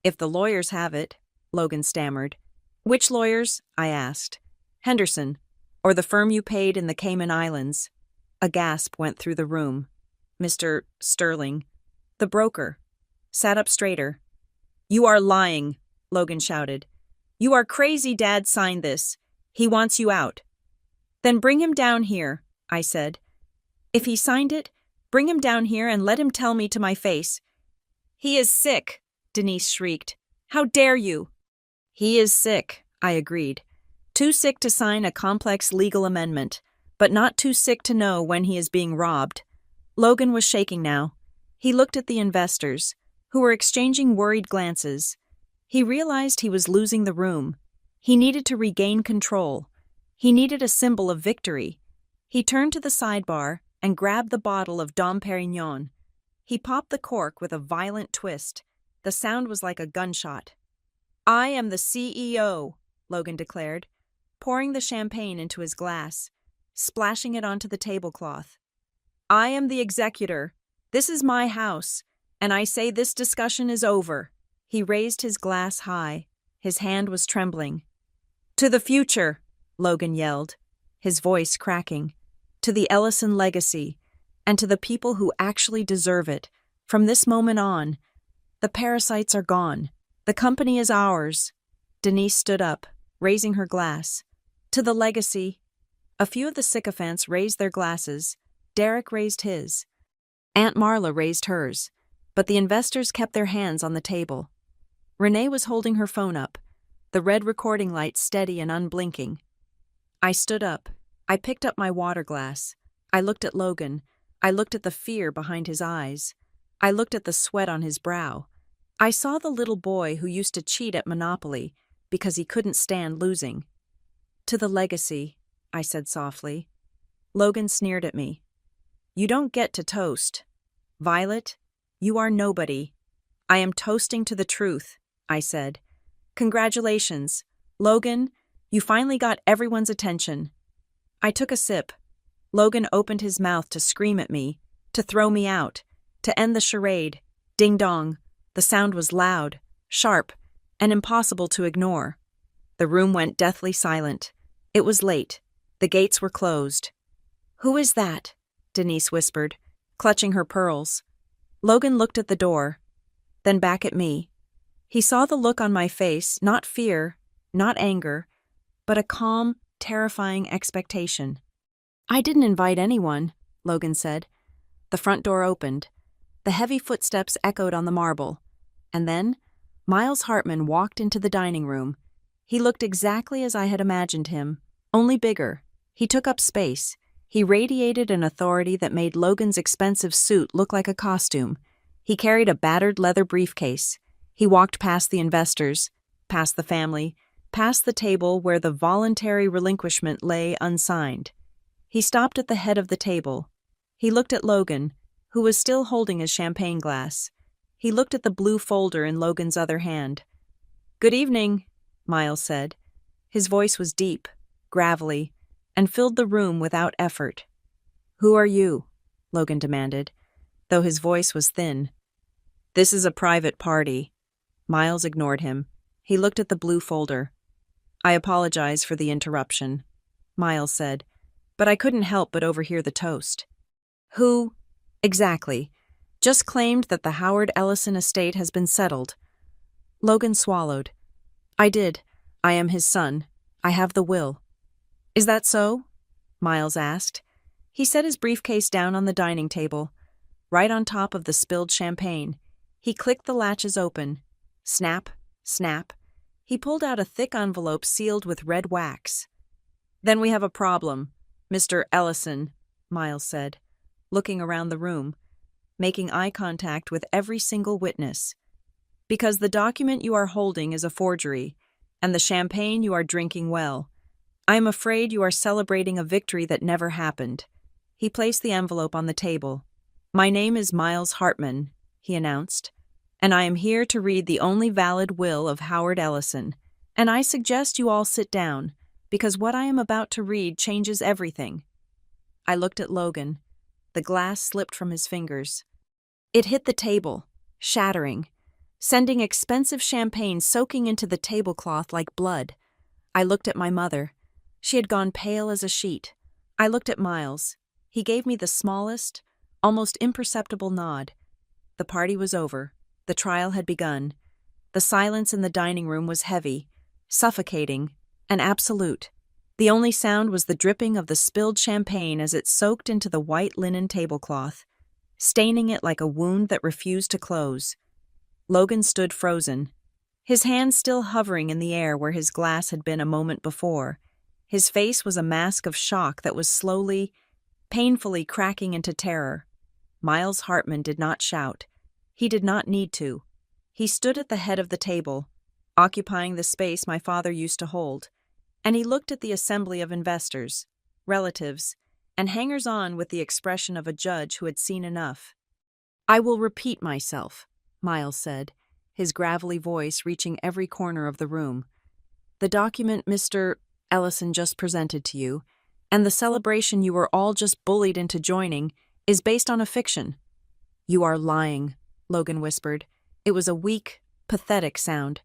If the lawyers have it, Logan stammered. Which lawyers? I asked. Henderson, or the firm you paid in the Cayman Islands. A gasp went through the room. Mr. Sterling, the broker, sat up straighter. You are lying, Logan shouted. You are crazy. Dad signed this. He wants you out. Then bring him down here, I said. If he signed it, bring him down here and let him tell me to my face. He is sick, Denise shrieked. How dare you? He is sick, I agreed. Too sick to sign a complex legal amendment, but not too sick to know when he is being robbed. Logan was shaking now. He looked at the investors, who were exchanging worried glances. He realized he was losing the room. He needed to regain control. He needed a symbol of victory. He turned to the sidebar and grabbed the bottle of Dom Perignon. He popped the cork with a violent twist. The sound was like a gunshot. I am the CEO, Logan declared, pouring the champagne into his glass, splashing it onto the tablecloth. I am the executor. This is my house, and I say this discussion is over. He raised his glass high. His hand was trembling. To the future, Logan yelled, his voice cracking. To the Ellison legacy, and to the people who actually deserve it. From this moment on, the parasites are gone. The company is ours. Denise stood up, raising her glass. To the legacy. A few of the sycophants raised their glasses. Derek raised his. Aunt Marla raised hers. But the investors kept their hands on the table. Renee was holding her phone up, the red recording light steady and unblinking. I stood up. I picked up my water glass. I looked at Logan. I looked at the fear behind his eyes. I looked at the sweat on his brow. I saw the little boy who used to cheat at Monopoly because he couldn't stand losing. To the legacy, I said softly. Logan sneered at me. You don't get to toast. Violet, you are nobody. I am toasting to the truth, I said. Congratulations. Logan, you finally got everyone's attention. I took a sip. Logan opened his mouth to scream at me, to throw me out, to end the charade. Ding dong. The sound was loud, sharp, and impossible to ignore. The room went deathly silent. It was late. The gates were closed. Who is that? Denise whispered, clutching her pearls. Logan looked at the door, then back at me. He saw the look on my face, not fear, not anger, but a calm, terrifying expectation. I didn't invite anyone, Logan said. The front door opened. The heavy footsteps echoed on the marble. And then, Miles Hartman walked into the dining room. He looked exactly as I had imagined him, only bigger. He took up space. He radiated an authority that made Logan's expensive suit look like a costume. He carried a battered leather briefcase. He walked past the investors, past the family, past the table where the voluntary relinquishment lay unsigned. He stopped at the head of the table. He looked at Logan, who was still holding his champagne glass. He looked at the blue folder in Logan's other hand. Good evening, Miles said. His voice was deep, gravelly, and filled the room without effort. Who are you? Logan demanded, though his voice was thin. This is a private party. Miles ignored him. He looked at the blue folder. I apologize for the interruption, Miles said, but I couldn't help but overhear the toast. Who? Exactly. Just claimed that the Howard Ellison estate has been settled. Logan swallowed. I did. I am his son. I have the will. Is that so? Miles asked. He set his briefcase down on the dining table, right on top of the spilled champagne. He clicked the latches open. Snap, snap. He pulled out a thick envelope sealed with red wax. Then we have a problem, Mr. Ellison, Miles said, looking around the room, making eye contact with every single witness. Because the document you are holding is a forgery, and the champagne you are drinking well. I am afraid you are celebrating a victory that never happened. He placed the envelope on the table. My name is Miles Hartman, he announced, and I am here to read the only valid will of Howard Ellison, and I suggest you all sit down, because what I am about to read changes everything. I looked at Logan. The glass slipped from his fingers. It hit the table, shattering, sending expensive champagne soaking into the tablecloth like blood. I looked at my mother. She had gone pale as a sheet. I looked at Miles. He gave me the smallest, almost imperceptible nod. The party was over. The trial had begun. The silence in the dining room was heavy, suffocating, and absolute. The only sound was the dripping of the spilled champagne as it soaked into the white linen tablecloth, staining it like a wound that refused to close. Logan stood frozen, his hands still hovering in the air where his glass had been a moment before. His face was a mask of shock that was slowly, painfully cracking into terror. Miles Hartman did not shout. He did not need to. He stood at the head of the table, occupying the space my father used to hold, and he looked at the assembly of investors, relatives, and hangers-on with the expression of a judge who had seen enough. I will repeat myself, Miles said, his gravelly voice reaching every corner of the room. The document Mr. Ellison just presented to you, and the celebration you were all just bullied into joining, is based on a fiction. You are lying, Logan whispered. It was a weak, pathetic sound.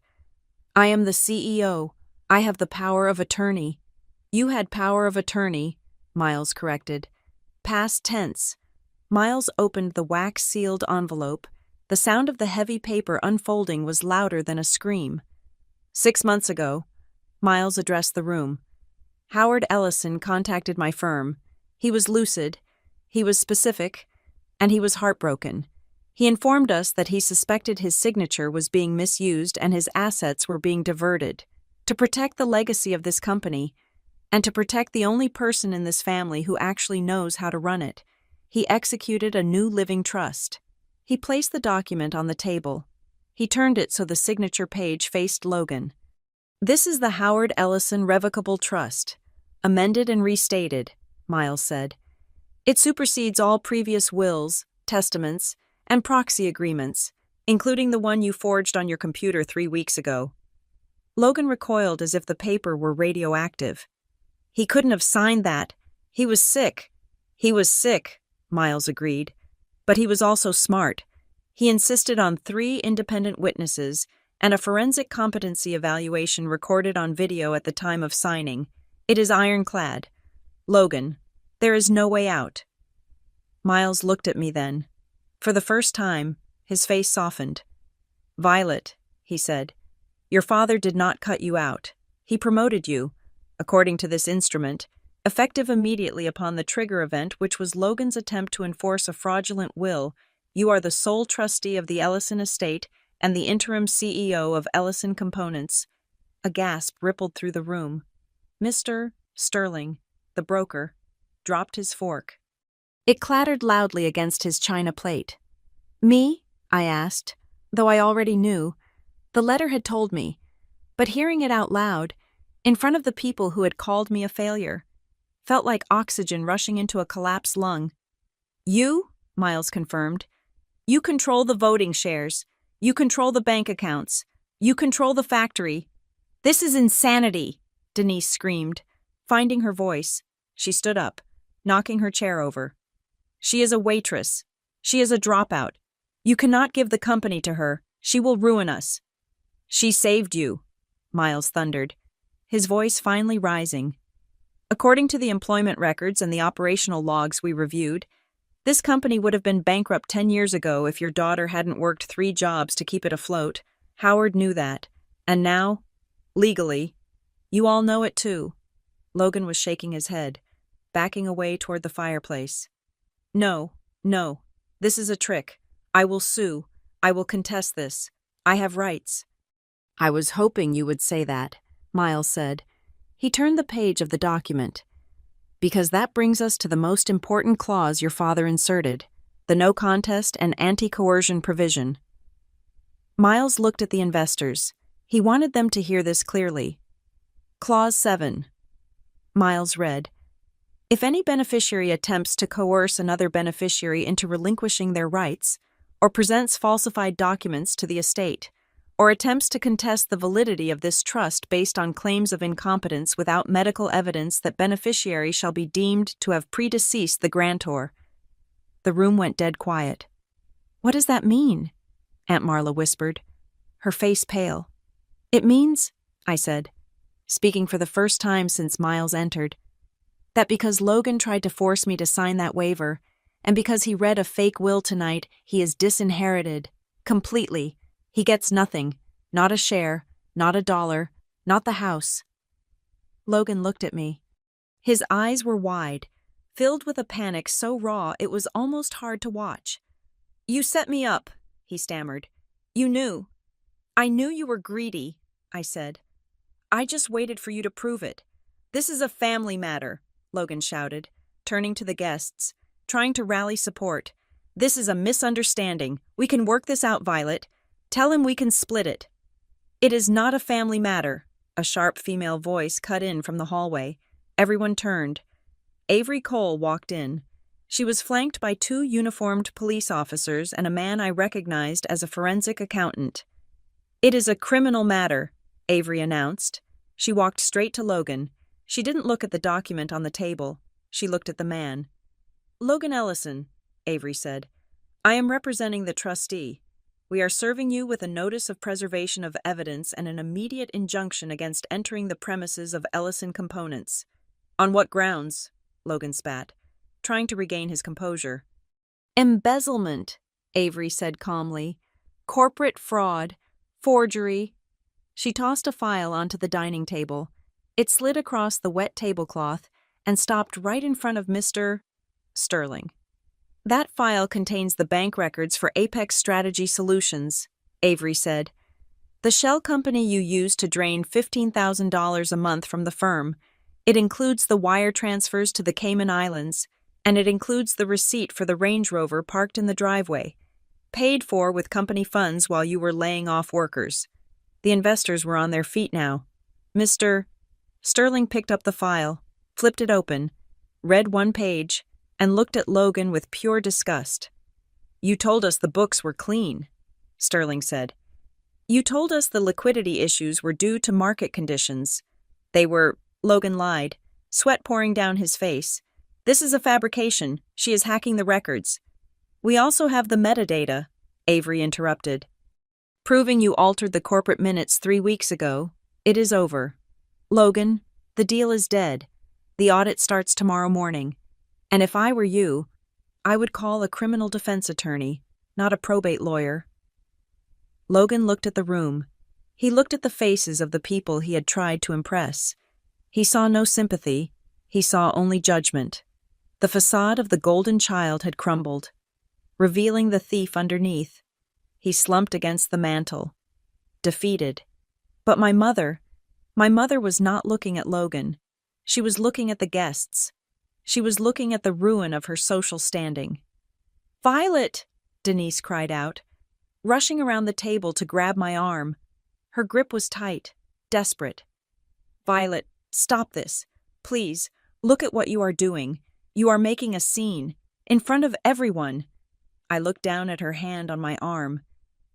I am the CEO. I have the power of attorney. You had power of attorney, Miles corrected. Past tense. Miles opened the wax-sealed envelope. The sound of the heavy paper unfolding was louder than a scream. 6 months ago, Miles addressed the room. Howard Ellison contacted my firm. He was lucid, he was specific, and he was heartbroken. He informed us that he suspected his signature was being misused and his assets were being diverted. To protect the legacy of this company, and to protect the only person in this family who actually knows how to run it, he executed a new living trust. He placed the document on the table. He turned it so the signature page faced Logan. This is the Howard Ellison Revocable Trust, amended and restated, Miles said. It supersedes all previous wills, testaments, and proxy agreements, including the one you forged on your computer 3 weeks ago. Logan recoiled as if the paper were radioactive. He couldn't have signed that. He was sick. He was sick, Miles agreed. But he was also smart. He insisted on 3 independent witnesses and a forensic competency evaluation recorded on video at the time of signing. It is ironclad. Logan, there is no way out. Miles looked at me then. For the first time, his face softened. Violet, he said, your father did not cut you out. He promoted you, according to this instrument, effective immediately upon the trigger event, which was Logan's attempt to enforce a fraudulent will. You are the sole trustee of the Ellison estate and the interim CEO of Ellison Components. A gasp rippled through the room. Mr. Sterling, the broker, dropped his fork. It clattered loudly against his china plate. Me? I asked, though I already knew. The letter had told me, but hearing it out loud, in front of the people who had called me a failure, felt like oxygen rushing into a collapsed lung. You? Miles confirmed. You control the voting shares. You control the bank accounts. You control the factory. This is insanity, Denise screamed. Finding her voice, she stood up, knocking her chair over. She is a waitress. She is a dropout. You cannot give the company to her. She will ruin us. She saved you, Miles thundered. his voice finally rising. According to the employment records and the operational logs we reviewed, this company would have been bankrupt 10 years ago if your daughter hadn't worked 3 jobs to keep it afloat. Howard knew that. And now, legally, you all know it too. Logan was shaking his head, backing away toward the fireplace. No, this is a trick. I will sue. I will contest this. I have rights. I was hoping you would say that, Miles said. He turned the page of the document. Because that brings us to the most important clause your father inserted, the no contest and anti-coercion provision. Miles looked at the investors. He wanted them to hear this clearly. Clause 7. Miles read, if any beneficiary attempts to coerce another beneficiary into relinquishing their rights, or presents falsified documents to the estate, or attempts to contest the validity of this trust based on claims of incompetence without medical evidence, that beneficiary shall be deemed to have predeceased the grantor. The room went dead quiet. What does that mean? Aunt Marla whispered, her face pale. It means, I said, speaking for the first time since Miles entered, that because Logan tried to force me to sign that waiver, and because he read a fake will tonight, he is disinherited. Completely. He gets nothing. Not a share, not $1, not the house. Logan looked at me. His eyes were wide, filled with a panic so raw it was almost hard to watch. You set me up, he stammered. You knew. I knew you were greedy, I said. I just waited for you to prove it. This is a family matter, Logan shouted, turning to the guests, trying to rally support. This is a misunderstanding. We can work this out, Violet. Tell him we can split it. It is not a family matter, a sharp female voice cut in from the hallway. Everyone turned. Avery Cole walked in. She was flanked by 2 uniformed police officers and a man I recognized as a forensic accountant. It is a criminal matter, Avery announced. She walked straight to Logan. She didn't look at the document on the table. She looked at the man. Logan Ellison, Avery said. I am representing the trustee. We are serving you with a notice of preservation of evidence and an immediate injunction against entering the premises of Ellison Components. On what grounds? Logan spat, trying to regain his composure. Embezzlement, Avery said calmly. Corporate fraud. Forgery. She tossed a file onto the dining table. It slid across the wet tablecloth and stopped right in front of Mr. Sterling. That file contains the bank records for Apex Strategy Solutions, Avery said. The shell company you used to drain $15,000 a month from the firm. It includes the wire transfers to the Cayman Islands, and it includes the receipt for the Range Rover parked in the driveway, paid for with company funds while you were laying off workers. The investors were on their feet now. Mr. Sterling picked up the file, flipped it open, read 1 page, and looked at Logan with pure disgust. You told us the books were clean, Sterling said. You told us the liquidity issues were due to market conditions. They were, Logan lied, sweat pouring down his face. This is a fabrication. She is hacking the records. We also have the metadata, Avery interrupted. Proving you altered the corporate minutes 3 weeks ago. It is over. Logan, the deal is dead. The audit starts tomorrow morning. And if I were you, I would call a criminal defense attorney, not a probate lawyer. Logan looked at the room. He looked at the faces of the people he had tried to impress. He saw no sympathy. He saw only judgment. The facade of the golden child had crumbled, revealing the thief underneath. He slumped against the mantel, defeated. But my mother was not looking at Logan. She was looking at the guests. She was looking at the ruin of her social standing. Violet, Denise cried out, rushing around the table to grab my arm. Her grip was tight, desperate. Violet, stop this. Please, look at what you are doing. You are making a scene, in front of everyone. I looked down at her hand on my arm,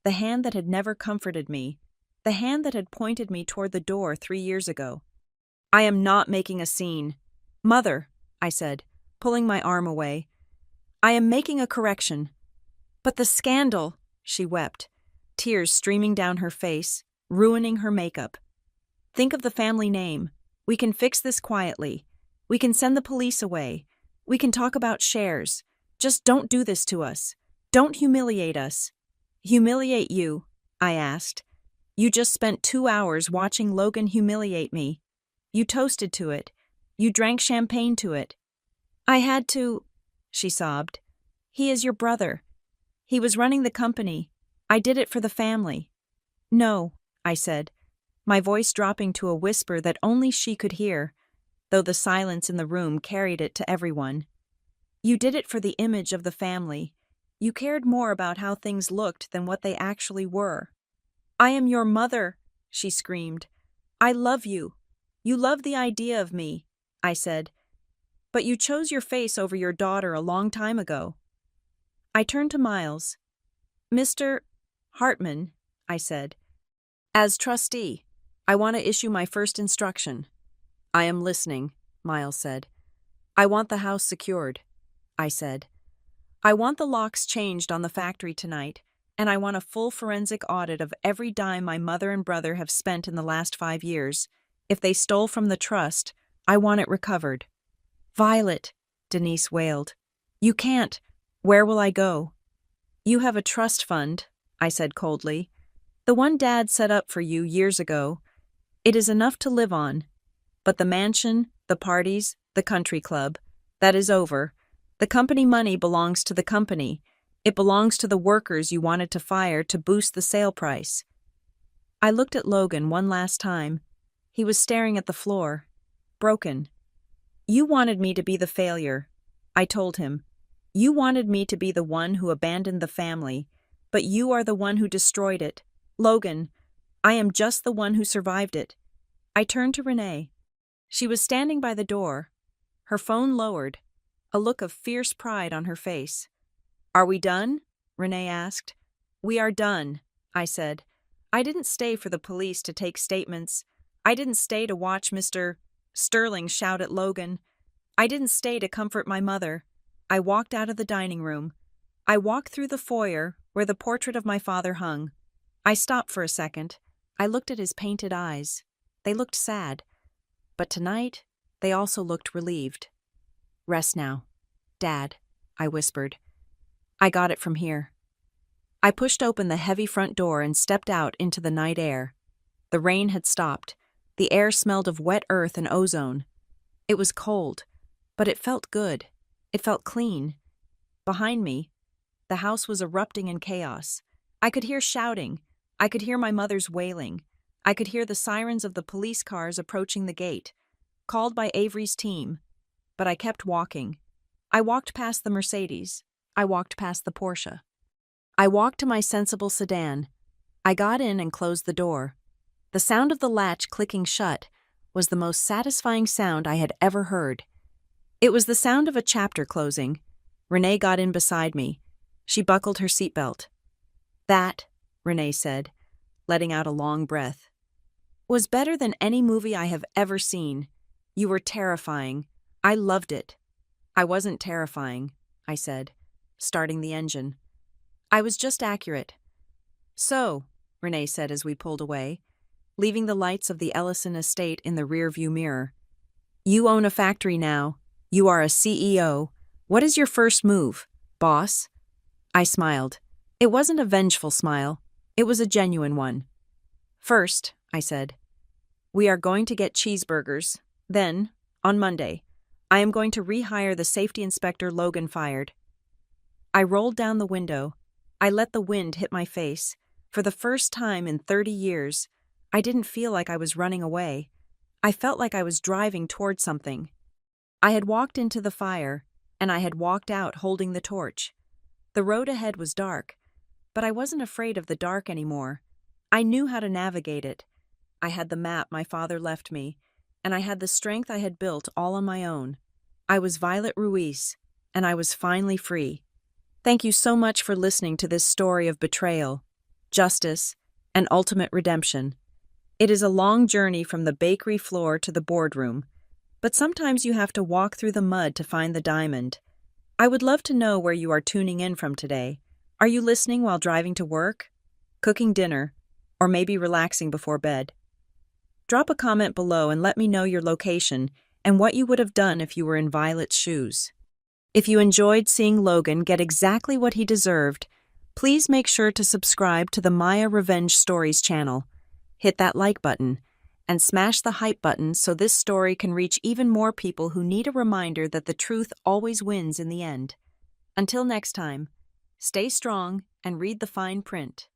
the hand that had never comforted me, the hand that had pointed me toward the door 3 years ago. I am not making a scene. Mother, I said, pulling my arm away. I am making a correction. But the scandal, she wept, tears streaming down her face, ruining her makeup. Think of the family name. We can fix this quietly. We can send the police away. We can talk about shares. Just don't do this to us. Don't humiliate us." "Humiliate you?" I asked. "You just spent 2 hours watching Logan humiliate me. You toasted to it. You drank champagne to it." "I had to," she sobbed. "He is your brother. He was running the company. I did it for the family." "No," I said, my voice dropping to a whisper that only she could hear, though the silence in the room carried it to everyone. "You did it for the image of the family. You cared more about how things looked than what they actually were." "I am your mother," she screamed. "I love you. You love the idea of me," I said. "But you chose your face over your daughter a long time ago." I turned to Miles. "Mr. Hartman," I said, "as trustee, I want to issue my first instruction." "I am listening," Miles said. "I want the house secured," I said. "I want the locks changed on the factory tonight, and I want a full forensic audit of every dime my mother and brother have spent in the last 5 years. If they stole from the trust, I want it recovered." "Violet," Denise wailed. "You can't. Where will I go?" "You have a trust fund," I said coldly. "The one Dad set up for you years ago. It is enough to live on. But the mansion, the parties, the country club, that is over. The company money belongs to the company. It belongs to the workers you wanted to fire to boost the sale price." I looked at Logan one last time. He was staring at the floor, broken. "You wanted me to be the failure," I told him. "You wanted me to be the one who abandoned the family, but you are the one who destroyed it. Logan, I am just the one who survived it." I turned to Renee. She was standing by the door, her phone lowered, a look of fierce pride on her face. "Are we done?" Renee asked. "We are done," I said. "I didn't stay for the police to take statements. I didn't stay to watch Mr. Sterling shout at Logan. I didn't stay to comfort my mother." I walked out of the dining room. I walked through the foyer where the portrait of my father hung. I stopped for a second. I looked at his painted eyes. They looked sad. But tonight, they also looked relieved. "Rest now, Dad," I whispered. "I got it from here." I pushed open the heavy front door and stepped out into the night air. The rain had stopped. The air smelled of wet earth and ozone. It was cold, but it felt good. It felt clean. Behind me, the house was erupting in chaos. I could hear shouting. I could hear my mother's wailing. I could hear the sirens of the police cars approaching the gate, called by Avery's team. But I kept walking. I walked past the Mercedes. I walked past the Porsche. I walked to my sensible sedan. I got in and closed the door. The sound of the latch clicking shut was the most satisfying sound I had ever heard. It was the sound of a chapter closing. Renee got in beside me. She buckled her seatbelt. "That," Renee said, letting out a long breath, "was better than any movie I have ever seen. You were terrifying. I loved it." "I wasn't terrifying," I said, starting the engine. "I was just accurate." "So," Renee said as we pulled away, leaving the lights of the Ellison estate in the rearview mirror. "You own a factory now. You are a CEO. What is your first move, boss?" I smiled. It wasn't a vengeful smile. It was a genuine one. "First," I said, "we are going to get cheeseburgers. Then, on Monday, I am going to rehire the safety inspector Logan fired." I rolled down the window. I let the wind hit my face. For the first time in 30 years, I didn't feel like I was running away. I felt like I was driving toward something. I had walked into the fire, and I had walked out holding the torch. The road ahead was dark, but I wasn't afraid of the dark anymore. I knew how to navigate it. I had the map my father left me, and I had the strength I had built all on my own. I was Violet Ruiz, and I was finally free. Thank you so much for listening to this story of betrayal, justice, and ultimate redemption. It is a long journey from the bakery floor to the boardroom, but sometimes you have to walk through the mud to find the diamond. I would love to know where you are tuning in from today. Are you listening while driving to work, cooking dinner, or maybe relaxing before bed? Drop a comment below and let me know your location and what you would have done if you were in Violet's shoes. If you enjoyed seeing Logan get exactly what he deserved, please make sure to subscribe to the Maya Revenge Stories channel. Hit that like button and smash the hype button so this story can reach even more people who need a reminder that the truth always wins in the end. Until next time, stay strong and read the fine print.